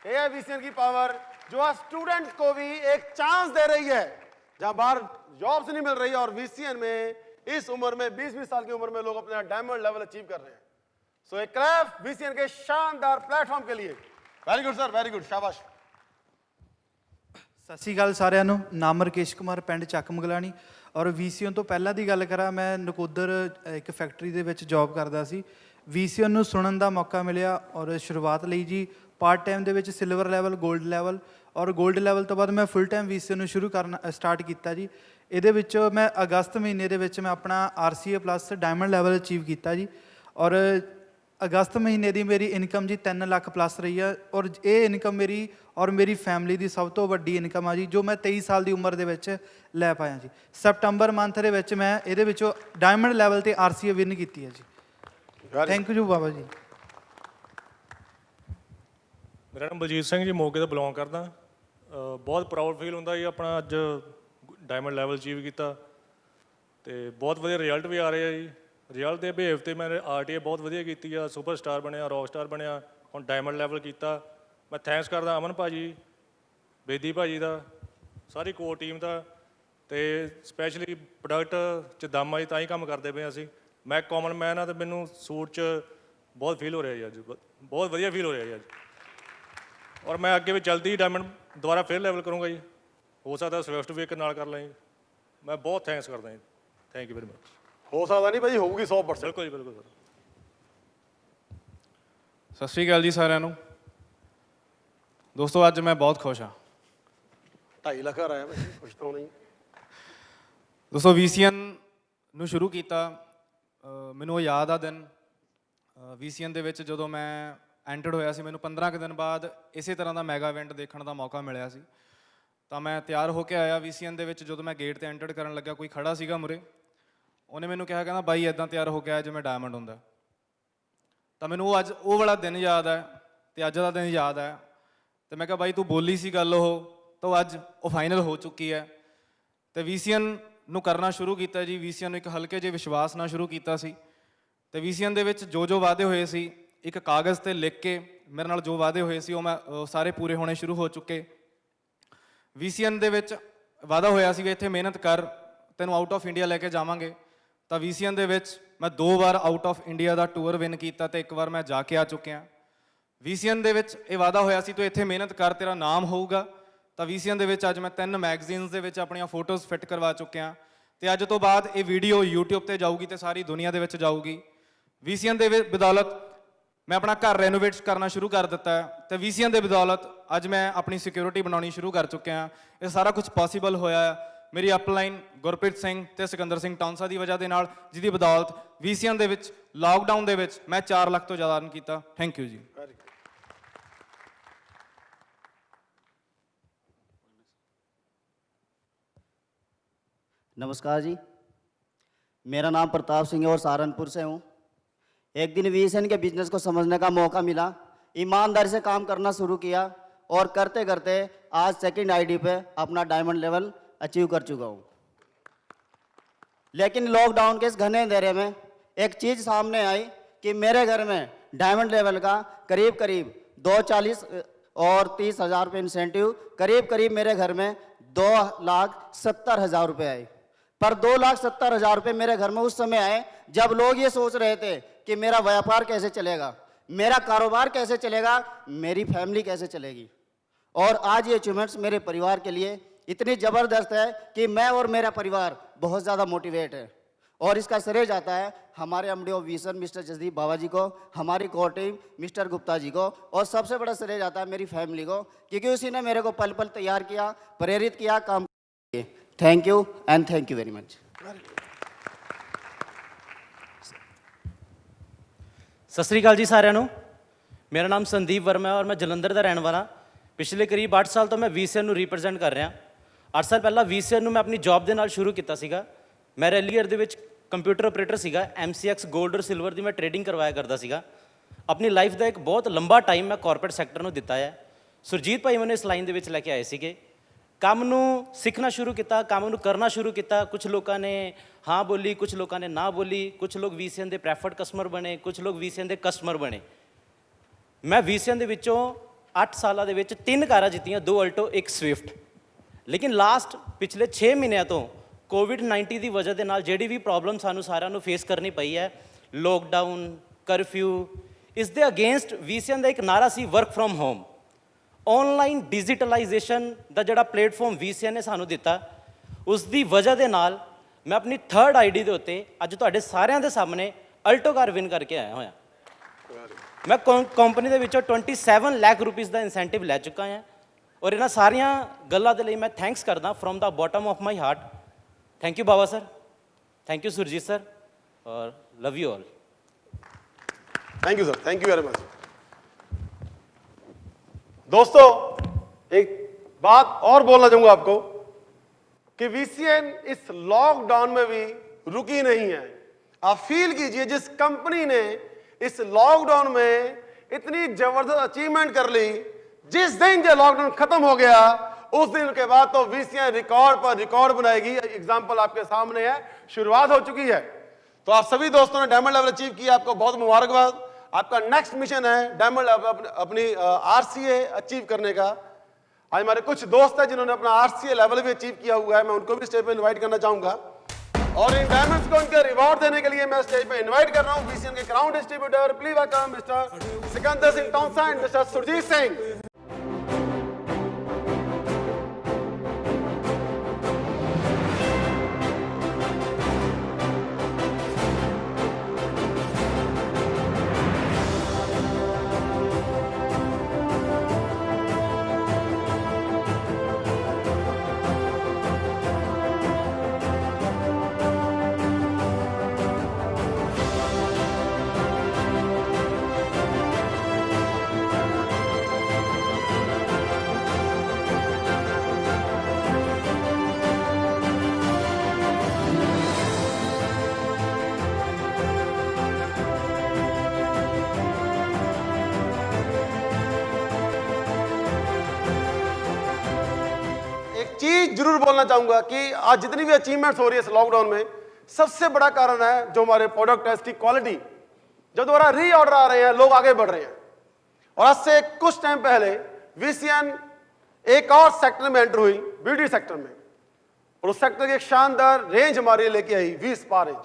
ये है VCN की पावर, जो आज स्टूडेंट्स को भी एक चांस दे रही है जहां बाहर जॉब्स नहीं मिल रही है, और VCN में इस उम्र में 20-20 साल की उम्र में लोग अपना डायमंड लेवल अचीव कर रहे हैं। सो एक क्लैप VCN के शानदार प्लेटफॉर्म के लिए। Very good sir, very good, शाबाश। ਸਤਿ ਸ਼੍ਰੀ ਅਕਾਲ ਸਾਰਿਆਂ ਨੂੰ। ਨਾਮ ਰਕੇਸ਼ ਕੁਮਾਰ, ਪਿੰਡ ਚੱਕ ਮਗਲਾਣੀ। ਔਰ VCN ਤੋਂ ਪਹਿਲਾਂ ਦੀ ਗੱਲ ਕਰਾਂ, ਮੈਂ ਨਕੋਦਰ ਇੱਕ ਫੈਕਟਰੀ ਦੇ ਵਿੱਚ ਜੌਬ ਕਰਦਾ ਸੀ। VCN ਨੂੰ ਸੁਣਨ ਦਾ ਮੌਕਾ ਮਿਲਿਆ ਔਰ ਸ਼ੁਰੂਆਤ ਲਈ ਜੀ ਪਾਰਟ ਟਾਈਮ ਦੇ ਵਿੱਚ ਸਿਲਵਰ ਲੈਵਲ, 골ਡ ਲੈਵਲ, ਔਰ 골ਡ ਲੈਵਲ ਤੋਂ ਬਾਅਦ ਮੈਂ ਫੁੱਲ ਟਾਈਮ VCN ਨੂੰ ਸ਼ੁਰੂ ਕਰਨਾ ਸਟਾਰਟ ਕੀਤਾ ਜੀ। ਇਹਦੇ ਵਿੱਚ ਮੈਂ ਅਗਸਤ ਮਹੀਨੇ ਦੇ ਵਿੱਚ ਮੈਂ ਆਪਣਾ RCA plus diamond level achieve ਕੀਤਾ ਜੀ। ਔਰ ਅਗਸਤ ਮਹੀਨੇ ਦੀ ਮੇਰੀ ਇਨਕਮ ਜੀ 3 ਲੱਖ ਪਲੱਸ ਰਹੀ ਆ, ਔਰ ਇਹ ਇਨਕਮ ਮੇਰੀ ਔਰ ਮੇਰੀ ਫੈਮਿਲੀ ਦੀ ਸਭ ਤੋਂ ਵੱਡੀ ਇਨਕਮ ਆ ਜੀ, ਜੋ ਮੈਂ 23 ਸਾਲ ਦੀ ਉਮਰ ਦੇ ਵਿੱਚ ਲੈ ਪਾਇਆ ਜੀ। ਸਪਟੰਬਰ ਮੰਥ ਦੇ ਵਿੱਚ ਮੈਂ ਇਹਦੇ ਵਿੱਚੋਂ ਡਾਇਮੰਡ ਲੈਵਲ ਤੇ RCA ਵਿਨ ਕੀਤੀ ਹੈ ਜੀ। Thank you Baba ji. ਮੇਰਾ ਨਾਮ ਬਲਜੀਤ ਸਿੰਘ ਜੀ, ਮੋਗੇ ਤੋਂ ਬਿਲੋਂਗ ਕਰਦਾ। ਬਹੁਤ ਪ੍ਰਾਊਡ ਫੀਲ ਹੁੰਦਾ ਜੀ ਆਪਣਾ ਅੱਜ ਡਾਇਮੰਡ ਲੈਵਲ ਅਚੀਵ ਕੀਤਾ ਤੇ ਬਹੁਤ ਵਧੀਆ ਰਿਜ਼ਲਟ ਵੀ ਆ ਰਹੇ ਆ ਜੀ। ਰਿਜ਼ਲਟ ਦੇ ਬਿਹੇਵ ਤੇ ਮੈਂ RTA ਬਹੁਤ ਵਧੀਆ ਕੀਤੀ ਆ, ਸੁਪਰ ਸਟਾਰ ਬਣਿਆ, ਰੌਕ ਸਟਾਰ ਬਣਿਆ, ਹੁਣ ਡਾਇਮੰਡ ਲੈਵਲ ਕੀਤਾ। ਮੈਂ ਥੈਂਕਸ ਕਰਦਾ ਅਮਨ ਭਾਜੀ, ਬੇਦੀ ਭਾਜੀ ਦਾ, ਸਾਰੀ ਕੋਰ ਟੀਮ ਦਾ, ਤੇ ਸਪੈਸ਼ਲੀ ਪ੍ਰੋਡਕਟ 'ਚ ਦਮ ਆ ਜੀ, ਤਾਂ ਹੀ ਕੰਮ ਕਰਦੇ ਪਏ ਅਸੀਂ। ਮੈਂ ਇੱਕ ਕਾਮਨ ਮੈਨ ਆ ਤੇ ਮੈਨੂੰ ਸੂਟ 'ਚ ਬਹੁਤ ਫੀਲ ਹੋ ਰਿਹਾ ਜੀ ਅੱਜ, ਬਹੁਤ ਵਧੀਆ ਫੀਲ ਹੋ ਰਿਹਾ ਜੀ ਅੱਜ। ਔਰ ਮੈਂ ਅੱਗੇ ਵੀ ਜਲਦੀ ਹੀ ਡਾਇਮੰਡ ਦੁਬਾਰਾ ਫਿਰ ਲੈਵਲ ਕਰੂੰਗਾ ਜੀ, ਹੋ ਸਕਦਾ ਸਵਿਫਟ ਵੀ ਇੱਕ ਨਾਲ ਕਰ ਲਾਂ ਜੀ। ਮੈਂ ਬਹੁਤ ਥੈਂਕਸ ਕਰਦਾ ਜੀ, ਥੈਂਕ ਯੂ ਵੈਰੀ ਮਚ। ਹੋ ਸਕਦਾ ਨਹੀਂ ਭਾਈ, ਹੋਊਗੀ 100%। ਬਿਲਕੁਲ ਜੀ, ਬਿਲਕੁਲ ਸਰ। ਸਤਿ ਸ਼੍ਰੀ ਅਕਾਲ ਜੀ ਸਾਰਿਆਂ ਨੂੰ। ਦੋਸਤੋ ਅੱਜ ਮੈਂ ਬਹੁਤ ਖੁਸ਼ ਹਾਂ। 2.5 ਲੱਖ ਆਇਆ ਭਾਈ, ਖੁਸ਼ ਤਾਂ ਨਹੀਂ। ਦੋਸਤੋ VCN ਨੂੰ ਸ਼ੁਰੂ ਕੀਤਾ, ਮੈਨੂੰ ਉਹ ਯਾਦ ਆ ਦਿਨ VCN ਦੇ ਵਿੱਚ ਜਦੋਂ ਮੈਂ ਐਂਟਰਡ ਹੋਇਆ ਸੀ। ਮੈਨੂੰ 15 ਕੁ ਦਿਨ ਬਾਅਦ ਇਸੇ ਤਰ੍ਹਾਂ ਦਾ ਮੈਗਾ ਇਵੈਂਟ ਦੇਖਣ ਦਾ ਮੌਕਾ ਮਿਲਿਆ ਸੀ। ਤਾਂ ਮੈਂ ਤਿਆਰ ਹੋ ਕੇ ਆਇਆ VCN ਦੇ ਵਿੱਚ। ਜਦੋਂ ਮੈਂ ਗੇਟ ਤੇ ਐਂਟਰ ਕਰਨ ਲੱਗਾ, ਕੋਈ ਖੜਾ ਸੀਗਾ ਮੁਰੇ, ਉਹਨੇ ਮੈਨੂੰ ਕਿਹਾ, ਕਹਿੰਦਾ ਬਾਈ ਇੱਦਾਂ ਤਿਆਰ ਹੋ ਕੇ ਆਇਆ ਜਿਵੇਂ ਡਾਇਮੰਡ ਹੁੰਦਾ। ਤਾਂ ਮੈਨੂੰ ਉਹ ਅੱਜ ਉਹ ਵਾਲਾ ਦਿਨ ਯਾਦ ਹੈ ਤੇ ਅੱਜ ਦਾ ਦਿਨ ਯਾਦ ਹੈ। ਤੇ ਮੈਂ ਕਿਹਾ ਬਾਈ ਤੂੰ ਬੋਲੀ ਸੀ ਗੱਲ ਉਹ, ਤਾਂ ਅੱਜ ਉਹ ਫਾਈਨਲ ਹੋ ਚੁੱਕੀ ਹੈ। ਤੇ VCN ਨੂੰ ਕਰਨਾ ਸ਼ੁਰੂ ਕੀਤਾ ਜੀ। VCN ਨੂੰ ਇੱਕ ਹਲਕੇ ਜਿਹੇ ਵਿਸ਼ਵਾਸ ਨਾਲ ਸ਼ੁਰੂ ਕੀਤਾ ਸੀ। ਤੇ VCN ਦੇ ਵਿੱਚ ਜੋ ਜੋ ਵਾਅਦੇ ਹੋਏ ਸੀ, ਇੱਕ ਕਾਗਜ਼ ਤੇ ਲਿਖ ਕੇ ਮੇਰੇ ਨਾਲ ਜੋ ਵਾਅਦੇ ਹੋਏ ਸੀ ਉਹ ਮੈਂ ਸਾਰੇ ਪੂਰੇ ਹੋਣੇ ਸ਼ੁਰੂ ਹੋ ਚੁੱਕੇ। VCN ਦੇ ਵਿੱਚ ਵਾਅਦਾ ਹੋਇਆ ਸੀ ਇੱਥੇ ਮਿਹਨਤ ਕਰ, ਤੈਨੂੰ ਆਊਟ ਆਫ ਇੰਡੀਆ ਲੈ ਕੇ ਜਾਵਾਂਗੇ। ਤਾਂ VCN ਦੇ ਵਿੱਚ ਮੈਂ 2 ਵਾਰ ਆਊਟ ਆਫ ਇੰਡੀਆ ਦਾ ਟੂਰ ਵਿਨ ਕੀਤਾ ਤੇ 1 ਵਾਰ ਮੈਂ ਜਾ ਕੇ ਆ ਚੁੱਕਿਆ। VCN ਦੇ ਵਿੱਚ ਇਹ ਵਾਅਦਾ ਹੋਇਆ ਸੀ ਤੂੰ ਇੱਥੇ ਮਿਹਨਤ ਕਰ, ਤੇਰਾ ਨਾਮ ਹੋਊਗਾ। ਤਾਂ VCN ਦੇ ਵਿੱਚ ਅੱਜ ਮੈਂ 3 ਮੈਗਜ਼ੀਨਸ ਦੇ ਵਿੱਚ ਆਪਣੀਆਂ ਫੋਟੋਜ਼ ਫਿੱਟ ਕਰਵਾ ਚੁੱਕਿਆ ਤੇ ਅੱਜ ਤੋਂ ਬਾਅਦ ਇਹ ਵੀਡੀਓ YouTube ਤੇ ਜਾਊਗੀ ਤੇ ਸਾਰੀ ਦੁਨੀਆ ਦੇ ਵਿੱਚ ਜਾਊਗੀ। VCN ਦੇ ਬਦੌਲਤ ਮੈਂ ਆਪਣਾ ਘਰ ਰੈਨੋਵੇਟ ਕਰਨਾ ਸ਼ੁਰੂ ਕਰ ਦਿੱਤਾ ਹੈ ਤੇ VCN ਦੇ ਬਦੌਲਤ ਅੱਜ ਮੈਂ ਆਪਣੀ ਸਿਕਿਉਰਿਟੀ ਬਣਾਉਣੀ ਸ਼ੁਰੂ ਕਰ ਚੁੱਕਿਆ। ਇਹ ਸਾਰਾ ਕੁਝ ਪੋਸੀਬਲ ਹੋਇਆ ਹੈ ਮੇਰੀ ਅਪਲਾਈਨ ਗੁਰਪ੍ਰੀਤ ਸਿੰਘ ਤੇ ਸਿਕੰਦਰ ਸਿੰਘ ਟੌਂਸਾ ਦੀ ਵਜ੍ਹਾ ਦੇ ਨਾਲ, ਜਿਹਦੀ ਬਦੌਲਤ VCN ਦੇ ਵਿੱਚ ਲਾਕਡਾਊਨ ਦੇ ਵਿੱਚ ਮੈਂ 4 ਲੱਖ ਤੋਂ ਜ਼ਿਆਦਾ ਅਰਨ ਕੀਤਾ। ਥੈਂਕ ਯੂ ਜੀ। नमस्कार जी, मेरा नाम प्रताप सिंह है और सहारनपुर से हूँ। एक दिन VCN के बिजनेस को समझने का मौका मिला। ईमानदारी से काम करना शुरू किया और करते करते आज सेकंड आईडी पे अपना डायमंड लेवल अचीव कर चुका हूँ। लेकिन लॉकडाउन के इस घने अंधेरे में एक चीज़ सामने आई कि मेरे घर में डायमंड लेवल का करीब करीब 240 और 30,000 रुपये इंसेंटिव, करीब करीब मेरे घर में 2,70,000 रुपये आए। पर 2,70,000 रुपये मेरे घर में उस समय आए जब लोग ये सोच रहे थे कि मेरा व्यापार कैसे चलेगा, मेरा कारोबार कैसे चलेगा, मेरी फैमिली कैसे चलेगी। और आज ये अचीवमेंट्स मेरे परिवार के लिए इतनी ज़बरदस्त है कि मैं और मेरा परिवार बहुत ज़्यादा मोटिवेट है। और इसका श्रेय जाता है हमारे MD of vision mister Jasdeep Baba ji को, हमारी core team mister Gupta ji को, और सबसे बड़ा श्रेय जाता है मेरी फैमिली को, क्योंकि उसी ने मेरे को पल पल तैयार किया, प्रेरित किया काम के लिए। Thank you and thank you very much. सत श्री अकाल जी सारिਆਂ ਨੂੰ। मेरा नाम संदीप वर्मा है और मैं जलंधर का रहने वाला। पिछले करीब 8 साल तो मैं VCN ਨੂੰ रिप्रजेंट कर रहा। 8 साल पहला VCN ਨੂੰ मैं अपनी जॉब के नाल शुरू किया सीगा। मैं रैलीयर ਦੇ ਵਿੱਚ कंप्यूटर ऑपरेटर सीगा। MCX गोल्ड और सिल्वर की मैं ट्रेडिंग करवाया करता सीगा। अपनी लाइफ का एक बहुत लंबा टाइम मैं कॉरपोरेट सैक्टर ਨੂੰ ਦਿੱਤਾ है। सुरजीत भाई मैंने इस लाइन ਦੇ ਵਿੱਚ ਲੈ ਕੇ ਆਏ ਸੀਗੇ। ਕੰਮ ਨੂੰ ਸਿੱਖਣਾ ਸ਼ੁਰੂ ਕੀਤਾ, ਕੰਮ ਨੂੰ ਕਰਨਾ ਸ਼ੁਰੂ ਕੀਤਾ। कुछ लोगों ने हाँ बोली, कुछ लोगों ने ना बोली, कुछ लोग VCN ਦੇ ਪ੍ਰੈਫਰਡ ਕਸਟਮਰ ਬਣੇ, कुछ लोग VCN ਦੇ ਕਸਟਮਰ ਬਣੇ। मैं VCN ਦੇ ਵਿੱਚੋਂ 8 ਸਾਲਾਂ ਦੇ ਵਿੱਚ 3 ਕਾਰਾਂ ਜਿੱਤੀਆਂ, 2 ਅਲਟੋ 1 ਸਵਿਫਟ। ਲੇਕਿਨ ਲਾਸਟ ਪਿਛਲੇ 6 ਮਹੀਨਿਆਂ ਤੋਂ ਕੋਵਿਡ-19 ਦੀ ਵਜ੍ਹਾ ਦੇ ਨਾਲ ਜਿਹੜੀ ਵੀ ਪ੍ਰੋਬਲਮ ਸਾਨੂੰ ਸਾਰਿਆਂ ਨੂੰ ਫੇਸ ਕਰਨੀ ਪਈ ਹੈ, ਲੋਕਡਾਊਨ, ਕਰਫਿਊ, ਇਸ ਦੇ ਅਗੇਂਸਟ VCN ਦਾ ਇੱਕ ਨਾਰਾ ਸੀ work from home. Online digitalization का जोड़ा प्लेटफॉर्म VCN ने सानू दिता, उसकी वजह के नाल मैं अपनी 3rd आईडी के उत्ते अज तुहाडे सारिਆਂ ਦੇ सामने अल्टो कार विन करके आया होया। मैं कंपनी के विचों 27 लाख रुपीज़ का इंसेंटिव लै चुका हाँ और इन्हां सारियां गल्लां दे लई मैं थैंक्स करदा from the bottom of my heart. Thank you Baba sir, thank you Surjeet sir और love you all. Thank you sir, thank you very much. दोस्तों एक बात और बोलना चाहूंगा आपको कि VCN इस लॉकडाउन में भी रुकी नहीं है। आप फील कीजिए जिस कंपनी ने इस लॉकडाउन में इतनी जबरदस्त अचीवमेंट कर ली, जिस दिन जो लॉकडाउन खत्म हो गया उस दिन के बाद तो VCN रिकॉर्ड पर रिकॉर्ड बनाएगी। एग्जाम्पल आपके सामने है, शुरुआत हो चुकी है। तो आप सभी दोस्तों ने डायमंड लेवल अचीव किया, आपको बहुत मुबारकबाद। आपका नेक्स्ट मिशन है डायमंड अपनी RCA अचीव करने का। आज हमारे कुछ दोस्त हैं जिन्होंने अपना RCA लेवल भी अचीव किया हुआ है, मैं उनको भी स्टेज पे इनवाइट करना चाहूंगा। और इन डायमंड्स को उनके रिवॉर्ड देने के लिए मैं स्टेज पे इनवाइट कर रहा हूं VCN के crown distributor, please welcome mister Sikandar Singh Taunsa and mister Surjeet Singh. जरूर बोलना चाहूंगा कि आज जितनी भी अचीवमेंट्स हो रही है इस लॉकडाउन में, सबसे बड़ा कारण है जो हमारे प्रोडक्ट है इसकी क्वालिटी। जो दोबारा रीऑर्डर आ रहे हैं, लोग आगे बढ़ रहे हैं। और आज से कुछ टाइम पहले VCN एक और सेक्टर में एंटर हुई, ब्यूटी सेक्टर में, और उस सेक्टर की एक शानदार रेंज हमारे लेके आई 20 स्पा रेंज।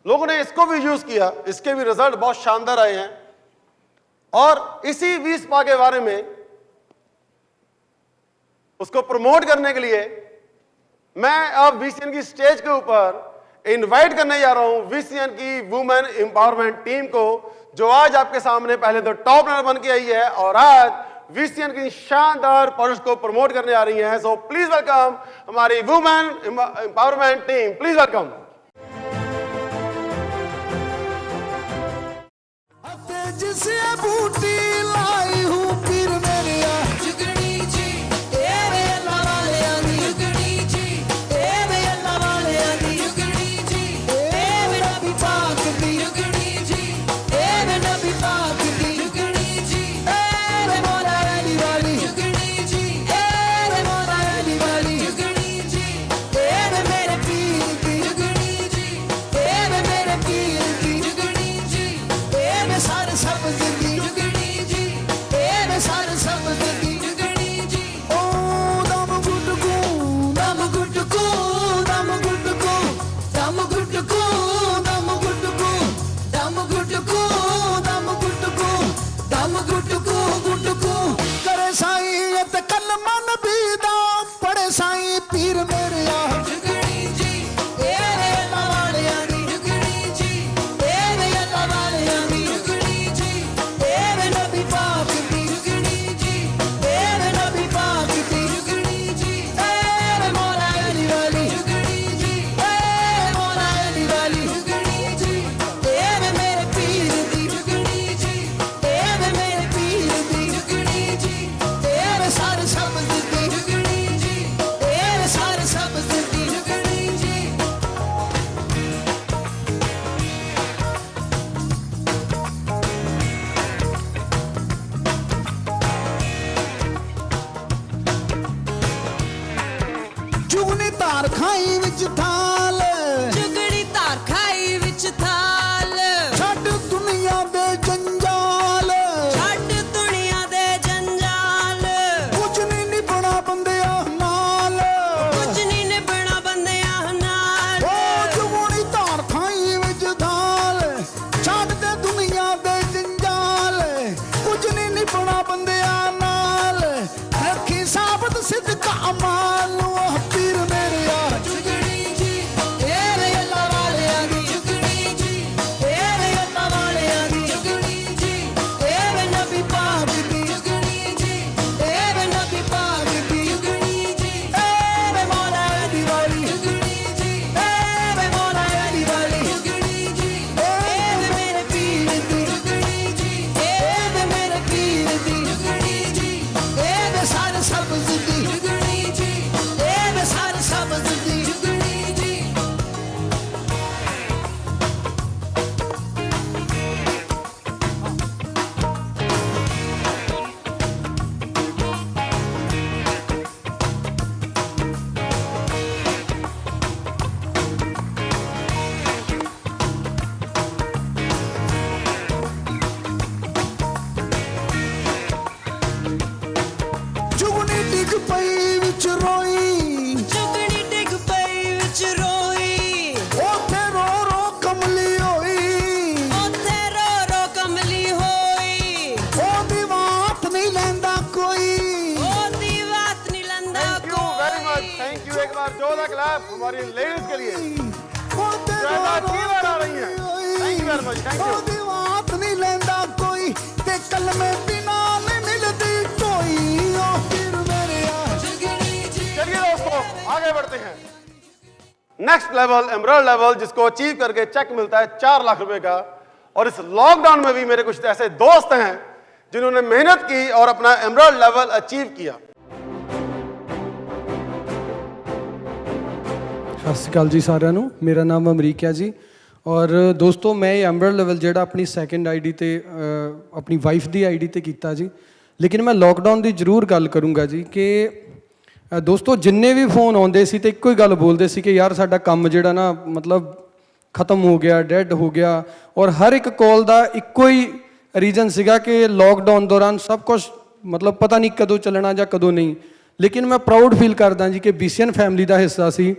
लोगों ने इसको भी यूज किया, इसके भी रिजल्ट बहुत शानदार आए हैं। और इसी 20 स्पा के बारे में उसको प्रमोट करने के लिए मैं अब VCN की स्टेज के ऊपर इनवाइट करने जा रहा हूं VCN की वुमेन एम्पावरमेंट टीम को, जो आज आपके सामने पहले तो टॉप रनर बन के आई है और आज VCN की शानदार प्रोडक्ट्स को प्रमोट करने आ रही हैं। सो प्लीज वेलकम हमारी women empowerment team, please welcome. जिसे बूटी लाई हूँ पीर मेरिया जुगनी जी तेरे अल्लाह वाले आनी जुगनी जी तेरे अल्लाह वाले आनी जुगनी जी तेरे नबी पाक दी जुगनी जी तेरे नबी पाक दी जुगनी जी क्लैप हमारी लेडीज के लिए आ रही हैं। Thank you very much, thank you. ਉਹਦੀ ਬਾਤ ਨਹੀਂ ਲੈਂਦਾ ਕੋਈ ਤੇ ਕਲਮੇ ਬਿਨਾ ਨਹੀਂ ਮਿਲਦੀ ਕੋਈ ਉਹ ਫਿਰ ਮੇਰੇ ਆ ਜਗਣੀ ਜੀ। चलिए दोस्तों आगे बढ़ते हैं। नेक्स्ट लेवल एमरल्ड लेवल, जिसको अचीव करके चेक मिलता है 4 लाख रुपए का। और इस लॉकडाउन में भी मेरे कुछ ऐसे दोस्त हैं जिन्होंने मेहनत की और अपना एमरल्ड लेवल अचीव किया। ਸਤਿ ਸ਼੍ਰੀ ਅਕਾਲ ਜੀ ਸਾਰਿਆਂ ਨੂੰ। ਮੇਰਾ ਨਾਮ ਅਮਰੀਕ ਹੈ ਜੀ। ਔਰ ਦੋਸਤੋ ਮੈਂ ਇਹ ਐਮਰਲਡ ਲੈਵਲ ਜਿਹੜਾ ਆਪਣੀ ਸੈਕੰਡ ਆਈਡੀ ਤੇ ਆਪਣੀ ਵਾਈਫ ਦੀ ਆਈਡੀ ਤੇ ਕੀਤਾ ਜੀ। ਲੇਕਿਨ ਮੈਂ ਲੋਕਡਾਊਨ ਦੀ ਜ਼ਰੂਰ ਗੱਲ ਕਰੂੰਗਾ ਜੀ ਕਿ ਦੋਸਤੋ ਜਿੰਨੇ ਵੀ ਫੋਨ ਆਉਂਦੇ ਸੀ ਤੇ ਇੱਕੋ ਹੀ ਗੱਲ ਬੋਲਦੇ ਸੀ ਕਿ ਯਾਰ ਸਾਡਾ ਕੰਮ ਜਿਹੜਾ ਨਾ ਮਤਲਬ ਖਤਮ ਹੋ ਗਿਆ, ਡੈਡ ਹੋ ਗਿਆ। ਔਰ ਹਰ ਇੱਕ ਕਾਲ ਦਾ ਇੱਕੋ ਹੀ ਰੀਜ਼ਨ ਸੀਗਾ ਕਿ ਲੋਕਡਾਊਨ ਦੌਰਾਨ ਸਭ ਕੁਝ ਮਤਲਬ ਪਤਾ ਨਹੀਂ ਕਦੋਂ ਚੱਲਣਾ ਜਾਂ ਕਦੋਂ ਨਹੀਂ। ਲੇਕਿਨ ਮੈਂ ਪ੍ਰਾਊਡ ਫੀਲ ਕਰਦਾ ਜੀ ਕਿ BCN ਫੈਮਿਲੀ ਦਾ ਹਿੱਸਾ ਸੀ।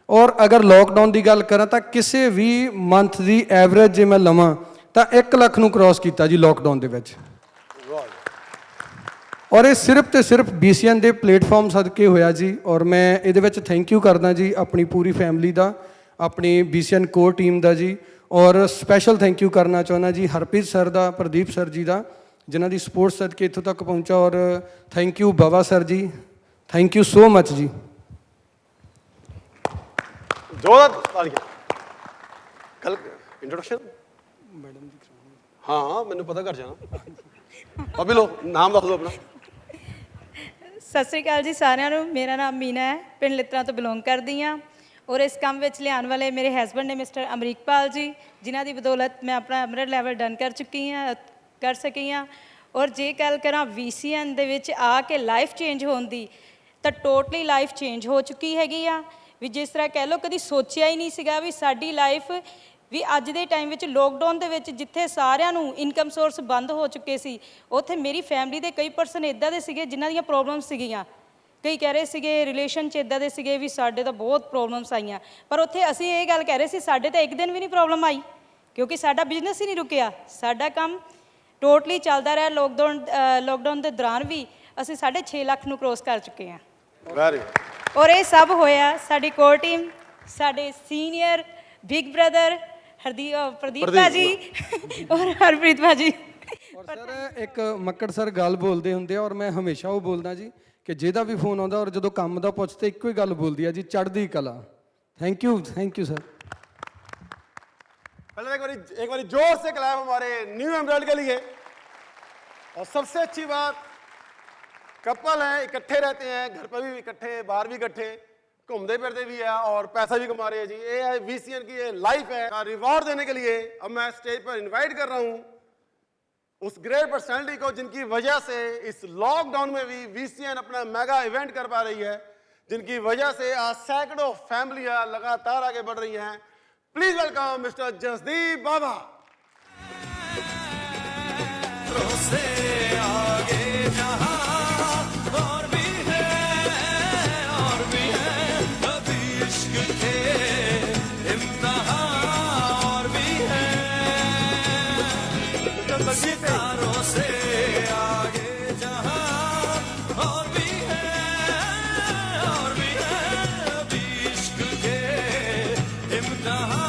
ਔਰ ਅਗਰ ਲੋਕਡਾਊਨ ਦੀ ਗੱਲ ਕਰਾਂ ਤਾਂ ਕਿਸੇ ਵੀ ਮੰਥ ਦੀ ਐਵਰੇਜ ਜੇ ਮੈਂ ਲਵਾਂ ਤਾਂ 1 ਲੱਖ ਨੂੰ ਕ੍ਰਾਸ ਕੀਤਾ ਜੀ ਲੋਕਡਾਊਨ ਦੇ ਵਿੱਚ। ਔਰ ਇਹ ਸਿਰਫ ਤੇ ਸਿਰਫ BCN ਦੇ ਪਲੇਟਫਾਰਮ ਸਦਕੇ ਹੋਇਆ ਜੀ। ਔਰ ਮੈਂ ਇਹਦੇ ਵਿੱਚ ਥੈਂਕ ਯੂ ਕਰਦਾ ਜੀ ਆਪਣੀ ਪੂਰੀ ਫੈਮਿਲੀ ਦਾ, ਆਪਣੀ BCN ਕੋਰ ਟੀਮ ਦਾ ਜੀ। ਔਰ ਸਪੈਸ਼ਲ ਥੈਂਕ ਯੂ ਕਰਨਾ ਚਾਹੁੰਦਾ ਜੀ ਹਰਪ੍ਰੀਤ ਸਰ ਦਾ, ਪ੍ਰਦੀਪ ਸਰ ਜੀ ਦਾ, ਜਿਨ੍ਹਾਂ ਦੀ ਸਪੋਰਟ ਸਦਕੇ ਇੱਥੋਂ ਤੱਕ ਪਹੁੰਚਾ। ਔਰ ਥੈਂਕ ਯੂ ਬਾਬਾ ਸਰ ਜੀ, ਥੈਂਕ ਯੂ ਸੋ ਮਚ ਜੀ। जोरदार तालियां। कल इंट्रोडक्शन मैडम जी। हाँ मैंने पता कर जाना। अभी लो नाम दस दो अपना। ਸਤਿ ਸ਼੍ਰੀ ਅਕਾਲ ਜੀ ਸਾਰਿਆਂ ਨੂੰ। ਮੇਰਾ ਨਾਮ ਮੀਨਾ ਹੈ, ਪਿੰਡ ਲਿੱਤਰਾਂ ਤੋਂ ਬਿਲੋਂਗ ਕਰਦੀ ਹਾਂ। ਔਰ ਇਸ ਕੰਮ ਵਿੱਚ ਲਿਆਉਣ ਵਾਲੇ ਮੇਰੇ ਹਸਬੈਂਡ ਨੇ ਮਿਸਟਰ ਅਮਰੀਕਪਾਲ ਜੀ, ਜਿਨ੍ਹਾਂ ਦੀ ਬਦੌਲਤ ਮੈਂ ਆਪਣਾ ਐਮਰਲਡ ਲੈਵਲ ਡਨ ਕਰ ਸਕੀ ਹਾਂ। ਔਰ ਜੇ ਗੱਲ ਕਰਾਂ BCN ਦੇ ਵਿੱਚ ਆ ਕੇ ਲਾਈਫ ਚੇਂਜ ਹੋਣ ਦੀ, ਤਾਂ ਟੋਟਲੀ ਲਾਈਫ ਚੇਂਜ ਹੋ ਚੁੱਕੀ ਹੈਗੀ ਆ। ਵੀ ਜਿਸ ਤਰ੍ਹਾਂ ਕਹਿ ਲਓ ਕਦੀ ਸੋਚਿਆ ਹੀ ਨਹੀਂ ਸੀਗਾ ਵੀ ਸਾਡੀ ਲਾਈਫ ਵੀ ਅੱਜ ਦੇ ਟਾਈਮ ਵਿੱਚ ਲੋਕਡਾਊਨ ਦੇ ਵਿੱਚ ਜਿੱਥੇ ਸਾਰਿਆਂ ਨੂੰ ਇਨਕਮ ਸੋਰਸ ਬੰਦ ਹੋ ਚੁੱਕੇ ਸੀ, ਉੱਥੇ ਮੇਰੀ ਫੈਮਿਲੀ ਦੇ ਕਈ ਪਰਸਨ ਇੱਦਾਂ ਦੇ ਸੀਗੇ ਜਿਨ੍ਹਾਂ ਦੀਆਂ ਪ੍ਰੋਬਲਮਸ ਸੀਗੀਆਂ। ਕਈ ਕਹਿ ਰਹੇ ਸੀਗੇ ਰਿਲੇਸ਼ਨ 'ਚ ਇੱਦਾਂ ਦੇ ਸੀਗੇ ਵੀ ਸਾਡੇ ਤਾਂ ਬਹੁਤ ਪ੍ਰੋਬਲਮਸ ਆਈਆਂ। ਪਰ ਉੱਥੇ ਅਸੀਂ ਇਹ ਗੱਲ ਕਹਿ ਰਹੇ ਸੀ ਸਾਡੇ ਤਾਂ ਇੱਕ ਦਿਨ ਵੀ ਨਹੀਂ ਪ੍ਰੋਬਲਮ ਆਈ, ਕਿਉਂਕਿ ਸਾਡਾ ਬਿਜ਼ਨਸ ਹੀ ਨਹੀਂ ਰੁਕਿਆ। ਸਾਡਾ ਕੰਮ ਟੋਟਲੀ ਚੱਲਦਾ ਰਿਹਾ। ਲੋਕਡਾਊਨ ਦੇ ਦੌਰਾਨ ਵੀ ਅਸੀਂ 6.5 ਲੱਖ ਨੂੰ ਕ੍ਰੋਸ ਕਰ ਚੁੱਕੇ ਹਾਂ। ਵੈਰੀ ਔਰ ਇਹ ਸਭ ਹੋਇਆ ਸਾਡੀ ਕੋਰ ਟੀਮ, ਸਾਡੇ ਸੀਨੀਅਰ ਬਿਗ ਬ੍ਰਦਰ ਪ੍ਰਦੀਪ ਭਾਜੀ ਔਰ ਹਰਪ੍ਰੀਤ ਭਾਜੀ। ਔਰ ਸਰ ਇੱਕ ਮੱਕੜ ਸਰ ਗੱਲ ਬੋਲਦੇ ਹੁੰਦੇ ਆ, ਔਰ ਮੈਂ ਹਮੇਸ਼ਾ ਉਹ ਬੋਲਦਾ ਜੀ ਕਿ ਜਿਹਦਾ ਵੀ ਫੋਨ ਆਉਂਦਾ ਔਰ ਜਦੋਂ ਕੰਮ ਦਾ ਪੁੱਛਦੇ ਇੱਕੋ ਹੀ ਗੱਲ ਬੋਲਦੀ ਆ ਜੀ, ਚੜ੍ਹਦੀ ਕਲਾ। Thank you sir. पहले एक बारी जोर से क्लैप हमारे न्यू एमरल्ड के लिए। और सबसे अच्छी बात, कपल हैं, इकट्ठे रहते हैं, घर पर भी इकट्ठे, बाहर भी इकट्ठे, घूमते फिरते भी है और पैसा भी कमा रहे हैं जी। ये है BCN की ये लाइफ है। रिवॉर्ड देने के लिए अब मैं स्टेज पर इनवाइट कर रहा हूँ उस ग्रेट पर्सनैलिटी को जिनकी वजह से इस लॉकडाउन में भी BCN अपना मेगा इवेंट कर पा रही है, जिनकी वजह से आज सैकड़ों फैमिलियाँ लगातार आगे बढ़ रही हैं। प्लीज वेलकम मिस्टर जसदीप बाबा। से आगे जहां और भी है कभी इश्क के इम्तिहान और भी है सितारों से आगे जहां और भी है कभी इश्क के इम्तिहान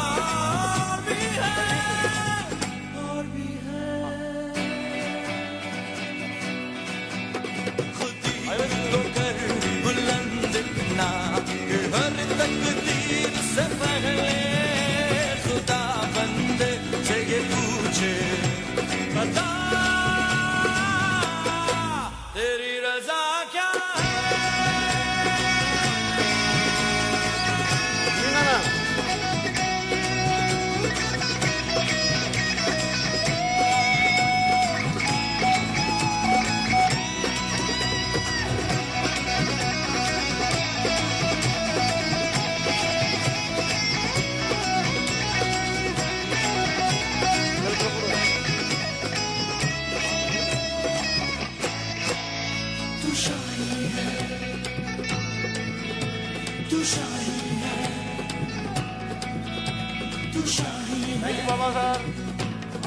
थैंक यू बाबा सर,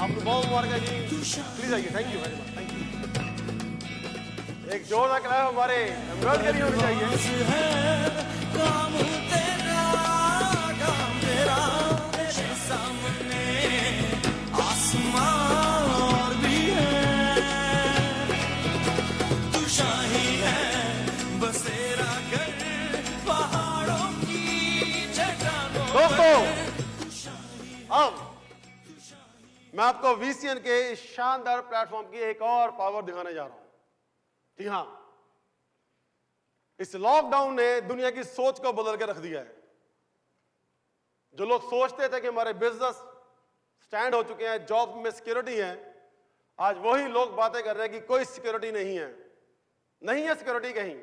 आपको बहुत मुबारक है जी। प्लीज आइए। Thank you very much. Thank you. एक जोरदार क्लैप हमारे एमरल्ड के लिए होनी चाहिए। अब मैं आपको VCN के इस शानदार प्लेटफॉर्म की एक और पावर दिखाने जा रहा हूं। जी हां, इस लॉकडाउन ने दुनिया की सोच को बदल के रख दिया है। जो लोग सोचते थे कि हमारे बिजनेस स्टैंड हो चुके हैं, जॉब में सिक्योरिटी है, आज वही लोग बातें कर रहे हैं कि कोई सिक्योरिटी नहीं है। नहीं है सिक्योरिटी कहीं।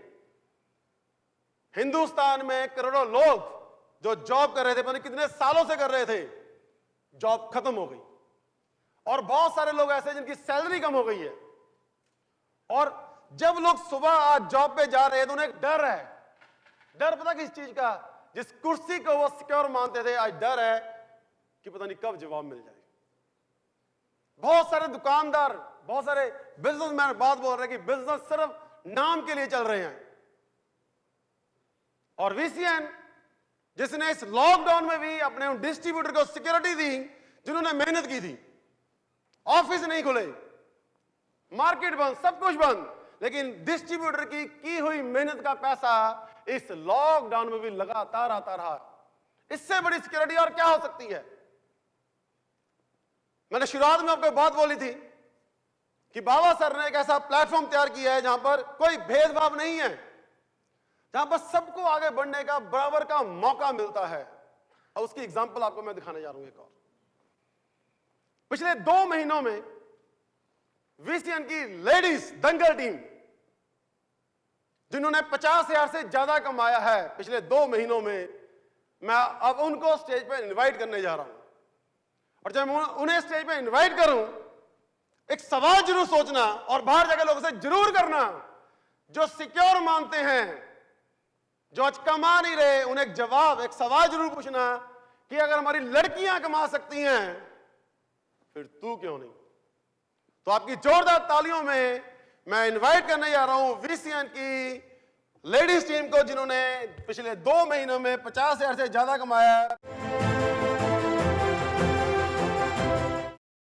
हिंदुस्तान में करोड़ों लोग जो जॉब कर रहे थे, पता नहीं कितने सालों से कर रहे थे, जॉब खत्म हो गई। और बहुत सारे लोग ऐसे जिनकी सैलरी कम हो गई है। और जब लोग सुबह आज जॉब पे जा रहे हैं तो उन्हें एक डर है। डर पता किस चीज का? जिस कुर्सी को वो सिक्योर मानते थे, आज डर है कि पता नहीं कब जवाब मिल जाए। बहुत सारे दुकानदार, बहुत सारे बिजनेसमैन बात बोल रहे हैं कि बिजनेस सिर्फ नाम के लिए चल रहे हैं। और VCN जिसने इस लॉकडाउन में भी अपने उन डिस्ट्रीब्यूटर को सिक्योरिटी दी जिन्होंने मेहनत की थी। ऑफिस नहीं खुले, मार्केट बंद, सब कुछ बंद, लेकिन डिस्ट्रीब्यूटर की हुई मेहनत का पैसा इस लॉकडाउन में भी लगातार आता रहा। इससे बड़ी सिक्योरिटी और क्या हो सकती है? मैंने शुरुआत में आपको बात बोली थी कि बाबा सर ने एक ऐसा प्लेटफॉर्म तैयार किया है जहां पर कोई भेदभाव नहीं है, जहां पर सबको आगे बढ़ने का बराबर का मौका मिलता है। और उसकी एग्जांपल आपको मैं दिखाने जा रहा हूं एक और। पिछले 2 महीनों में VCN की लेडीज दंगल टीम, जिन्होंने 50,000 से ज्यादा कमाया है पिछले 2 महीनों में, मैं अब उनको स्टेज पे इनवाइट करने जा रहा हूं। और जब मैं उन्हें स्टेज पे इनवाइट करूं, एक सवाल जरूर सोचना और बाहर जाकर लोगों से जरूर करना, जो सिक्योर मानते हैं, जो आज कमा नहीं रहे, उन्हें एक जवाब, एक सवाल जरूर पूछना कि अगर हमारी लड़कियां कमा सकती हैं फिर तू क्यों नहीं? तो आपकी जोरदार तालियों में मैं इनवाइट करने जा रहा हूं VCN की लेडीज टीम को, जिन्होंने पिछले 2 महीनों में 50,000 से ज्यादा कमाया।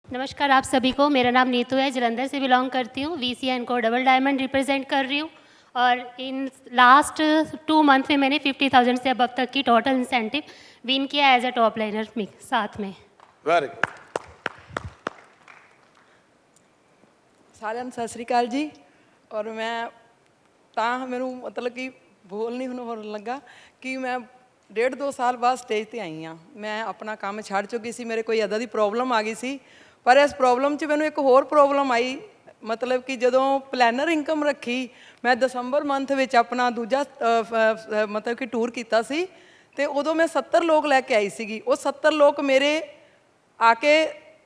नमस्कार आप सभी को, मेरा नाम नीतू है, जलंधर से बिलोंग करती हूँ। VCN को डबल डायमंड रिप्रेजेंट कर रही हूँ और इन लास्ट 2 मंथ में मैंने 50,000 से अब तक की टोटल इंसेंटिव विन किया एज अ टॉप लाइनर साथ में। Very good. ਸਾਰਿਆਂ ਨੂੰ ਸਤਿ ਸ੍ਰੀ ਅਕਾਲ ਜੀ। ਔਰ ਮੈਂ ਤਾਂ ਮੈਨੂੰ ਮਤਲਬ ਕਿ ਬੋਲ ਨਹੀਂ ਹੁਣ ਹੋਣ ਲੱਗਾ ਕਿ ਮੈਂ 1.5-2 ਸਾਲ ਬਾਅਦ ਸਟੇਜ ਤੇ ਆਈ ਹਾਂ। ਮੈਂ ਆਪਣਾ ਕੰਮ ਛੱਡ ਚੁੱਕੀ ਸੀ, ਮੇਰੇ ਕੋਈ ਇੱਦਾਂ ਦੀ ਪ੍ਰੋਬਲਮ ਆ ਗਈ ਸੀ। ਪਰ ਇਸ ਪ੍ਰੋਬਲਮ 'ਚ ਮੈਨੂੰ ਇੱਕ ਹੋਰ ਪ੍ਰੋਬਲਮ ਆਈ, ਮਤਲਬ ਕਿ ਜਦੋਂ ਪਲੈਨਰ ਇਨਕਮ ਰੱਖੀ, ਮੈਂ ਦਸੰਬਰ ਮੰਥ ਵਿੱਚ ਆਪਣਾ ਦੂਜਾ ਮਤਲਬ ਕਿ ਟੂਰ ਕੀਤਾ ਸੀ ਤੇ ਉਦੋਂ ਮੈਂ 70 ਲੋਕ ਲੈ ਕੇ ਆਈ ਸੀਗੀ। ਉਹ 70 ਲੋਕ ਮੇਰੇ ਆ ਕੇ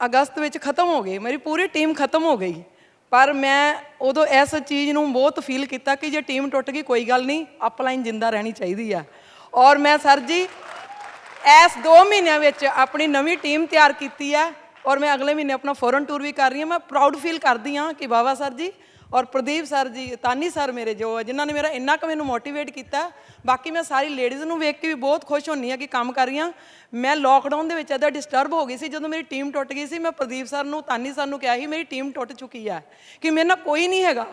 ਅਗਸਤ ਵਿੱਚ ਖਤਮ ਹੋ ਗਏ, ਮੇਰੀ ਪੂਰੀ ਟੀਮ ਖਤਮ ਹੋ ਗਈ। ਪਰ ਮੈਂ ਉਦੋਂ ਇਸ ਚੀਜ਼ ਨੂੰ ਬਹੁਤ ਫੀਲ ਕੀਤਾ ਕਿ ਜੇ ਟੀਮ ਟੁੱਟ ਗਈ ਕੋਈ ਗੱਲ ਨਹੀਂ, ਅਪਲਾਈਨ ਜਿੰਦਾ ਰਹਿਣੀ ਚਾਹੀਦੀ ਆ। ਔਰ ਮੈਂ ਸਰ ਜੀ ਇਸ 2 ਮਹੀਨਿਆਂ ਵਿੱਚ ਆਪਣੀ ਨਵੀਂ ਟੀਮ ਤਿਆਰ ਕੀਤੀ ਹੈ ਔਰ ਮੈਂ ਅਗਲੇ ਮਹੀਨੇ ਆਪਣਾ ਫੋਰਨ ਟੂਰ ਵੀ ਕਰ ਰਹੀ ਹਾਂ। ਮੈਂ ਪ੍ਰਾਊਡ ਫੀਲ ਕਰਦੀ ਹਾਂ ਕਿ ਬਾਬਾ ਸਰ ਜੀ ਔਰ ਪ੍ਰਦੀਪ ਸਰ ਜੀ, ਤਾਨੀ ਸਰ ਮੇਰੇ ਜੋ ਜਿਨ੍ਹਾਂ ਨੇ ਮੇਰਾ ਇੰਨਾ ਕੁ ਮੈਨੂੰ ਮੋਟੀਵੇਟ ਕੀਤਾ। ਬਾਕੀ ਮੈਂ ਸਾਰੀ ਲੇਡੀਜ਼ ਨੂੰ ਵੇਖ ਕੇ ਵੀ ਬਹੁਤ ਖੁਸ਼ ਹੁੰਦੀ ਹਾਂ ਕਿ ਕੰਮ ਕਰ ਰਹੀਆਂ। ਮੈਂ ਲੋਕਡਾਊਨ ਦੇ ਵਿੱਚ ਇੱਦਾਂ ਡਿਸਟਰਬ ਹੋ ਗਈ ਸੀ, ਜਦੋਂ ਮੇਰੀ ਟੀਮ ਟੁੱਟ ਗਈ ਸੀ। ਮੈਂ ਪ੍ਰਦੀਪ ਸਰ ਨੂੰ, ਤਾਨੀ ਸਰ ਨੂੰ ਕਿਹਾ ਸੀ ਮੇਰੀ ਟੀਮ ਟੁੱਟ ਚੁੱਕੀ ਹੈ, ਕਿ ਮੇਰੇ ਨਾਲ ਕੋਈ ਨਹੀਂ ਹੈਗਾ,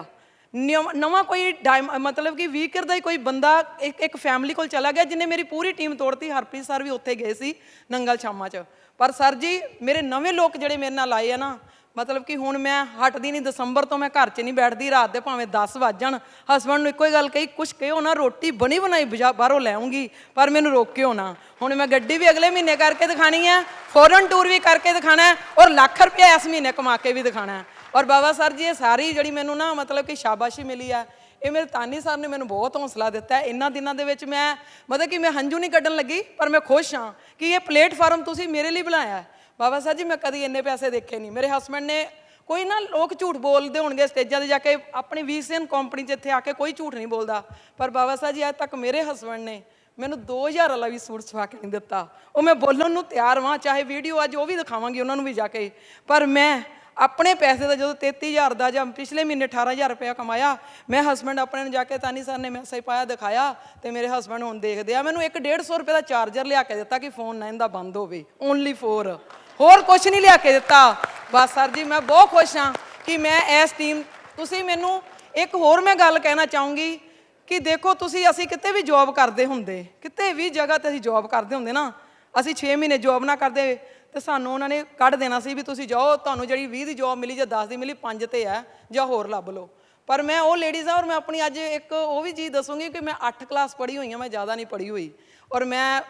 ਨਵਾਂ ਕੋਈ ਮਤਲਬ ਕਿ ਵੀਕਰ ਦਾ ਹੀ ਕੋਈ ਬੰਦਾ ਇੱਕ ਫੈਮਿਲੀ ਕੋਲ ਚਲਾ ਗਿਆ ਜਿਹਨੇ ਮੇਰੀ ਪੂਰੀ ਟੀਮ ਤੋੜਤੀ। ਹਰਪ੍ਰੀਤ ਸਰ ਵੀ ਉੱਥੇ ਗਏ ਸੀ ਨੰਗਲ ਸ਼ਾਮਾਂ 'ਚ। ਪਰ ਸਰ ਜੀ ਮੇਰੇ ਨਵੇਂ ਲੋਕ ਜਿਹੜੇ ਮੇਰੇ ਨਾਲ ਆਏ ਆ ਨਾ, ਮਤਲਬ ਕਿ ਹੁਣ ਮੈਂ ਹਟਦੀ ਨਹੀਂ। ਦਸੰਬਰ ਤੋਂ ਮੈਂ ਘਰ 'ਚ ਨਹੀਂ ਬੈਠਦੀ, ਰਾਤ ਦੇ ਭਾਵੇਂ 10 ਵੱਜ ਜਾਣ। ਹਸਬੈਂਡ ਨੂੰ ਇੱਕੋ ਹੀ ਗੱਲ ਕਹੀ, ਕੁਛ ਕਹਿਓ ਨਾ, ਰੋਟੀ ਬਣੀ ਬਣਾਈ ਬਾਹਰੋਂ ਲੈ ਆਉਂਗੀ ਪਰ ਮੈਨੂੰ ਰੋਕਿਓ ਨਾ। ਹੁਣ ਮੈਂ ਗੱਡੀ ਵੀ ਅਗਲੇ ਮਹੀਨੇ ਕਰਕੇ ਦਿਖਾਣੀ ਹੈ, ਫੋਰਨ ਟੂਰ ਵੀ ਕਰਕੇ ਦਿਖਾਣਾ ਹੈ ਔਰ ਲੱਖ ਰੁਪਇਆ ਇਸ ਮਹੀਨੇ ਕਮਾ ਕੇ ਵੀ ਦਿਖਾਣਾ ਹੈ। ਔਰ ਬਾਬਾ ਸਰ ਜੀ ਇਹ ਸਾਰੀ ਜਿਹੜੀ ਮੈਨੂੰ ਨਾ ਮਤਲਬ ਕਿ ਸ਼ਾਬਾਸ਼ੀ ਮਿਲੀ ਆ, ਇਹ ਮੇਰੇ ਤਾਨੀ ਸਰ ਨੇ ਮੈਨੂੰ ਬਹੁਤ ਹੌਸਲਾ ਦਿੱਤਾ। ਇਹਨਾਂ ਦਿਨਾਂ ਦੇ ਵਿੱਚ ਮੈਂ ਮਤਲਬ ਕਿ ਮੈਂ ਹੰਝੂ ਨਹੀਂ ਕੱਢਣ ਲੱਗੀ, ਪਰ ਮੈਂ ਖੁਸ਼ ਹਾਂ ਕਿ ਇਹ ਪਲੇਟਫਾਰਮ ਤੁਸੀਂ ਮੇਰੇ ਲਈ ਬਣਾਇਆ। ਬਾਬਾ ਸਰ ਜੀ ਮੈਂ ਕਦੀ ਇੰਨੇ ਪੈਸੇ ਦੇਖੇ ਨਹੀਂ। ਮੇਰੇ ਹਸਬੈਂਡ ਨੇ, ਕੋਈ ਨਾ ਲੋਕ ਝੂਠ ਬੋਲਦੇ ਹੋਣਗੇ ਸਟੇਜਾਂ 'ਤੇ ਜਾ ਕੇ, ਆਪਣੀ VCN ਕੰਪਨੀ 'ਚ ਇੱਥੇ ਆ ਕੇ ਕੋਈ ਝੂਠ ਨਹੀਂ ਬੋਲਦਾ, ਪਰ ਬਾਬਾ ਸਾਹਿਬ ਜੀ ਅੱਜ ਤੱਕ ਮੇਰੇ ਹਸਬੈਂਡ ਨੇ ਮੈਨੂੰ 2000 ਵਾਲਾ ਵੀ ਸੂਟ ਸਵਾ ਕੇ ਨਹੀਂ ਦਿੱਤਾ। ਉਹ ਮੈਂ ਬੋਲਣ ਨੂੰ ਤਿਆਰ ਹਾਂ, ਚਾਹੇ ਵੀਡੀਓ ਅੱਜ ਉਹ ਵੀ ਦਿਖਾਵਾਂਗੀ ਉਹਨਾਂ ਨੂੰ ਵੀ ਜਾ ਕੇ। ਪਰ ਮੈਂ ਆਪਣੇ ਪੈਸੇ ਦਾ ਜਦੋਂ 33,000 ਦਾ ਜਾਂ ਪਿਛਲੇ ਮਹੀਨੇ 18,000 ਰੁਪਇਆ ਕਮਾਇਆ, ਮੈਂ ਹਸਬੈਂਡ ਆਪਣੇ ਨੂੰ ਜਾ ਕੇ ਤਾਨੀ ਸਰ ਨੇ ਮੈਸੇਜ ਪਾਇਆ, ਦਿਖਾਇਆ ਤੇ ਮੇਰੇ ਹਸਬੈਂਡ ਹੁਣ ਦੇਖਦੇ ਆ। ਮੈਨੂੰ 150 ਰੁਪਏ ਦਾ ਚਾਰਜਰ ਲਿਆ ਕੇ ਦਿੱਤਾ ਕਿ ਫੋਨ ਨਾ ਇਹਦਾ ਬੰਦ ਹੋਵੇ, ਓਨਲੀ 4, ਹੋਰ ਕੁਛ ਨਹੀਂ ਲਿਆ ਕੇ ਦਿੱਤਾ। ਬਸ ਸਰ ਜੀ ਮੈਂ ਬਹੁਤ ਖੁਸ਼ ਹਾਂ ਕਿ ਮੈਂ ਇਸ ਟੀਮ, ਤੁਸੀਂ ਮੈਨੂੰ ਇੱਕ ਹੋਰ ਮੈਂ ਗੱਲ ਕਹਿਣਾ ਚਾਹੂੰਗੀ ਕਿ ਦੇਖੋ ਤੁਸੀਂ, ਅਸੀਂ ਕਿਤੇ ਵੀ ਜੋਬ ਕਰਦੇ ਹੁੰਦੇ, ਕਿਤੇ ਵੀ ਜਗ੍ਹਾ 'ਤੇ ਅਸੀਂ ਜੋਬ ਕਰਦੇ ਹੁੰਦੇ ਨਾ, ਅਸੀਂ 6 ਮਹੀਨੇ ਜੋਬ ਨਾ ਕਰਦੇ ਤੇ ਸਾਨੂੰ ਉਹਨਾਂ ਨੇ ਕੱਢ ਦੇਣਾ ਸੀ ਵੀ ਤੁਸੀਂ ਜਾਓ, ਤੁਹਾਨੂੰ ਜਿਹੜੀ 20 ਦੀ ਜੋਬ ਮਿਲੀ ਜਾਂ 10 ਦੀ ਮਿਲੀ 5 ਤੇ ਹੈ ਜਾਂ ਹੋਰ ਲੱਭ ਲਓ। ਪਰ ਮੈਂ ਉਹ ਲੇਡੀਜ਼ ਆ, ਔਰ ਮੈਂ ਆਪਣੀ ਅੱਜ ਇੱਕ ਉਹ ਵੀ ਚੀਜ਼ ਦੱਸੂੰਗੀ ਕਿ ਮੈਂ 8 ਕਲਾਸ ਪੜ੍ਹੀ ਹੋਈ ਹਾਂ, ਮੈਂ ਜ਼ਿਆਦਾ ਨਹੀਂ ਪੜ੍ਹੀ ਹੋਈ। ਔਰ ਮੈਂ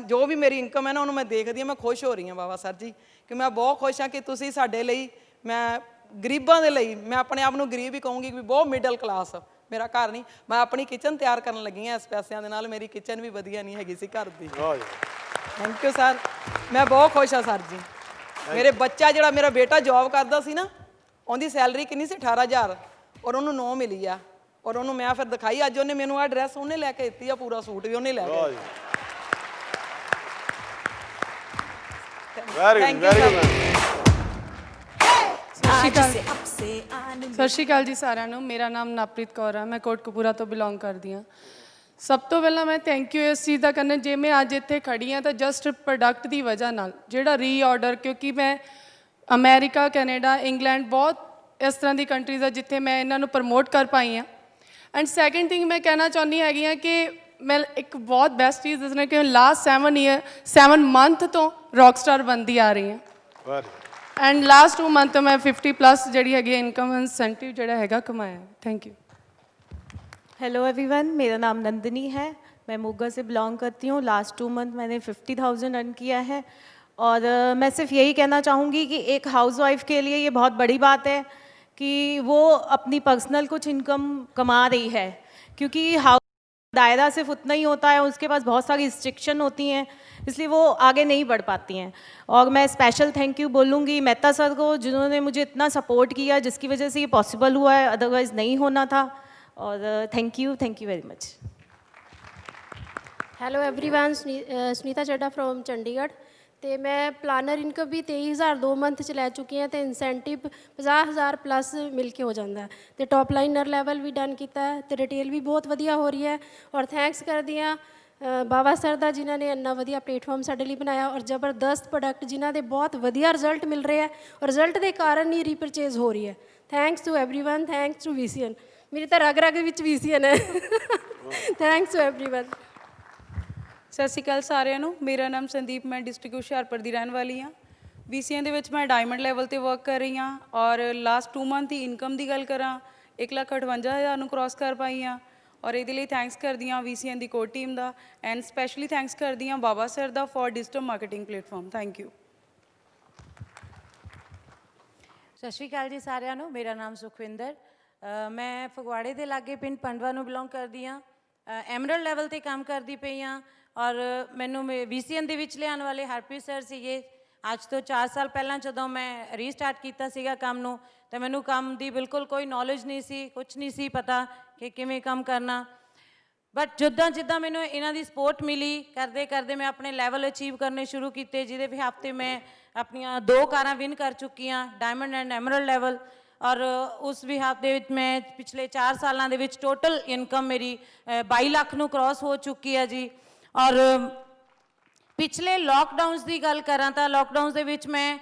ਜੋ ਵੀ ਮੇਰੀ ਇਨਕਮ ਹੈ ਨਾ ਉਹਨੂੰ ਮੈਂ ਦੇਖਦੀ ਹਾਂ, ਮੈਂ ਖੁਸ਼ ਹੋ ਰਹੀ ਹਾਂ ਬਾਬਾ ਸਰ ਜੀ, ਕਿ ਮੈਂ ਬਹੁਤ ਖੁਸ਼ ਹਾਂ ਕਿ ਤੁਸੀਂ ਸਾਡੇ ਲਈ, ਮੈਂ ਗਰੀਬਾਂ ਦੇ ਲਈ, ਮੈਂ ਆਪਣੇ ਆਪ ਨੂੰ ਗਰੀਬ ਹੀ ਕਹੂੰਗੀ ਕਿ ਬਹੁਤ ਮਿਡਲ ਕਲਾਸ, ਮੇਰਾ ਘਰ ਨਹੀਂ, ਮੈਂ ਆਪਣੀ ਕਿਚਨ ਤਿਆਰ ਕਰਨ ਲੱਗੀ ਹਾਂ ਇਸ ਪੈਸਿਆਂ ਦੇ ਨਾਲ। ਮੇਰੀ ਕਿਚਨ ਵੀ ਵਧੀਆ ਨਹੀਂ ਹੈਗੀ ਸੀ ਘਰ ਦੀ। ਥੈਂਕ ਯੂ ਸਰ, ਮੈਂ ਬਹੁਤ ਖੁਸ਼ ਹਾਂ ਸਰ ਜੀ। ਮੇਰੇ ਬੱਚਾ ਜਿਹੜਾ ਮੇਰਾ ਬੇਟਾ ਜੋਬ ਕਰਦਾ ਸੀ ਨਾ, ਉਹਦੀ ਸੈਲਰੀ ਕਿੰਨੀ ਸੀ 18,000, ਔਰ ਉਹਨੂੰ 9 ਮਿਲੀ ਆ। ਔਰ ਉਹਨੂੰ ਮੈਂ ਫਿਰ ਦਿਖਾਈ, ਅੱਜ ਉਹਨੇ ਮੈਨੂੰ ਆਹ ਡਰੈਸ ਉਹਨੇ ਲੈ ਕੇ ਦਿੱਤੀ ਆ, ਪੂਰਾ ਸੂਟ ਵੀ ਉਹਨੇ ਲੈ ਕੇ ਦਿੱਤਾ। ਸਤਿ ਸ਼੍ਰੀ ਅਕਾਲ ਜੀ ਸਾਰਿਆਂ ਨੂੰ। ਮੇਰਾ ਨਾਮ ਨਵਪ੍ਰੀਤ ਕੌਰ ਹੈ, ਮੈਂ ਕੋਟਕਪੂਰਾ ਤੋਂ ਬਿਲੋਂਗ ਕਰਦੀ ਹਾਂ। ਸਭ ਤੋਂ ਪਹਿਲਾਂ ਮੈਂ ਥੈਂਕ ਯੂ ਇਸ ਚੀਜ਼ ਦਾ ਕਰਨਾ, ਜੇ ਮੈਂ ਅੱਜ ਇੱਥੇ ਖੜੀ ਹਾਂ ਤਾਂ ਜਸਟ ਪ੍ਰੋਡਕਟ ਦੀ ਵਜ੍ਹਾ ਨਾਲ, ਜਿਹੜਾ ਰੀਆਰਡਰ, ਕਿਉਂਕਿ ਮੈਂ ਅਮਰੀਕਾ, ਕੈਨੇਡਾ, ਇੰਗਲੈਂਡ, ਬਹੁਤ ਇਸ ਤਰ੍ਹਾਂ ਦੀ ਕੰਟਰੀਜ਼ ਆ ਜਿੱਥੇ ਮੈਂ ਇਹਨਾਂ ਨੂੰ ਪ੍ਰਮੋਟ ਕਰ ਪਾਈ ਹਾਂ। ਐਂਡ ਸੈਕਿੰਡ ਥਿੰਗ ਮੈਂ ਕਹਿਣਾ ਚਾਹੁੰਦੀ ਹੈਗੀ ਹਾਂ ਕਿ ਮੈਂ ਇੱਕ ਬਹੁਤ ਬੈਸਟ ਚੀਜ਼ ਦੱਸਣਾ ਕਿ ਲਾਸਟ 7 ਮੰਥ ਤੋਂ ਰੌਕ ਸਟਾਰ ਬਣਦੀ ਆ ਰਹੀ ਹਾਂ। ਐਂਡ ਲਾਸਟ 2 ਮੰਥ ਤੋਂ ਮੈਂ 50+ ਜਿਹੜੀ ਹੈਗੀ ਇਨਕਮ इंसेंटिव ਜਿਹੜਾ ਹੈਗਾ ਕਮਾਇਆ। Thank you. हेलो एवरीवन, मेरा नाम नंदिनी है, मैं मोगा से बिलोंग करती हूँ। लास्ट 2 मंथ मैंने 50,000 अर्न किया है। और मैं सिर्फ यही कहना चाहूँगी कि एक हाउसवाइफ के लिए ये बहुत बड़ी बात है कि वो अपनी पर्सनल कुछ इनकम कमा रही है, क्योंकि हाउस दायरा सिर्फ उतना ही होता है, उसके पास बहुत सारी रिस्ट्रिक्शन होती हैं, इसलिए वो आगे नहीं बढ़ पाती हैं। और मैं स्पेशल थैंक यू बोलूँगी मेहता सर को, जिन्होंने मुझे इतना सपोर्ट किया, जिसकी वजह से ये पॉसिबल हुआ है, अदरवाइज़ नहीं होना था। और thank you very much. Hello everyone, Sunita Chadha from Chandigarh. ਤੇ ਮੈਂ ਪਲਾਨਰ ਇਨਕਮ ਵੀ 23,000 2 ਮੰਥ 'ਚ ਲੈ ਚੁੱਕੀ ਹਾਂ, ਤੇ ਇਨਸੈਂਟਿਵ 50,000 ਪਲੱਸ ਮਿਲ ਕੇ ਹੋ ਜਾਂਦਾ ਹੈ। ਤੇ ਟੌਪ ਲਾਈਨਰ ਲੈਵਲ ਵੀ ਡਨ ਕੀਤਾ ਹੈ, ਤੇ ਰਿਟੇਲ ਵੀ ਬਹੁਤ ਵਧੀਆ ਹੋ ਰਹੀ ਹੈ। ਔਰ ਥੈਂਕਸ ਕਰਦੀ ਹਾਂ ਬਾਬਾ ਸਰ ਦਾ, ਜਿਨ੍ਹਾਂ ਨੇ ਇੰਨਾ ਵਧੀਆ ਪਲੇਟਫਾਰਮ ਸਾਡੇ ਲਈ ਬਣਾਇਆ, ਔਰ ਜ਼ਬਰਦਸਤ ਪ੍ਰੋਡਕਟ ਜਿਨ੍ਹਾਂ ਦੇ ਬਹੁਤ ਵਧੀਆ ਰਿਜ਼ਲਟ ਮਿਲ ਰਹੇ ਹੈ, ਔਰ ਰਿਜ਼ਲਟ ਦੇ ਕਾਰਨ ਹੀ ਰੀਪਰਚੇਜ਼ ਹੋ ਰਹੀ ਹੈ। Thanks to everyone, thanks to VCN। ਮੇਰੀ ਤਾਂ ਰਗ ਰਗ ਵਿੱਚ VCN ਹੈ। Thanks to everyone. ਸਤਿ ਸ਼੍ਰੀ ਅਕਾਲ ਸਾਰਿਆਂ ਨੂੰ। ਮੇਰਾ ਨਾਮ ਸੰਦੀਪ, ਮੈਂ ਡਿਸਟ੍ਰਿਕਟ ਹੁਸ਼ਿਆਰਪੁਰ ਦੀ ਰਹਿਣ ਵਾਲੀ ਹਾਂ। VCN ਦੇ ਵਿੱਚ ਮੈਂ ਡਾਇਮੰਡ ਲੈਵਲ 'ਤੇ ਵਰਕ ਕਰ ਰਹੀ ਹਾਂ। ਔਰ ਲਾਸਟ 2 ਮੰਥ ਦੀ ਇਨਕਮ ਦੀ ਗੱਲ ਕਰਾਂ, 1,58,000 ਨੂੰ ਕ੍ਰੋਸ ਕਰ ਪਾਈ ਹਾਂ। ਔਰ ਇਹਦੇ ਲਈ ਥੈਂਕਸ ਕਰਦੀ ਹਾਂ VCN ਦੀ ਕੋਰ ਟੀਮ ਦਾ, ਐਂਡ ਸਪੈਸ਼ਲੀ ਥੈਂਕਸ ਕਰਦੀ ਹਾਂ ਬਾਬਾ ਸਰ ਦਾ for digital marketing platform. Thank you. ਸਤਿ ਸ਼੍ਰੀ ਅਕਾਲ ਜੀ ਸਾਰਿਆਂ ਨੂੰ। ਮੇਰਾ ਨਾਮ ਸੁਖਵਿੰਦਰ, ਮੈਂ ਫਗਵਾੜੇ ਦੇ ਲਾਗੇ ਪਿੰਡ ਪੰਡਵਾ ਨੂੰ ਬਿਲੋਂਗ ਕਰਦੀ ਹਾਂ। ਐਮਰਲਡ ਲੈਵਲ 'ਤੇ ਕੰਮ ਕਰਦੀ ਪਈ ਹਾਂ। ਔਰ ਮੈਨੂੰ VCN ਦੇ ਵਿੱਚ ਲਿਆਉਣ ਵਾਲੇ ਹਰਪ੍ਰੀਤ ਸਰ ਸੀਗੇ। ਅੱਜ ਤੋਂ 4 ਸਾਲ ਪਹਿਲਾਂ ਜਦੋਂ ਮੈਂ ਰੀਸਟਾਰਟ ਕੀਤਾ ਸੀਗਾ ਕੰਮ ਨੂੰ, ਤਾਂ ਮੈਨੂੰ ਕੰਮ ਦੀ ਬਿਲਕੁਲ ਕੋਈ ਨੌਲੇਜ ਨਹੀਂ ਸੀ, ਕੁਛ ਨਹੀਂ ਸੀ ਪਤਾ ਕਿ ਕਿਵੇਂ ਕੰਮ ਕਰਨਾ। ਬਟ ਜਿੱਦਾਂ ਮੈਨੂੰ ਇਹਨਾਂ ਦੀ ਸਪੋਰਟ ਮਿਲੀ, ਕਰਦੇ ਕਰਦੇ ਮੈਂ ਆਪਣੇ ਲੈਵਲ ਅਚੀਵ ਕਰਨੇ ਸ਼ੁਰੂ ਕੀਤੇ, ਜਿਹਦੇ ਬਿਹਾਫ 'ਤੇ ਮੈਂ ਆਪਣੀਆਂ 2 ਕਾਰਾਂ ਵਿਨ ਕਰ ਚੁੱਕੀ ਹਾਂ, ਡਾਇਮੰਡ ਐਂਡ ਐਮਰਲਡ ਲੈਵਲ। ਔਰ ਉਸ ਬਿਹਾਫ ਦੇ ਵਿੱਚ ਮੈਂ ਪਿਛਲੇ 4 ਸਾਲਾਂ ਦੇ ਵਿੱਚ ਟੋਟਲ ਇਨਕਮ ਮੇਰੀ 22 ਲੱਖ ਨੂੰ ਕ੍ਰੋਸ ਹੋ ਚੁੱਕੀ ਹੈ ਜੀ। ਔਰ ਪਿਛਲੇ ਲੋਕਡਾਊਨਸ ਦੀ ਗੱਲ ਕਰਾਂ ਤਾਂ ਲੋਕਡਾਊਨਸ ਦੇ ਵਿੱਚ ਮੈਂ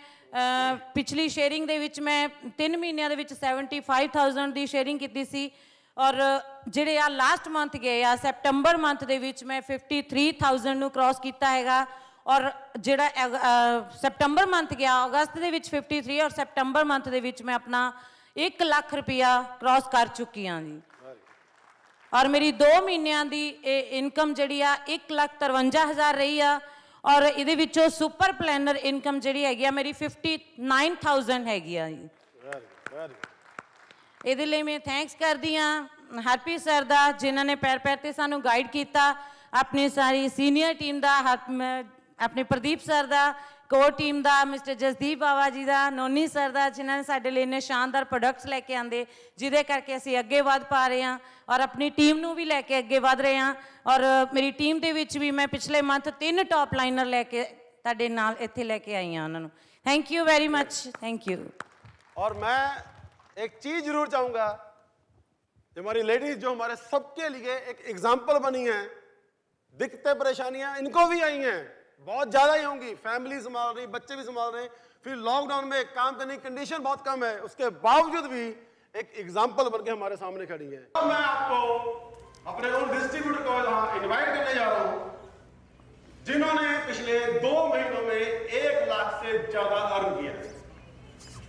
ਪਿਛਲੀ ਸ਼ੇਅਰਿੰਗ ਦੇ ਵਿੱਚ ਮੈਂ 3 ਮਹੀਨਿਆਂ ਦੇ ਵਿੱਚ 75,000 ਦੀ ਸ਼ੇਅਰਿੰਗ ਕੀਤੀ ਸੀ। ਔਰ ਜਿਹੜੇ ਆ ਲਾਸਟ ਮੰਥ ਗਏ ਆ ਸੈਪਟੰਬਰ ਮੰਥ ਦੇ ਵਿੱਚ ਮੈਂ 53,000 ਨੂੰ ਕ੍ਰੋਸ ਕੀਤਾ ਹੈਗਾ। ਔਰ ਜਿਹੜਾ ਸੈਪਟੰਬਰ ਮੰਥ ਗਿਆ, ਅਗਸਤ ਦੇ ਵਿੱਚ 53, ਔਰ ਸੈਪਟੰਬਰ ਮੰਥ ਦੇ ਵਿੱਚ ਮੈਂ ਆਪਣਾ 1 ਲੱਖ ਰੁਪਇਆ ਕ੍ਰੋਸ ਕਰ ਚੁੱਕੀ ਹਾਂ ਜੀ। ਔਰ ਮੇਰੀ 2 ਮਹੀਨਿਆਂ ਦੀ ਇਨਕਮ ਜਿਹੜੀ ਆ 1,53,000 ਰਹੀ ਆ। ਔਰ ਇਹਦੇ ਵਿੱਚੋਂ ਸੁਪਰ ਪਲੈਨਰ ਇਨਕਮ ਜਿਹੜੀ ਹੈਗੀ ਆ ਮੇਰੀ 59,000 ਹੈਗੀ ਆ ਜੀ। ਇਹਦੇ ਲਈ ਮੈਂ ਥੈਂਕਸ ਕਰਦੀ ਹਾਂ ਹਰਪ੍ਰੀਤ ਸਰ ਦਾ, ਜਿਨ੍ਹਾਂ ਨੇ ਪੈਰ ਪੈਰ 'ਤੇ ਸਾਨੂੰ ਗਾਈਡ ਕੀਤਾ, ਆਪਣੀ ਸਾਰੀ ਸੀਨੀਅਰ ਟੀਮ ਦਾ, ਆਪਣੇ ਪ੍ਰਦੀਪ ਸਰ ਦਾ, ਕੋਰ ਟੀਮ ਦਾ, ਮਿਸਟਰ ਜਸਦੀਪ ਬਾਵਾ ਜੀ ਦਾ, ਨੋਨੀ ਸਰ ਦਾ, ਜਿਨ੍ਹਾਂ ਨੇ ਸਾਡੇ ਲਈ ਇੰਨੇ ਸ਼ਾਨਦਾਰ ਪ੍ਰੋਡਕਟਸ ਲੈ ਕੇ ਆਂਦੇ, ਜਿਹਦੇ ਕਰਕੇ ਅਸੀਂ ਅੱਗੇ ਵਧ ਪਾ ਰਹੇ ਹਾਂ। ਔਰ ਆਪਣੀ ਟੀਮ ਨੂੰ ਵੀ ਲੈ ਕੇ ਅੱਗੇ ਵਧ ਰਹੇ ਹਾਂ। ਔਰ ਮੇਰੀ ਟੀਮ ਦੇ ਵਿੱਚ ਵੀ ਮੈਂ ਪਿਛਲੇ ਮੰਥ 3 ਟੌਪ ਲਾਈਨਰ ਲੈ ਕੇ ਤੁਹਾਡੇ ਨਾਲ ਇੱਥੇ ਲੈ ਕੇ ਆਈ ਹਾਂ ਉਹਨਾਂ ਨੂੰ। Thank you very much, thank you. और मैं एक चीज जरूर चाहूंगा, हमारी लेडीज जो हमारे सबके लिए एक एग्जाम्पल बनी है, दिक्कतें परेशानियां इनको भी आई हैं, बहुत ज़्यादा ही होंगी, फैमिली संभाल रही, बच्चे भी संभाल रहे हैं, फिर लॉकडाउन में काम करने की कंडीशन बहुत कम है, उसके बावजूद भी एक एग्जाम्पल बनके हमारे सामने खड़ी है। मैं आपको अपने उन डिस्ट्रीब्यूटर को यहाँ इन्वाइट करने जा रहा हूँ जिन्होंने पिछले 2 महीनों में 1 लाख से ज्यादा अर्न किया।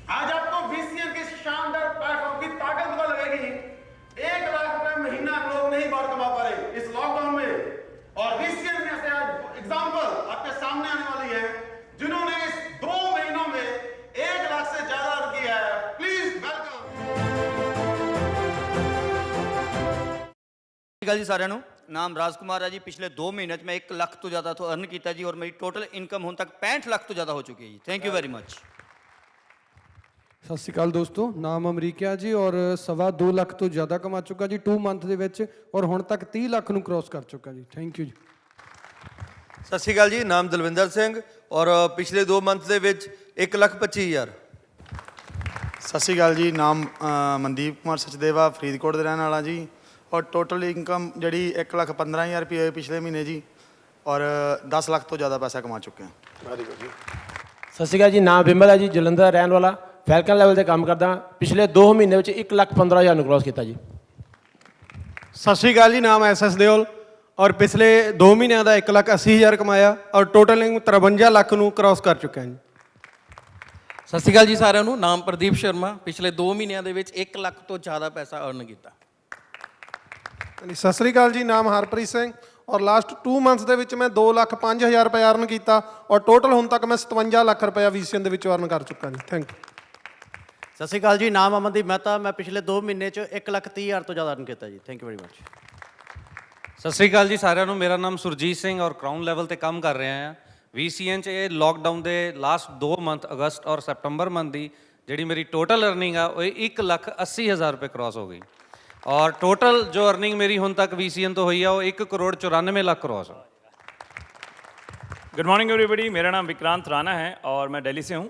आज आपको VCN के शानदार प्लेटफॉर्म की ताकत पता लगेगी। 1 लाख रुपए महीना लोग नहीं बार कमा पा रहे इस लॉकडाउन में, और VCN में से आज एग्जांपल आपके सामने आने वाली है जिन्होंने इस 2 महीनों में 1 लाख से ज्यादा अर्न किया है। Please welcome. जी सारिਆਂ ਨੂੰ नाम राजकुमार है जी। पिछले 2 महीने में 1 लाख तो ज़्यादा तो अर्न किया जी, और मेरी टोटल इनकम होने तक 65 लाख तो ज़्यादा हो चुकी है जी। Thank you very much. ਸਤਿ ਸ਼੍ਰੀ ਅਕਾਲ ਦੋਸਤੋ, ਨਾਮ ਅਮਰੀਕਾ ਜੀ ਔਰ 2.25 ਲੱਖ ਤੋਂ ਜ਼ਿਆਦਾ ਕਮਾ ਚੁੱਕਾ ਜੀ 2 ਮੰਥ ਦੇ ਵਿੱਚ, ਔਰ ਹੁਣ ਤੱਕ 30 ਲੱਖ ਨੂੰ ਕ੍ਰੋਸ ਕਰ ਚੁੱਕਾ ਜੀ। ਥੈਂਕ ਯੂ ਜੀ। ਸਤਿ ਸ਼੍ਰੀ ਅਕਾਲ ਜੀ, ਨਾਮ ਦਲਵਿੰਦਰ ਸਿੰਘ ਔਰ ਪਿਛਲੇ 2 ਮੰਥ ਦੇ ਵਿੱਚ 1,25,000। ਸਤਿ ਸ਼੍ਰੀ ਅਕਾਲ ਜੀ, ਨਾਮ ਮਨਦੀਪ ਕੁਮਾਰ ਸਚਦੇਵਾ, ਫਰੀਦਕੋਟ ਦੇ ਰਹਿਣ ਵਾਲਾ ਜੀ, ਔਰ ਟੋਟਲ ਇਨਕਮ ਜਿਹੜੀ 1,15,000 ਰੁਪਏ ਹੋਈ ਪਿਛਲੇ ਮਹੀਨੇ ਜੀ, ਔਰ 10 ਲੱਖ ਤੋਂ ਜ਼ਿਆਦਾ ਪੈਸਾ ਕਮਾ ਚੁੱਕੇ ਹਾਂ। ਵੈਰੀ ਗੁੱਡ ਜੀ। ਸਤਿ ਸ਼੍ਰੀ ਅਕਾਲ ਜੀ, ਨਾਮ ਬਿਮਲ ਹੈ ਜੀ, ਜਲੰਧਰ ਦਾ ਰਹਿਣ ਵਾਲਾ, ਫੈਲਕਨ ਲੈਵਲ ਤੇ ਕੰਮ ਕਰਦਾ। ਪਿਛਲੇ 2 ਮਹੀਨੇ ਵਿੱਚ 1,15,000 ਨੂੰ ਕ੍ਰੋਸ ਕੀਤਾ ਜੀ। ਸਤਿ ਸ਼੍ਰੀ ਅਕਾਲ ਜੀ, ਨਾਮ SS ਦਿਓਲ ਔਰ ਪਿਛਲੇ 2 ਮਹੀਨਿਆਂ ਦਾ 1,80,000 ਕਮਾਇਆ ਔਰ ਟੋਟਲ 53 ਲੱਖ ਨੂੰ ਕ੍ਰੋਸ ਕਰ ਚੁੱਕਿਆ ਜੀ। ਸਤਿ ਸ਼੍ਰੀ ਅਕਾਲ ਜੀ ਸਾਰਿਆਂ ਨੂੰ, ਨਾਮ ਪ੍ਰਦੀਪ ਸ਼ਰਮਾ, ਪਿਛਲੇ 2 ਮਹੀਨਿਆਂ ਦੇ ਵਿੱਚ 1 ਲੱਖ ਤੋਂ ਜ਼ਿਆਦਾ ਪੈਸਾ ਅਰਨ ਕੀਤਾ। ਸਤਿ ਸ਼੍ਰੀ ਅਕਾਲ ਜੀ, ਨਾਮ ਹਰਪ੍ਰੀਤ ਸਿੰਘ ਔਰ ਲਾਸਟ 2 ਮੰਥਸ ਦੇ ਵਿੱਚ ਮੈਂ 2,05,000 ਰੁਪਏ ਅਰਨ ਕੀਤਾ ਔਰ ਟੋਟਲ ਹੁਣ ਤੱਕ ਮੈਂ 57 ਲੱਖ ਰੁਪਏ VCN ਦੇ ਵਿੱਚ ਅਰਨ ਕਰ ਚੁੱਕਾ ਜੀ। Thank you. ਸਤਿ ਸ਼੍ਰੀ ਅਕਾਲ ਜੀ, ਨਾਮ ਅਮਨਦੀਪ ਮਹਿਤਾ, ਮੈਂ ਪਿਛਲੇ 2 ਮਹੀਨੇ 'ਚ 1,30,000 ਤੋਂ ਜ਼ਿਆਦਾ ਅਰਨ ਕੀਤਾ ਜੀ। Thank you very much. ਸਤਿ ਸ਼੍ਰੀ ਅਕਾਲ ਜੀ ਸਾਰਿਆਂ ਨੂੰ, ਮੇਰਾ ਨਾਮ ਸੁਰਜੀਤ ਸਿੰਘ ਔਰ ਕਰਾਊਨ ਲੈਵਲ ਤੇ ਕੰਮ ਕਰ ਰਿਹਾ ਹਾਂ। VCN 'ਚ ਇਹ ਲੋਕਡਾਊਨ ਦੇ ਲਾਸਟ 2 ਮੰਥ ਅਗਸਤ ਔਰ ਸੈਪਟੰਬਰ ਮੰਥ ਦੀ ਜਿਹੜੀ ਮੇਰੀ ਟੋਟਲ ਅਰਨਿੰਗ ਆ ਉਹ 1,80,000 ਰੁਪਏ ਕ੍ਰੋਸ ਹੋ ਗਈ, और टोटल जो अर्निंग मेरी हुन तक VCN तो हुई है वो 1,94 लाख क्रॉस है। गुड मॉर्निंग एवरीबडी, मेरा नाम विक्रांत राणा है और मैं दिल्ली से हूँ।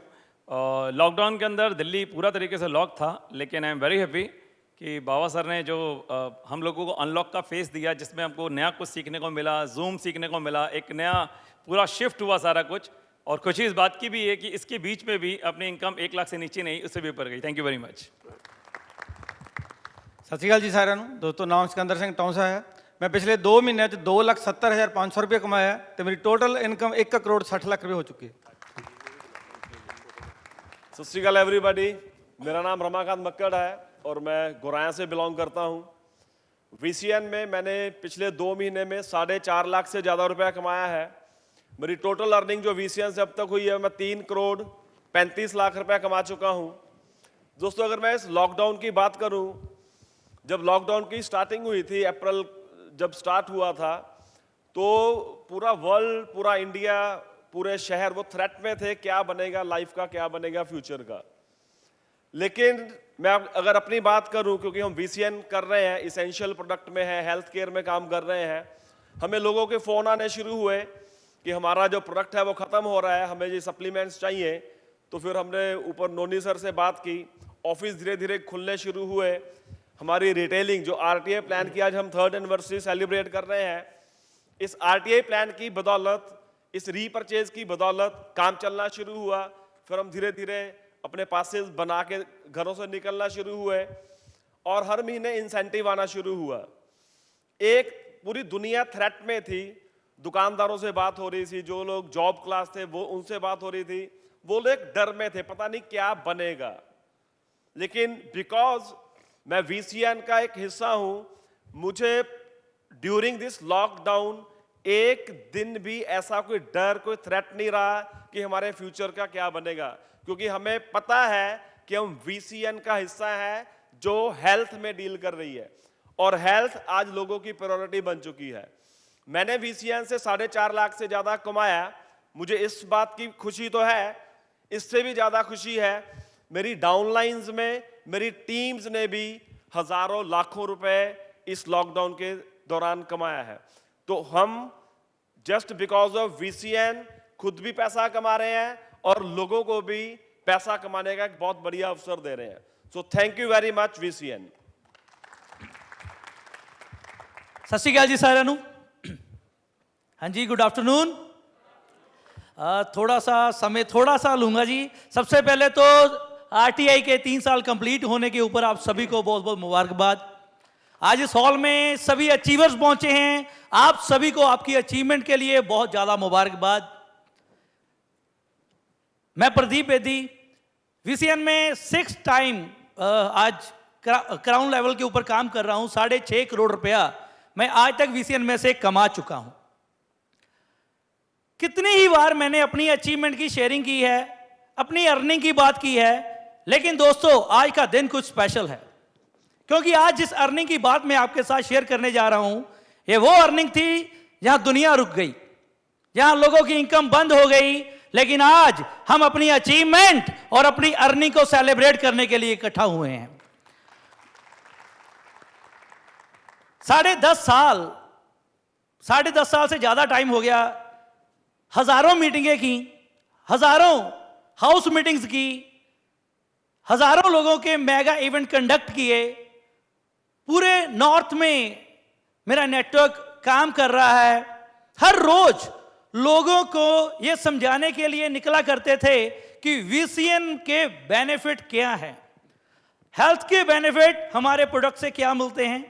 लॉकडाउन के अंदर दिल्ली पूरा तरीके से लॉक था, लेकिन आई एम वेरी हैप्पी कि बाबा सर ने जो हम लोगों को अनलॉक का फेस दिया, जिसमें हमको नया कुछ सीखने को मिला, जूम सीखने को मिला, एक नया पूरा शिफ्ट हुआ सारा कुछ। और खुशी इस बात की भी है कि इसके बीच में भी अपनी इनकम 1 लाख से नीचे नहीं, उससे भी ऊपर गई। Thank you very much. ਸਤਿ ਸ਼੍ਰੀ ਅਕਾਲ ਜੀ ਸਾਰਿਆਂ ਨੂੰ ਦੋਸਤੋ, ਨਾਮ ਸਿਕੰਦਰ ਸਿੰਘ ਟੌਂਸਾ ਹੈ। ਮੈਂ ਪਿਛਲੇ 2 ਮਹੀਨਿਆਂ 'ਚ 2,70,500 ਰੁਪਏ ਕਮਾਇਆ ਤੇ ਮੇਰੀ ਟੋਟਲ ਇਨਕਮ 1,60 ਲੱਖ ਰੁਪਏ ਹੋ ਚੁੱਕੀ ਹੈ। सत श्री अकाल एवरीबॉडी, मेरा नाम रमाकांत मक्कड़ है और मैं गुराया से बिलोंग करता हूँ। VCN में मैंने पिछले 2 महीने में 4.5 लाख से ज़्यादा रुपया कमाया है। मेरी टोटल अर्निंग जो VCN से अब तक हुई है, मैं 3,35 लाख रुपया कमा चुका हूँ। दोस्तों, अगर मैं इस लॉकडाउन की बात करूँ, जब लॉकडाउन की स्टार्टिंग हुई थी, अप्रैल जब स्टार्ट हुआ था, तो पूरा वर्ल्ड, पूरा इंडिया, पूरे शहर वो थ्रेट में थे, क्या बनेगा लाइफ का, क्या बनेगा फ्यूचर का। लेकिन मैं अगर अपनी बात करूं, क्योंकि हम VCN कर रहे हैं, इसेंशियल प्रोडक्ट में है, हेल्थ केयर में काम कर रहे हैं, हमें लोगों के फ़ोन आने शुरू हुए कि हमारा जो प्रोडक्ट है वो ख़त्म हो रहा है, हमें ये सप्लीमेंट्स चाहिए। तो फिर हमने ऊपर नोनी सर से बात की, ऑफिस धीरे धीरे खुलने शुरू हुए। हमारी रिटेलिंग जो RTA प्लान की आज हम 3rd एनिवर्सरी सेलिब्रेट कर रहे हैं, इस RTA प्लान की बदौलत, इस रीपरचेज की बदौलत काम चलना शुरू हुआ। फिर हम धीरे धीरे अपने पासेस बना के घरों से निकलना शुरू हुए और हर महीने इंसेंटिव आना शुरू हुआ। एक पूरी दुनिया थ्रेट में थी, दुकानदारों से बात हो रही थी, जो लोग जॉब क्लास थे वो उनसे बात हो रही थी, वो लोग डर में थे, पता नहीं क्या बनेगा। लेकिन बिकॉज मैं VCN का एक हिस्सा हूं, मुझे ड्यूरिंग दिस लॉकडाउन एक दिन भी ऐसा कोई डर, कोई थ्रेट नहीं रहा कि हमारे फ्यूचर का क्या बनेगा, क्योंकि हमें पता है कि हम VCN का हिस्सा है जो हेल्थ में डील कर रही है और हेल्थ आज लोगों की प्रायोरिटी बन चुकी है। मैंने VCN से 4.5 लाख से ज़्यादा कमाया। मुझे इस बात की खुशी तो है, इससे भी ज़्यादा खुशी है मेरी डाउनलाइंस में मेरी टीम्स ने भी हज़ारों लाखों रुपए इस लॉकडाउन के दौरान कमाया है। तो हम जस्ट बिकॉज ऑफ VCN खुद भी पैसा कमा रहे हैं और लोगों को भी पैसा कमाने का एक बहुत बढ़िया अवसर दे रहे हैं। सो thank you very much VCN। ਸਤਿ ਸ਼੍ਰੀ ਅਕਾਲ ਜੀ ਸਾਰਿਆਂ ਨੂੰ। ਹਾਂਜੀ, गुड आफ्टरनून। थोड़ा सा लूँगा जी। सबसे पहले तो RTI के 3 साल कंप्लीट होने के ऊपर आप सभी को बहुत बहुत मुबारकबाद। आज इस हॉल में सभी अचीवर्स पहुंचे हैं। आप सभी को आपकी अचीवमेंट के लिए बहुत ज़्यादा मुबारकबाद। मैं प्रदीप बेदी, वीसीएन में 6 टाइम आज क्राउन लेवल के ऊपर काम कर रहा हूं। 6.5 करोड़ रुपया मैं आज तक वीसीएन में से कमा चुका हूं। कितनी ही बार मैंने अपनी अचीवमेंट की शेयरिंग की है, अपनी अर्निंग की बात की है, लेकिन दोस्तों आज का दिन कुछ स्पेशल है, क्योंकि आज जिस अर्निंग की बात मैं आपके साथ शेयर करने जा रहा हूं, ये वो अर्निंग थी जहां दुनिया रुक गई, जहां लोगों की इनकम बंद हो गई, लेकिन आज हम अपनी अचीवमेंट और अपनी अर्निंग को सेलिब्रेट करने के लिए इकट्ठा हुए हैं। 10.5 साल से ज्यादा टाइम हो गया। हजारों मीटिंगें की, हजारों हाउस मीटिंग्स की, हजारों लोगों के मेगा इवेंट कंडक्ट किए। पूरे नॉर्थ में मेरा नेटवर्क काम कर रहा है। हर रोज लोगों को यह समझाने के लिए निकला करते थे कि वीसीएन के बेनिफिट क्या है, हेल्थ के बेनिफिट हमारे प्रोडक्ट से क्या मिलते हैं,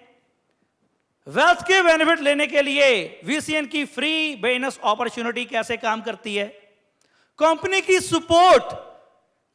वेल्थ के बेनिफिट लेने के लिए वीसीएन की फ्री बिजनेस अपॉर्चुनिटी कैसे काम करती है, कंपनी की सपोर्ट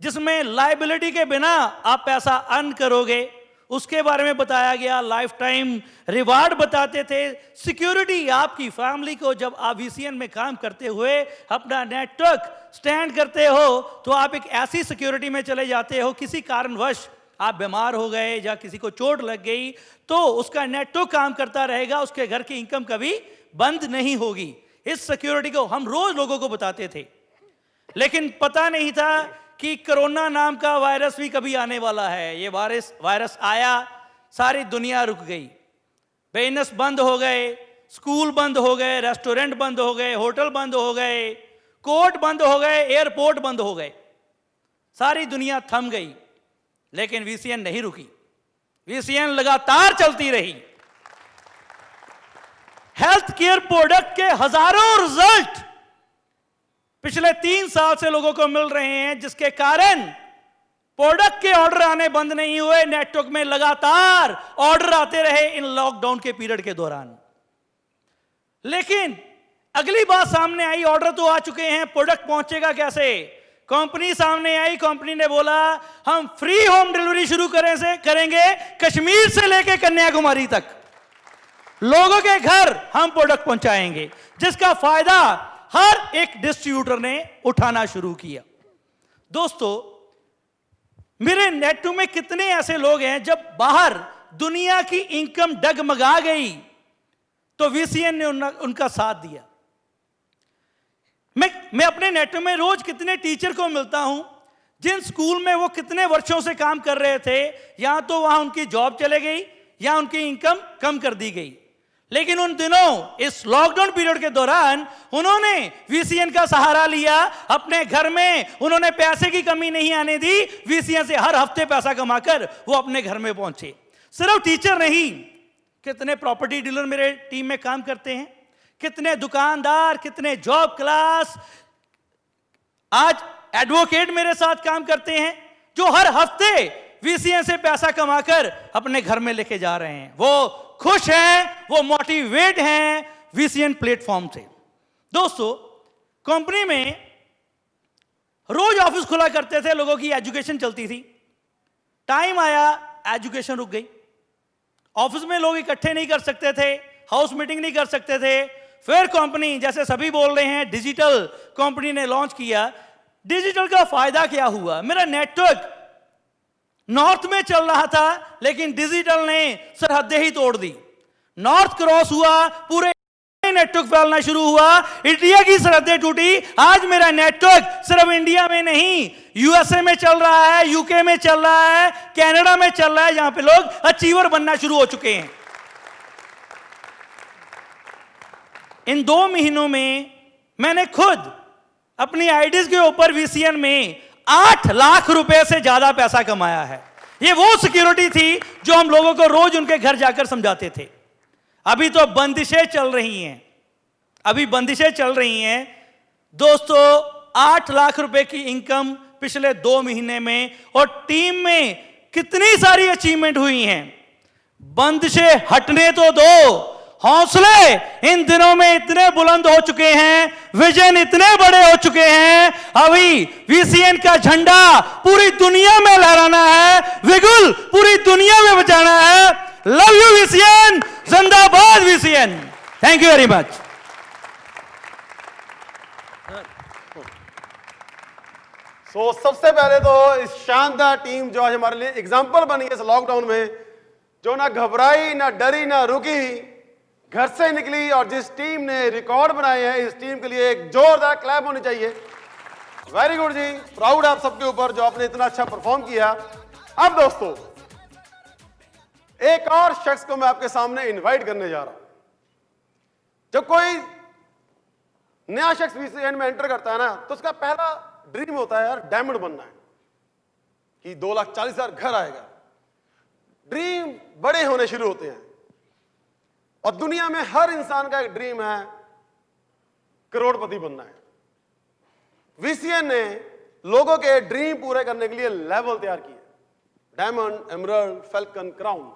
जिसमें लायबिलिटी के बिना आप पैसा अर्न करोगे, उसके बारे में बताया गया। लाइफ टाइम रिवार्ड बताते थे। सिक्योरिटी आपकी फैमिली को, जब आप वीसीएन में काम करते हुए अपना नेटवर्क स्टैंड करते हो तो आप एक ऐसी सिक्योरिटी में चले जाते हो, किसी कारणवश आप बीमार हो गए या किसी को चोट लग गई तो उसका नेटवर्क काम करता रहेगा, उसके घर की इनकम कभी बंद नहीं होगी। इस सिक्योरिटी को हम रोज लोगों को बताते थे, लेकिन पता नहीं था कि कोरोना नाम का वायरस भी कभी आने वाला है। ये वायरस आया, सारी दुनिया रुक गई, बिजनेस बंद हो गए, स्कूल बंद हो गए, रेस्टोरेंट बंद हो गए, होटल बंद हो गए, कोर्ट बंद हो गए, एयरपोर्ट बंद हो गए, सारी दुनिया थम गई। लेकिन वीसीएन नहीं रुकी, वीसीएन लगातार चलती रही। हेल्थ केयर प्रोडक्ट के हजारों रिजल्ट पिछले 3 साल से लोगों को मिल रहे हैं, जिसके कारण प्रोडक्ट के ऑर्डर आने बंद नहीं हुए, नेटवर्क में लगातार ऑर्डर आते रहे इन लॉकडाउन के पीरियड के दौरान। लेकिन अगली बात सामने आई, ऑर्डर तो आ चुके हैं, प्रोडक्ट पहुंचेगा कैसे? कंपनी सामने आई, कंपनी ने बोला हम फ्री होम डिलीवरी शुरू करेंगे कश्मीर से लेकर कन्याकुमारी तक, लोगों के घर हम प्रोडक्ट पहुंचाएंगे, जिसका फायदा हर एक डिस्ट्रीब्यूटर ने उठाना शुरू किया। दोस्तों, मेरे नेटवर्क में कितने ऐसे लोग हैं जब बाहर दुनिया की इनकम डगमगा गई तो वीसीएन ने उनका साथ दिया। मैं अपने नेटवर्क में रोज कितने टीचर को मिलता हूं जिन स्कूल में वो कितने वर्षों से काम कर रहे थे, या तो वहां उनकी जॉब चले गई या उनकी इनकम कम कर दी गई, लेकिन उन दिनों इस लॉकडाउन पीरियड के दौरान उन्होंने वीसीएन का सहारा लिया। अपने घर में उन्होंने पैसे की कमी नहीं आने दी, वीसीएन से हर हफ्ते पैसा कमाकर वो अपने घर में पहुंचे। सिर्फ टीचर नहीं, कितने प्रॉपर्टी डीलर मेरे टीम में काम करते हैं, कितने दुकानदार, कितने जॉब क्लास, आज एडवोकेट मेरे साथ काम करते हैं, जो हर हफ्ते वीसीएन से पैसा कमाकर अपने घर में लेके जा रहे हैं। वो खुश हैं, वो मोटिवेट हैं वीसीएन प्लेटफॉर्म से। दोस्तों, कंपनी में रोज ऑफिस खुला करते थे, लोगों की एजुकेशन चलती थी। टाइम आया, एजुकेशन रुक गई, ऑफिस में लोग इकट्ठे नहीं कर सकते थे, हाउस मीटिंग नहीं कर सकते थे। फिर कंपनी, जैसे सभी बोल रहे हैं, डिजिटल कंपनी ने लॉन्च किया। डिजिटल का फायदा क्या हुआ? मेरा नेटवर्क नॉर्थ में चल रहा था, लेकिन डिजिटल ने सरहदें ही तोड़ दी। नॉर्थ क्रॉस हुआ, पूरे नेटवर्क फैलना शुरू हुआ, इंडिया की सरहदें टूटी। आज मेरा नेटवर्क सिर्फ इंडिया में नहीं, यूएसए में चल रहा है, यूके में चल रहा है, कनाडा में चल रहा है, जहां पे लोग अचीवर बनना शुरू हो चुके हैं। इन 2 महीनों में मैंने खुद अपनी आईडीज के ऊपर वीसीएन में 8 लाख रुपए से ज्यादा पैसा कमाया है। ये वो सिक्योरिटी थी जो हम लोगों को रोज उनके घर जाकर समझाते थे। अभी तो बंदिशें चल रही हैं, अभी बंदिशें चल रही हैं। दोस्तों, 8 लाख रुपए की इनकम पिछले 2 महीने में, और टीम में कितनी सारी अचीवमेंट हुई हैं। बंदिशें हटने तो दो, हौसले इन दिनों में इतने बुलंद हो चुके हैं, विजन इतने बड़े हो चुके हैं, अभी वीसीएन का झंडा पूरी दुनिया में लहराना है, विगुल पूरी दुनिया में बजाना है। लव यू वीसीएन, जिंदाबाद VCN. Thank you very much. सबसे पहले तो इस शानदार टीम जो आज हमारे लिए एग्जाम्पल बनी है इस लॉकडाउन में, जो ना घबराई, ना डरी, ना रुकी, घर से निकली, और जिस टीम ने रिकॉर्ड बनाए हैं, इस टीम के लिए एक जोरदार क्लैप होनी चाहिए। वेरी गुड जी, प्राउड आप सबके ऊपर जो आपने इतना अच्छा परफॉर्म किया। अब दोस्तों, एक और शख्स को मैं आपके सामने इनवाइट करने जा रहा हूं। जब कोई नया शख्स वीसीएन में एंटर करता है ना, तो उसका पहला ड्रीम होता है यार डायमंड बनना है, कि 2,40,000 घर आएगा। ड्रीम बड़े होने शुरू होते हैं, और दुनिया में हर इंसान का एक ड्रीम है करोड़पति बनना है। वीसीएन ने लोगों के ड्रीम पूरे करने के लिए लेवल तैयार किए, डायमंड, एमरल्ड, फैल्कन, क्राउन।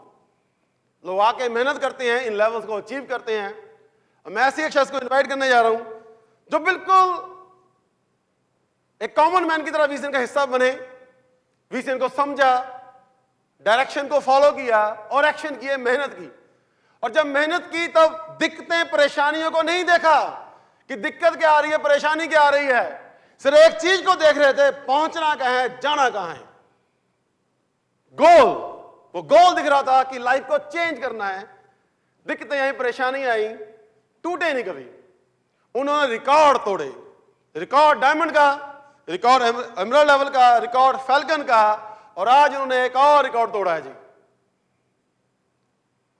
लोग आके मेहनत करते हैं, इन लेवल्स को अचीव करते हैं। मैं ऐसे एक शख्स को इनवाइट करने जा रहा हूं जो बिल्कुल एक कॉमन मैन की तरह वीसीएन का हिस्सा बने, वीसीएन को समझा, डायरेक्शन को फॉलो किया और एक्शन किए, मेहनत की। और जब मेहनत की तब दिक्कतें, परेशानियों को नहीं देखा कि दिक्कत क्या आ रही है, परेशानी क्या आ रही है, सिर्फ एक चीज को देख रहे थे, पहुंचना कहां है, जाना कहां है। गोल, वो गोल दिख रहा था कि लाइफ को चेंज करना है। दिक्कतें आई, परेशानी आई, टूटे नहीं कभी। उन्होंने रिकॉर्ड तोड़े, रिकॉर्ड डायमंड का, रिकॉर्ड एमरल्ड लेवल का, रिकॉर्ड फैल्कन का, और आज उन्होंने एक और रिकॉर्ड तोड़ा है जी।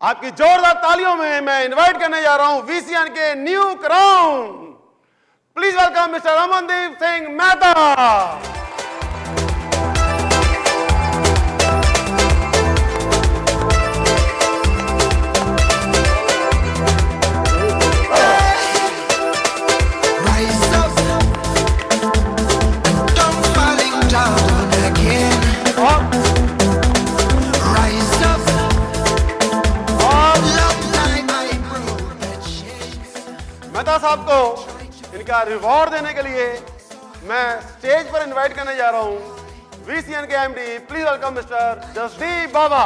आपकी जोरदार तालियों में मैं इनवाइट करने जा रहा हूं वीसीएन के new crown. Please welcome mister Amandeep Singh Mehta. Mehta साहब को इनका रिवॉर्ड देने के लिए मैं स्टेज पर इनवाइट करने जा रहा हूं वीसीएन के MD. Please welcome mister Jasdeep Baba.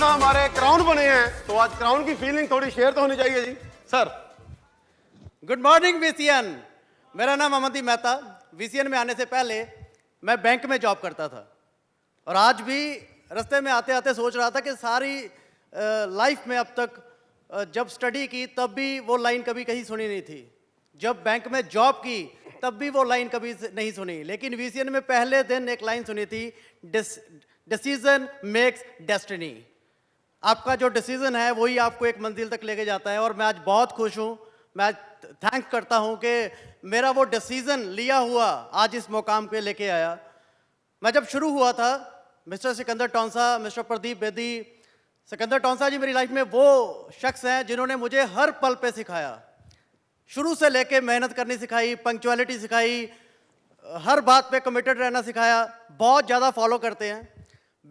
हमारे क्राउन बने हैं, तो आज क्राउन की फीलिंग थोड़ी शेयर तो होनी चाहिए जी। Sir, good morning VCN. मेरा नाम अमनदीप मेहता। वीसीएन में आने से पहले मैं बैंक में जॉब करता था, और आज भी रास्ते में आते आते सोच रहा था कि सारी लाइफ में अब तक जब स्टडी की तब भी वो लाइन कभी कहीं सुनी नहीं थी, जब बैंक में जॉब की तब भी वो लाइन कभी नहीं सुनी। लेकिन वीसीएन में पहले दिन एक लाइन सुनी थी, डिसीजन मेक्स डेस्टिनी। आपका जो डिसीजन है वही आपको एक मंजिल तक लेके जाता है। और मैं आज बहुत खुश हूँ, मैं आज थैंक करता हूँ कि मेरा वो डिसीजन लिया हुआ आज इस मुकाम पे लेके आया। मैं जब शुरू हुआ था, मिस्टर सिकंदर टोंसा, मिस्टर प्रदीप बेदी, सिकंदर टोंसा जी मेरी लाइफ में वो शख्स हैं जिन्होंने मुझे हर पल पे सिखाया। शुरू से लेके मेहनत करनी सिखाई, पंक्चुअलिटी सिखाई, हर बात पे कमिटेड रहना सिखाया, बहुत ज़्यादा फॉलो करते हैं।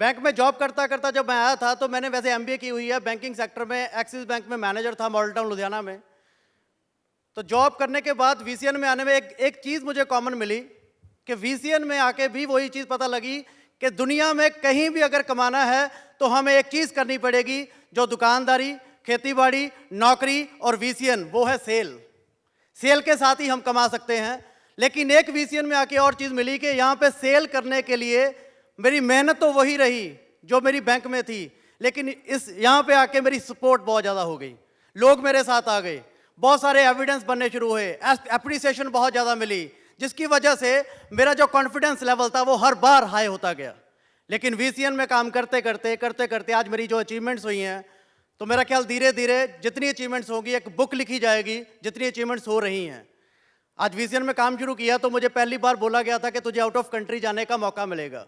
बैंक में जॉब करता करता जब मैं आया था तो मैंने वैसे एमबीए की हुई है बैंकिंग सेक्टर में, एक्सिस बैंक में मैनेजर था मॉडल टाउन लुधियाना में। तो जॉब करने के बाद वीसीएन में आने में एक चीज़ मुझे कॉमन मिली कि वीसीएन में आके भी वही चीज़ पता लगी कि दुनिया में कहीं भी अगर कमाना है तो हमें एक चीज़ करनी पड़ेगी, जो दुकानदारी, खेतीबाड़ी, नौकरी और वीसीएन, वो है सेल। सेल के साथ ही हम कमा सकते हैं। लेकिन एक वीसीएन में आके और चीज़ मिली कि यहाँ पे सेल करने के लिए मेरी मेहनत तो वही रही जो मेरी बैंक में थी, लेकिन इस यहाँ पे आके मेरी सपोर्ट बहुत ज़्यादा हो गई, लोग मेरे साथ आ गए, बहुत सारे एविडेंस बनने शुरू हुए, एप्रिसिएशन बहुत ज़्यादा मिली, जिसकी वजह से मेरा जो कॉन्फिडेंस लेवल था वो हर बार हाई होता गया। लेकिन वीसीएन में काम करते करते आज मेरी जो अचीवमेंट्स हुई हैं, तो मेरा ख्याल धीरे धीरे जितनी अचीवमेंट्स होंगी एक बुक लिखी जाएगी जितनी अचीवमेंट्स हो रही हैं। आज VCN में काम शुरू किया तो मुझे पहली बार बोला गया था कि तुझे आउट ऑफ कंट्री जाने का मौका मिलेगा।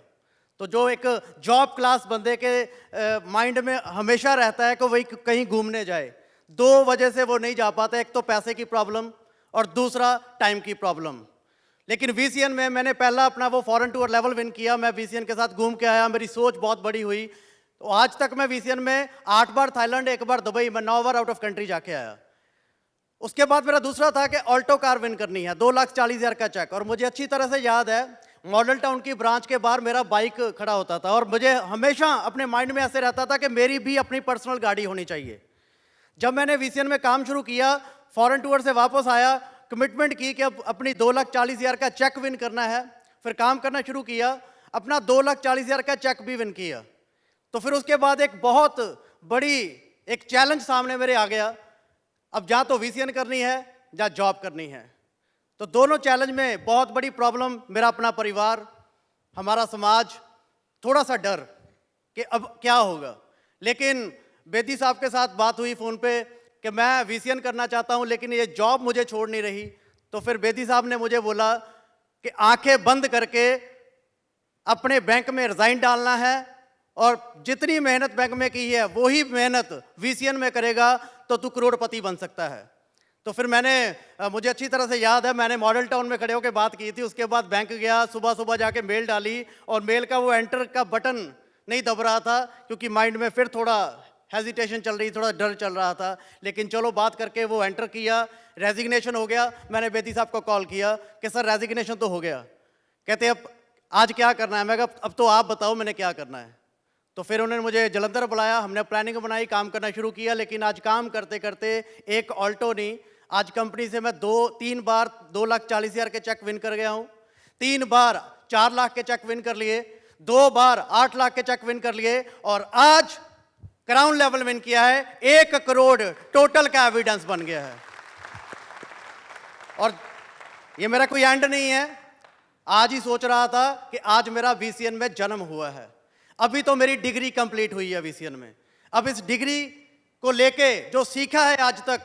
तो जो एक जॉब क्लास बंदे के माइंड में हमेशा रहता है कि वही कहीं घूमने जाए, दो वजह से वो नहीं जा पाता, एक तो पैसे की प्रॉब्लम और दूसरा टाइम की प्रॉब्लम। लेकिन VCN में मैंने पहला अपना वो फॉरेन टूर लेवल विन किया, मैं VCN के साथ घूम के आया, मेरी सोच बहुत बड़ी हुई। तो आज तक मैं VCN में 8 बार थाईलैंड, 1 बार दुबई, मैं 9 बार आउट ऑफ कंट्री जाके आया। उसके बाद मेरा दूसरा था कि ऑल्टो कार विन करनी है, 2,40,000 का चेक। और मुझे अच्छी तरह से याद है मॉडल टाउन की ब्रांच के बाहर मेरा बाइक खड़ा होता था और मुझे हमेशा अपने माइंड में ऐसे रहता था कि मेरी भी अपनी पर्सनल गाड़ी होनी चाहिए। जब मैंने VCN में काम शुरू किया, फॉरेन टूर से वापस आया, कमिटमेंट की कि अब अपनी 2,40,000 का चेक विन करना है, फिर काम करना शुरू किया, अपना 2,40,000 का चेक भी विन किया। तो फिर उसके बाद एक बहुत बड़ी एक चैलेंज सामने मेरे आ गया, अब जहाँ तो VCN करनी है या जॉब करनी है। तो दोनों चैलेंज में बहुत बड़ी प्रॉब्लम, मेरा अपना परिवार, हमारा समाज, थोड़ा सा डर कि अब क्या होगा। लेकिन बेदी साहब के साथ बात हुई फ़ोन पे कि मैं VCN करना चाहता हूँ लेकिन ये जॉब मुझे छोड़ नहीं रही। तो फिर बेदी साहब ने मुझे बोला कि आंखें बंद करके अपने बैंक में रिज़ाइन डालना है और जितनी मेहनत बैंक में की है वही मेहनत VCN में करेगा तो तू करोड़पति बन सकता है। तो फिर मैंने मुझे अच्छी तरह से याद है मैंने मॉडल टाउन में खड़े होकर बात की थी। उसके बाद बैंक गया, सुबह सुबह जाके मेल डाली और मेल का वो एंटर का बटन नहीं दब रहा था क्योंकि माइंड में फिर थोड़ा हेजिटेशन चल रही, थोड़ा डर चल रहा था। लेकिन चलो बात करके वो एंटर किया, रेजिग्नेशन हो गया। मैंने बेदी साहब को कॉल किया कि सर रेजिग्नेशन तो हो गया। कहते अब आज क्या करना है? मैं कहा अब तो आप बताओ मैंने क्या करना है। तो फिर उन्होंने मुझे जलंधर बुलाया, हमने प्लानिंग बनाई, काम करना शुरू किया। लेकिन आज काम करते करते एक ऑल्टो नहीं, आज कंपनी से मैं 3 बार 2,40,000 के चेक विन कर गया हूँ, 3 बार 4 लाख के चेक विन कर लिए, 2 बार 8 लाख के चेक विन कर लिए और आज क्राउन लेवल विन किया है। 1 करोड़ टोटल का एविडेंस बन गया है। और ये मेरा कोई एंड नहीं है, आज ही सोच रहा था कि आज मेरा VCN में जन्म हुआ है। अभी तो मेरी डिग्री कंप्लीट हुई है VCN में। अब इस डिग्री को लेके जो सीखा है आज तक,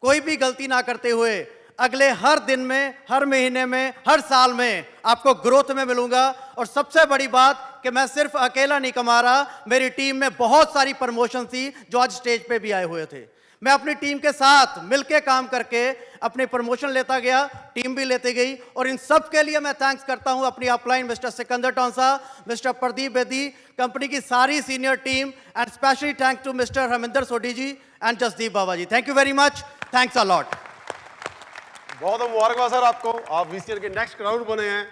कोई भी गलती ना करते हुए अगले हर दिन में, हर महीने में, हर साल में आपको ग्रोथ में मिलूंगा। और सबसे बड़ी बात कि मैं सिर्फ अकेला नहीं कमा रहा, मेरी टीम में बहुत सारी प्रमोशन थी जो आज स्टेज पे भी आए हुए थे। मैं अपनी टीम के साथ मिलके काम करके अपनी प्रमोशन लेता गया, टीम भी लेती गई। और इन सब के लिए मैं थैंक्स करता हूं अपनी upline mister Sikandar Taunsa, mister Pradeep Bedi, company की सारी senior team and specially thanks to mister Harminder Sodhi ji and Jasdeep Baba ji. Thank you very much, thanks a lot. बहुत मुबारकबाद सर आपको, आप VCN के नेक्स्ट क्राउन बने हैं।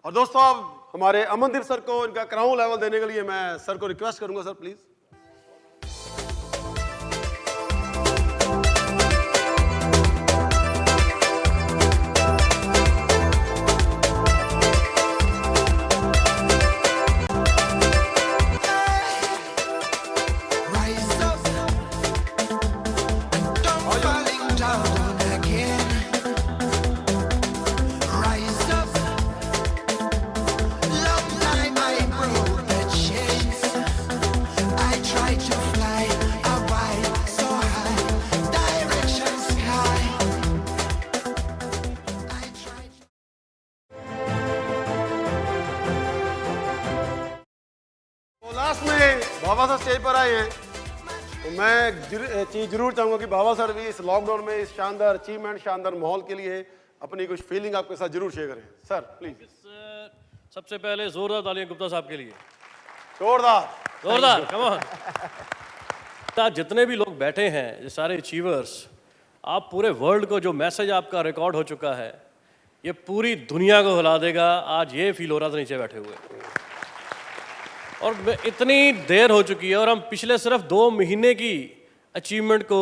और दोस्तों अब हमारे अमनदीप सर को इनका क्राउन लेवल देने के लिए मैं सर को रिक्वेस्ट करूंगा, सर प्लीज। लास्ट में बाबा सर स्टेज पर आए हैं तो मैं चीज़ जरूर चाहूँगा कि बाबा सर भी इस लॉकडाउन में इस शानदार अचीवमेंट, शानदार माहौल के लिए अपनी कुछ फीलिंग आपके साथ जरूर शेयर करें। Sir please. सबसे पहले जोरदार तालियां गुप्ता साहब के लिए। जोरदार कम ऑन। जितने भी लोग बैठे हैं, ये सारे अचीवर्स, आप पूरे वर्ल्ड को जो मैसेज आपका रिकॉर्ड हो चुका है, ये पूरी दुनिया को हिला देगा। आज ये फील हो रहा था नीचे बैठे हुए, और इतनी देर हो चुकी है और हम पिछले सिर्फ 2 महीने की अचीवमेंट को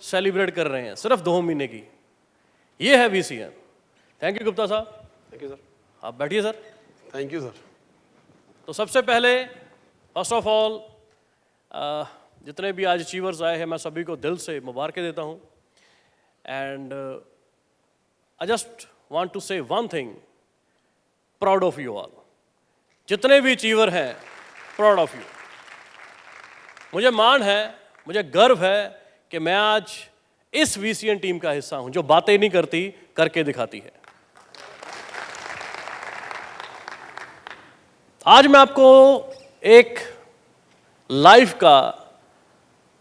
सेलिब्रेट कर रहे हैं, सिर्फ 2 महीने की। ये है VCN। थैंक यू गुप्ता साहब। Thank you sir. आप बैठिए सर। Thank you sir. तो सबसे पहले फर्स्ट ऑफ ऑल जितने भी आज अचीवर्स आए हैं, मैं सभी को दिल से मुबारकें देता हूँ। And I just want to say one thing, proud of you all. जितने भी अचीवर हैं, प्राउड ऑफ यू। मुझे मान है, मुझे गर्व है कि मैं आज इस VCN टीम का हिस्सा हूं जो बातें नहीं करती, करके दिखाती है। आज मैं आपको एक लाइफ का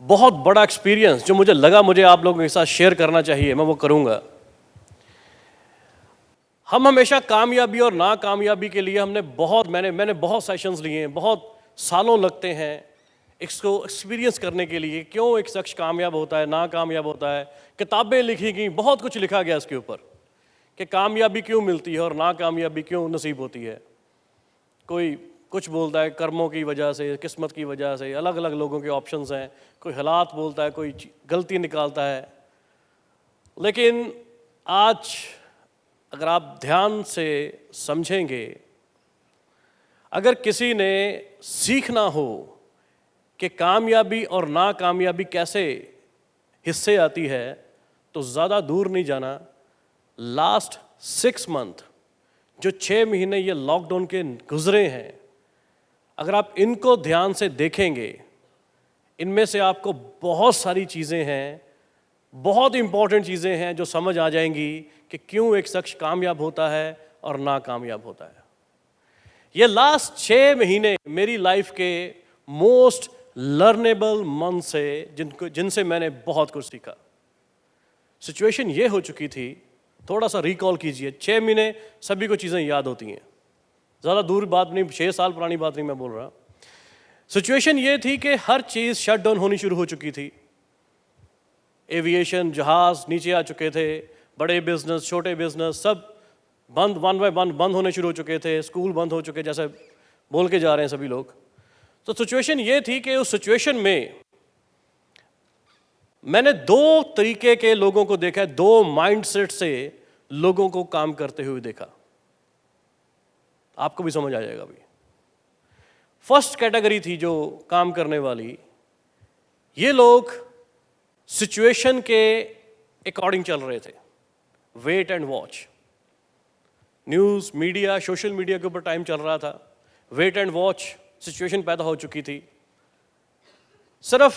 बहुत बड़ा एक्सपीरियंस जो मुझे लगा मुझे आप लोगों के साथ शेयर करना चाहिए, मैं वो करूंगा। हम हमेशा कामयाबी और नाकामयाबी के लिए मैंने बहुत सेशंस लिए हैं, बहुत सालों लगते हैं इसको एक्सपीरियंस करने के लिए, क्यों एक शख्स कामयाब होता है, नाकामयाब होता है। किताबें लिखी गई, बहुत कुछ लिखा गया इसके ऊपर कि कामयाबी क्यों मिलती है और नाकामयाबी क्यों नसीब होती है। कोई कुछ बोलता है कर्मों की वजह से, किस्मत की वजह से, अलग अलग लोगों के ऑप्शंस हैं। कोई हालात बोलता है, कोई गलती निकालता है। लेकिन आज अगर आप ध्यान से समझेंगे, अगर किसी ने सीखना हो कि कामयाबी और नाकामयाबी कैसे हिस्से आती है, तो ज़्यादा दूर नहीं जाना। लास्ट 6 मंथ जो 6 महीने ये लॉकडाउन के गुजरे हैं, अगर आप इनको ध्यान से देखेंगे, इनमें से आपको बहुत सारी चीज़ें हैं, बहुत इंपॉर्टेंट चीज़ें हैं जो समझ आ जाएंगी कि क्यों एक शख्स कामयाब होता है और नाकामयाब होता है। ये लास्ट 6 महीने मेरी लाइफ के मोस्ट लर्नेबल मंथ से जिनसे मैंने बहुत कुछ सीखा। सिचुएशन ये हो चुकी थी, थोड़ा सा रिकॉल कीजिए, 6 महीने सभी को चीज़ें याद होती हैं, ज़्यादा दूर बात नहीं, 6 साल पुरानी बात नहीं मैं बोल रहा। सिचुएशन ये थी कि हर चीज़ शट डाउन होनी शुरू हो चुकी थी। एविएशन, जहाज़ नीचे आ चुके थे, बड़े बिजनेस, छोटे बिजनेस सब बंद, वन बाय वन बंद होने शुरू हो चुके थे, स्कूल बंद हो चुके, जैसे बोल के जा रहे हैं सभी लोग। तो सिचुएशन ये थी कि उस सिचुएशन में मैंने 2 तरीके के लोगों को देखा, 2 माइंडसेट से लोगों को काम करते हुए देखा। आपको भी समझ आ जाएगा अभी। फर्स्ट कैटेगरी थी जो काम करने वाली, ये लोग सिचुएशन के अकॉर्डिंग चल रहे थे, wait and watch. News media, social media के ऊपर टाइम चल रहा था, वेट एंड वॉच सिचुएशन पैदा हो चुकी थी। सिर्फ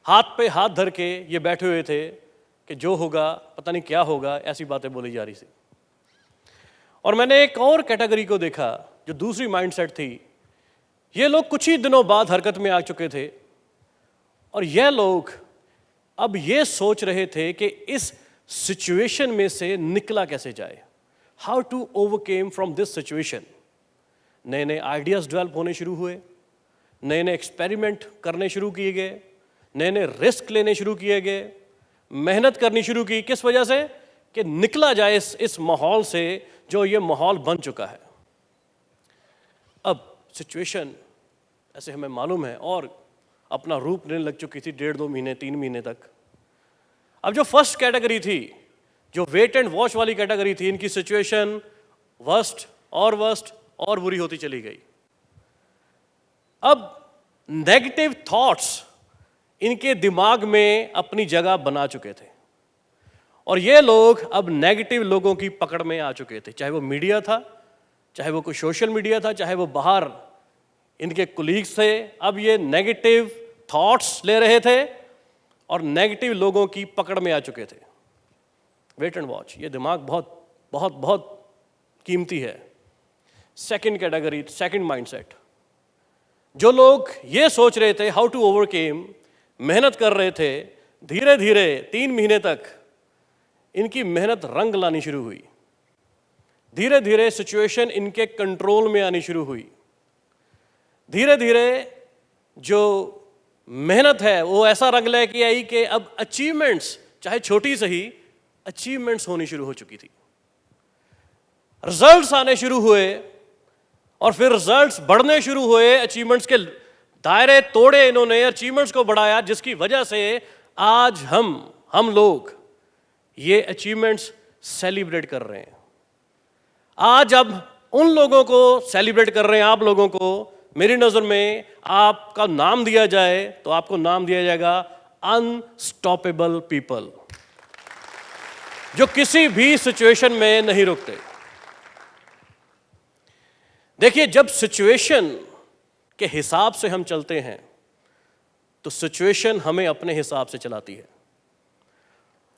हाथ पे हाथ धर के ये बैठे हुए थे कि जो होगा पता नहीं क्या होगा, ऐसी बातें बोली जा रही थी। और मैंने एक और कैटेगरी को देखा जो दूसरी माइंडसेट थी। ये लोग कुछ ही दिनों बाद हरकत में आ चुके थे और ये लोग अब ये सोच रहे थे कि इस सिचुएशन में से निकला कैसे जाए, how to overcame from this situation. नए नए आइडियाज़ डेवलप होने शुरू हुए, नए नए एक्सपेरिमेंट करने शुरू किए गए, नए नए रिस्क लेने शुरू किए गए, मेहनत करनी शुरू की। किस वजह से? कि निकला जाए इस माहौल से जो ये माहौल बन चुका है। अब सिचुएशन ऐसे हमें मालूम है और अपना रूप लेने लग चुकी थी 1.5-2 महीने 3 महीने तक। अब जो फर्स्ट कैटेगरी थी, जो वेट एंड वॉच वाली कैटेगरी थी, इनकी सिचुएशन वर्स्ट और बुरी होती चली गई। अब नेगेटिव थॉट्स इनके दिमाग में अपनी जगह बना चुके थे और ये लोग अब नेगेटिव लोगों की पकड़ में आ चुके थे, चाहे वो मीडिया था, चाहे वो कोई सोशल मीडिया था, चाहे वो बाहर इनके कुलीग्स थे। अब ये नेगेटिव थॉट्स ले रहे थे और नेगेटिव लोगों की पकड़ में आ चुके थे। वेट एंड वॉच, ये दिमाग बहुत बहुत बहुत कीमती है। सेकंड कैटेगरी, सेकंड माइंडसेट, जो लोग ये सोच रहे थे हाउ टू ओवरकेम, मेहनत कर रहे थे, धीरे धीरे 3 महीने तक इनकी मेहनत रंग लानी शुरू हुई। धीरे धीरे सिचुएशन इनके कंट्रोल में आनी शुरू हुई। धीरे धीरे जो मेहनत है वो ऐसा रंग लेके आई कि अब अचीवमेंट्स, चाहे छोटी सही, अचीवमेंट्स होनी शुरू हो चुकी थी। रिजल्ट्स आने शुरू हुए और फिर रिजल्ट्स बढ़ने शुरू हुए। अचीवमेंट्स के दायरे तोड़े इन्होंने, अचीवमेंट्स को बढ़ाया, जिसकी वजह से आज हम लोग ये अचीवमेंट्स सेलिब्रेट कर रहे हैं। आज अब उन लोगों को सेलिब्रेट कर रहे हैं, आप लोगों को। मेरी नज़र में आपका नाम दिया जाए तो आपको नाम दिया जाएगा अनस्टॉपेबल पीपल, जो किसी भी सिचुएशन में नहीं रुकते। देखिए, जब सिचुएशन के हिसाब से हम चलते हैं तो सिचुएशन हमें अपने हिसाब से चलाती है।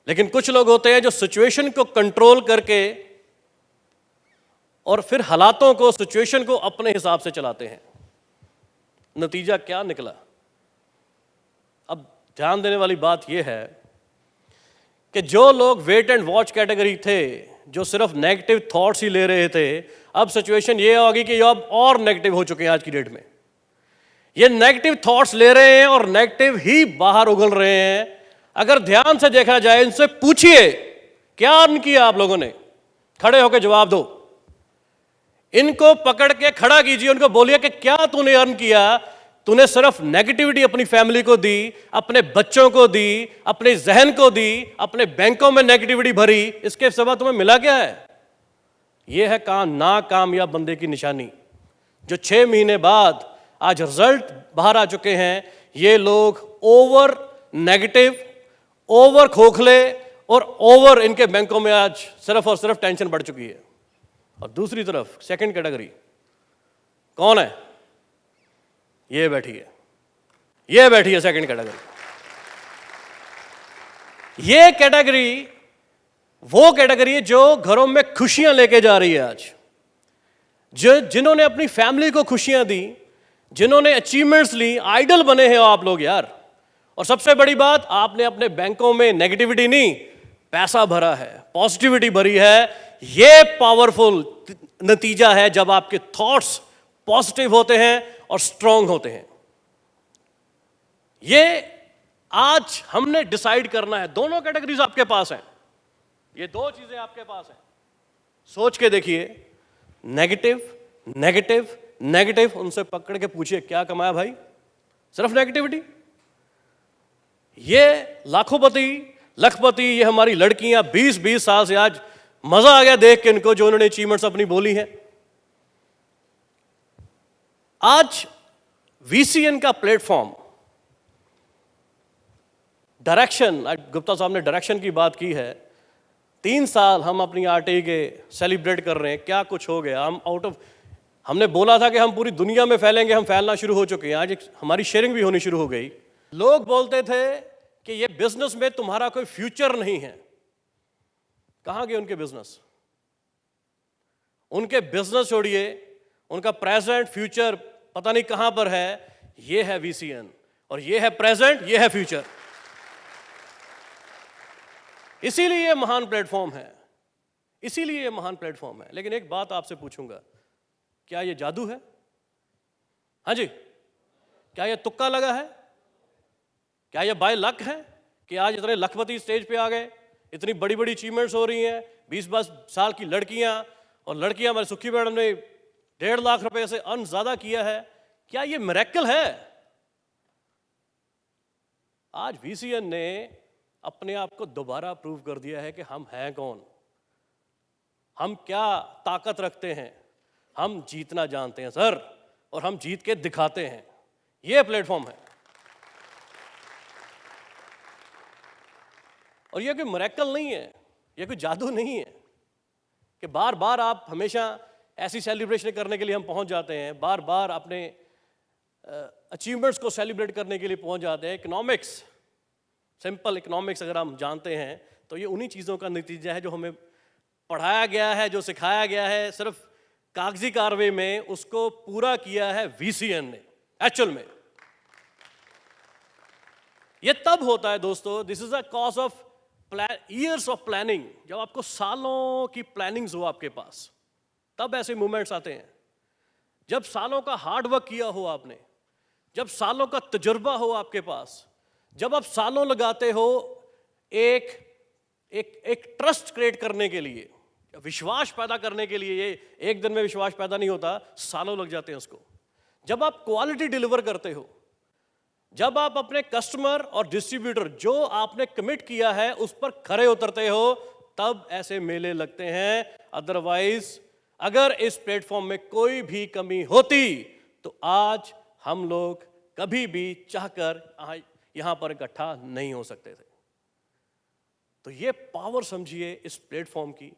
लेकिन कुछ लोग होते हैं जो सिचुएशन को कंट्रोल करके और फिर हालातों को, सिचुएशन को अपने हिसाब से चलाते हैं। नतीजा क्या निकला? अब ध्यान देने वाली बात यह है कि जो लोग वेट एंड वॉच कैटेगरी थे, जो सिर्फ नेगेटिव थॉट्स ही ले रहे थे, अब सिचुएशन ये होगी कि अब और नेगेटिव हो चुके हैं। आज की डेट में ये नेगेटिव थॉट्स ले रहे हैं और नेगेटिव ही बाहर उगल रहे हैं। अगर ध्यान से देखा जाए, इनसे पूछिए क्या अर्न किया आप लोगों ने, खड़े होकर जवाब दो। इनको पकड़ के खड़ा कीजिए, उनको बोलिए कि क्या तूने अर्न किया। तूने सिर्फ नेगेटिविटी अपनी फैमिली को दी, अपने बच्चों को दी, अपने जहन को दी, अपने बैंकों में नेगेटिविटी भरी, इसके सिवा तुम्हें मिला क्या है? यह है नाकामयाब बंदे की निशानी। जो 6 महीने बाद आज रिजल्ट बाहर आ चुके हैं, ये लोग ओवर नेगेटिव, ओवर खोखले और ओवर, इनके बैंकों में आज सिर्फ और सिर्फ टेंशन बढ़ चुकी है। और दूसरी तरफ सेकंड कैटेगरी कौन है? ये बैठी है, ये बैठी है सेकंड कैटेगरी। ये कैटेगरी वो कैटेगरी है जो घरों में खुशियां लेके जा रही है आज। जिन्होंने अपनी फैमिली को खुशियां दी, जिन्होंने अचीवमेंट्स ली, आइडल बने हैं आप लोग यार। और सबसे बड़ी बात, आपने अपने बैंकों में नेगेटिविटी नहीं, पैसा भरा है, पॉजिटिविटी भरी है। ये पावरफुल नतीजा है जब आपके थॉट्स पॉजिटिव होते हैं और स्ट्रांग होते हैं। ये आज हमने डिसाइड करना है। दोनों कैटेगरीज आपके पास हैं, ये 2 चीजें आपके पास हैं। सोच के देखिए, नेगेटिव नेगेटिव नेगेटिव, उनसे पकड़ के पूछिए क्या कमाया भाई? सिर्फ नेगेटिविटी। ये लाखोंपति, लखपति, ये हमारी लड़कियां 20-20 साल से, आज मजा आ गया देख के इनको, जो उन्होंने अचीवमेंट्स अपनी बोली है। आज वीसीएन का प्लेटफॉर्म, डायरेक्शन, गुप्ता साहब ने डायरेक्शन की बात की है। 3 साल हम अपनी आरटीई के सेलिब्रेट कर रहे हैं। क्या कुछ हो गया? हम आउट ऑफ, हमने बोला था कि हम पूरी दुनिया में फैलेंगे, हम फैलना शुरू हो चुके हैं। आज हमारी शेयरिंग भी होनी शुरू हो गई। लोग बोलते थे कि ये बिजनेस में तुम्हारा कोई फ्यूचर नहीं है। कहां गए उनके बिजनेस? उनके बिजनेस छोड़िए, उनका प्रेजेंट फ्यूचर पता नहीं कहां पर है। ये है वीसीएन, और ये है प्रेजेंट, ये है फ्यूचर। इसीलिए ये महान प्लेटफॉर्म है, इसीलिए ये महान प्लेटफॉर्म है। लेकिन एक बात आपसे पूछूंगा, क्या ये जादू है? हाँ जी, क्या ये तुक्का लगा है? क्या ये बाय लक है कि आज इतने लखपति स्टेज पे आ गए, इतनी बड़ी बड़ी अचीवमेंट्स हो रही हैं? 20-22 साल की लड़कियां, और लड़कियां, हमारे सुखी मैडम ने 1.5 लाख रुपए से अर्न ज्यादा किया है। क्या ये मिरेकल है? आज वीसीएन ने अपने आप को दोबारा प्रूव कर दिया है कि हम हैं कौन, हम क्या ताकत रखते हैं। हम जीतना जानते हैं सर, और हम जीत के दिखाते हैं। ये प्लेटफॉर्म है, और ये कोई मिरेकल नहीं है, ये कोई जादू नहीं है कि बार बार आप हमेशा ऐसी सेलिब्रेशन करने के लिए हम पहुंच जाते हैं, बार बार अपने अचीवमेंट्स को सेलिब्रेट करने के लिए पहुंच जाते हैं। इकोनॉमिक्स, सिंपल इकोनॉमिक्स अगर हम जानते हैं तो ये उन्हीं चीज़ों का नतीजा है जो हमें पढ़ाया गया है, जो सिखाया गया है सिर्फ कागजी कारवे में, उसको पूरा किया है वीसीएन ने एक्चुअल में। ये तब होता है दोस्तों, this is a cause of years of planning. जब आपको सालों की प्लानिंग्स हो आपके पास, तब ऐसे मूवमेंट्स आते हैं। जब सालों का हार्ड वर्क किया हो आपने, जब सालों का तजुर्बा हो आपके पास, जब आप सालों लगाते हो एक ट्रस्ट क्रिएट करने के लिए, विश्वास पैदा करने के लिए। ये एक दिन में विश्वास पैदा नहीं होता, सालों लग जाते हैं उसको। जब आप क्वालिटी डिलीवर करते हो, जब आप अपने कस्टमर और डिस्ट्रीब्यूटर जो आपने कमिट किया है उस पर खरे उतरते हो, तब ऐसे मेले लगते हैं। अदरवाइज अगर इस प्लेटफॉर्म में कोई भी कमी होती तो आज हम लोग कभी भी चाहकर यहां पर इकट्ठा नहीं हो सकते थे। तो ये पावर समझिए इस प्लेटफॉर्म की,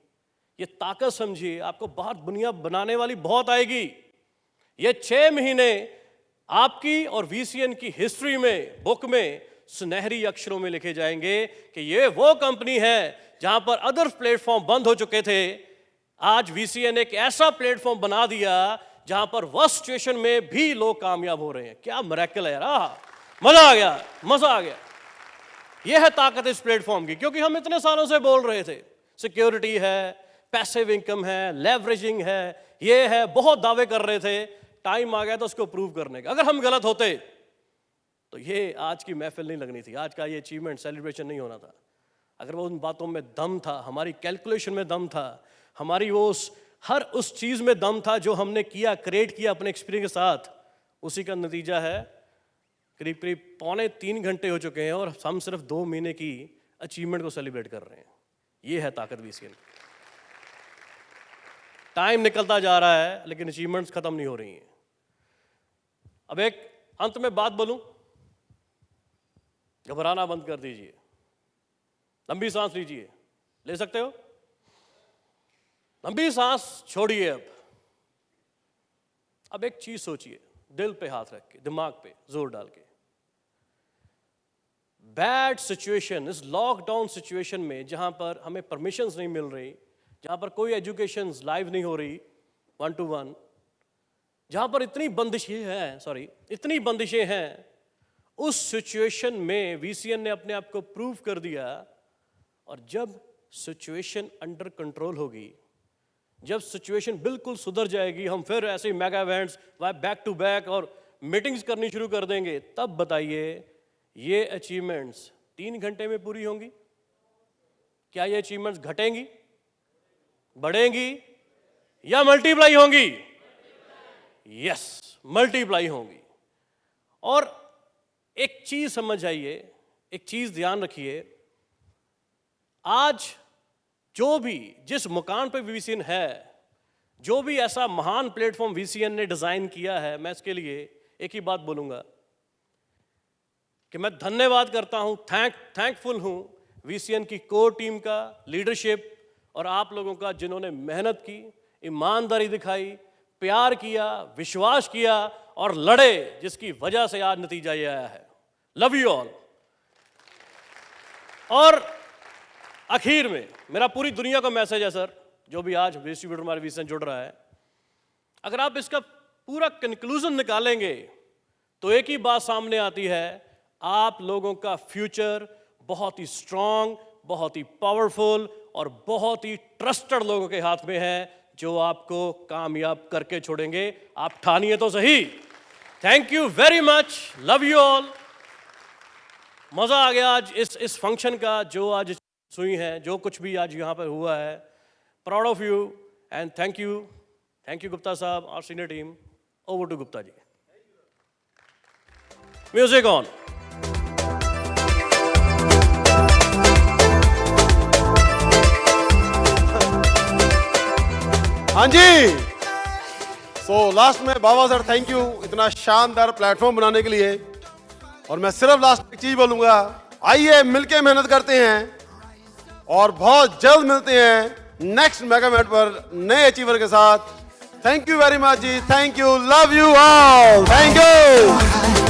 ये ताकत समझिए। आपको बाहर दुनिया बनाने वाली बहुत आएगी। ये 6 महीने आपकी और वीसीएन की हिस्ट्री में, बुक में सुनहरी अक्षरों में लिखे जाएंगे कि ये वो कंपनी है जहां पर अदर प्लेटफॉर्म बंद हो चुके थे। आज वीसीएन एक ऐसा प्लेटफॉर्म बना दिया जहां पर वर्स्ट सिचुएशन में भी लोग कामयाब हो रहे हैं। क्या मिरेकल है यार, मजा आ गया, मजा आ गया। यह है ताकत इस प्लेटफॉर्म की, क्योंकि हम इतने सालों से बोल रहे थे सिक्योरिटी है, पैसिव इनकम है, लेवरेजिंग है, ये है, बहुत दावे कर रहे थे। टाइम आ गया तो उसको प्रूव करने का। अगर हम गलत होते तो ये आज की महफिल नहीं लगनी थी, आज का ये अचीवमेंट सेलिब्रेशन नहीं होना था। अगर वो उन बातों में दम था, हमारी कैलकुलेशन में दम था, हमारी वो हर उस चीज़ में दम था जो हमने किया, क्रिएट किया अपने एक्सपीरियंस के साथ, उसी का नतीजा है। करीब करीब 2.25 घंटे हो चुके हैं और हम सिर्फ 2 महीने की अचीवमेंट को सेलिब्रेट कर रहे हैं। ये है ताकत वीसीएन। टाइम निकलता जा रहा है लेकिन अचीवमेंट्स खत्म नहीं हो रही हैं। अब एक अंत में बात बोलूं, घबराना बंद कर दीजिए, लंबी सांस लीजिए, ले सकते हो, लंबी सांस छोड़िए। अब एक चीज सोचिए, दिल पे हाथ रख के, दिमाग पे जोर डाल के। बैड सिचुएशन, इस लॉकडाउन सिचुएशन में जहां पर हमें परमिशंस नहीं मिल रही, जहां पर कोई एजुकेशन लाइव नहीं हो रही 1-to-1, जहां पर इतनी बंदिशें हैं, उस सिचुएशन में वीसीएन ने अपने आप को प्रूव कर दिया। और जब सिचुएशन अंडर कंट्रोल होगी, जब सिचुएशन बिल्कुल सुधर जाएगी, हम फिर ऐसे mega events back to back और मीटिंग्स करनी शुरू कर देंगे। तब बताइए ये अचीवमेंट्स 3 घंटे में पूरी होंगी? क्या ये अचीवमेंट्स घटेंगी, बढ़ेंगी या मल्टीप्लाई होंगी? यस, मल्टीप्लाई होंगी। और एक चीज समझ आइए, एक चीज ध्यान रखिए, आज जो भी जिस मुकाम पे वीसीएन है, जो भी ऐसा महान प्लेटफॉर्म वीसीएन ने डिजाइन किया है, मैं इसके लिए एक ही बात बोलूंगा कि मैं धन्यवाद करता हूं, थैंकफुल हूं वीसीएन की कोर टीम का, लीडरशिप और आप लोगों का, जिन्होंने मेहनत की, ईमानदारी दिखाई, प्यार किया, विश्वास किया और लड़े, जिसकी वजह से आज नतीजा ये आया है। Love you all. और आखिर में मेरा पूरी दुनिया का मैसेज है सर, जो भी आज डिस्ट्रीब्यूटर हमारे वीसीएन जुड़ रहा है, अगर आप इसका पूरा कंक्लूजन निकालेंगे तो एक ही बात सामने आती है, आप लोगों का फ्यूचर बहुत ही स्ट्रांग, बहुत ही पावरफुल और बहुत ही ट्रस्टेड लोगों के हाथ में है, जो आपको कामयाब करके छोड़ेंगे। आप ठानिए तो सही। Thank you very much, love you all. मजा आ गया आज इस फंक्शन का, जो आज सुई है, जो कुछ भी आज यहाँ पर हुआ है। Proud of you and thank you Gupta साहब और senior team. Over to Gupta ji. Music on. हाँ जी, सो लास्ट में बाबा सर थैंक यू इतना शानदार प्लेटफॉर्म बनाने के लिए। और मैं सिर्फ लास्ट एक चीज बोलूंगा, आइए मिलके मेहनत करते हैं और बहुत जल्द मिलते हैं नेक्स्ट मेगा इवेंट पर नए अचीवर के साथ। थैंक यू वेरी मच जी, thank you, love you all, thank you.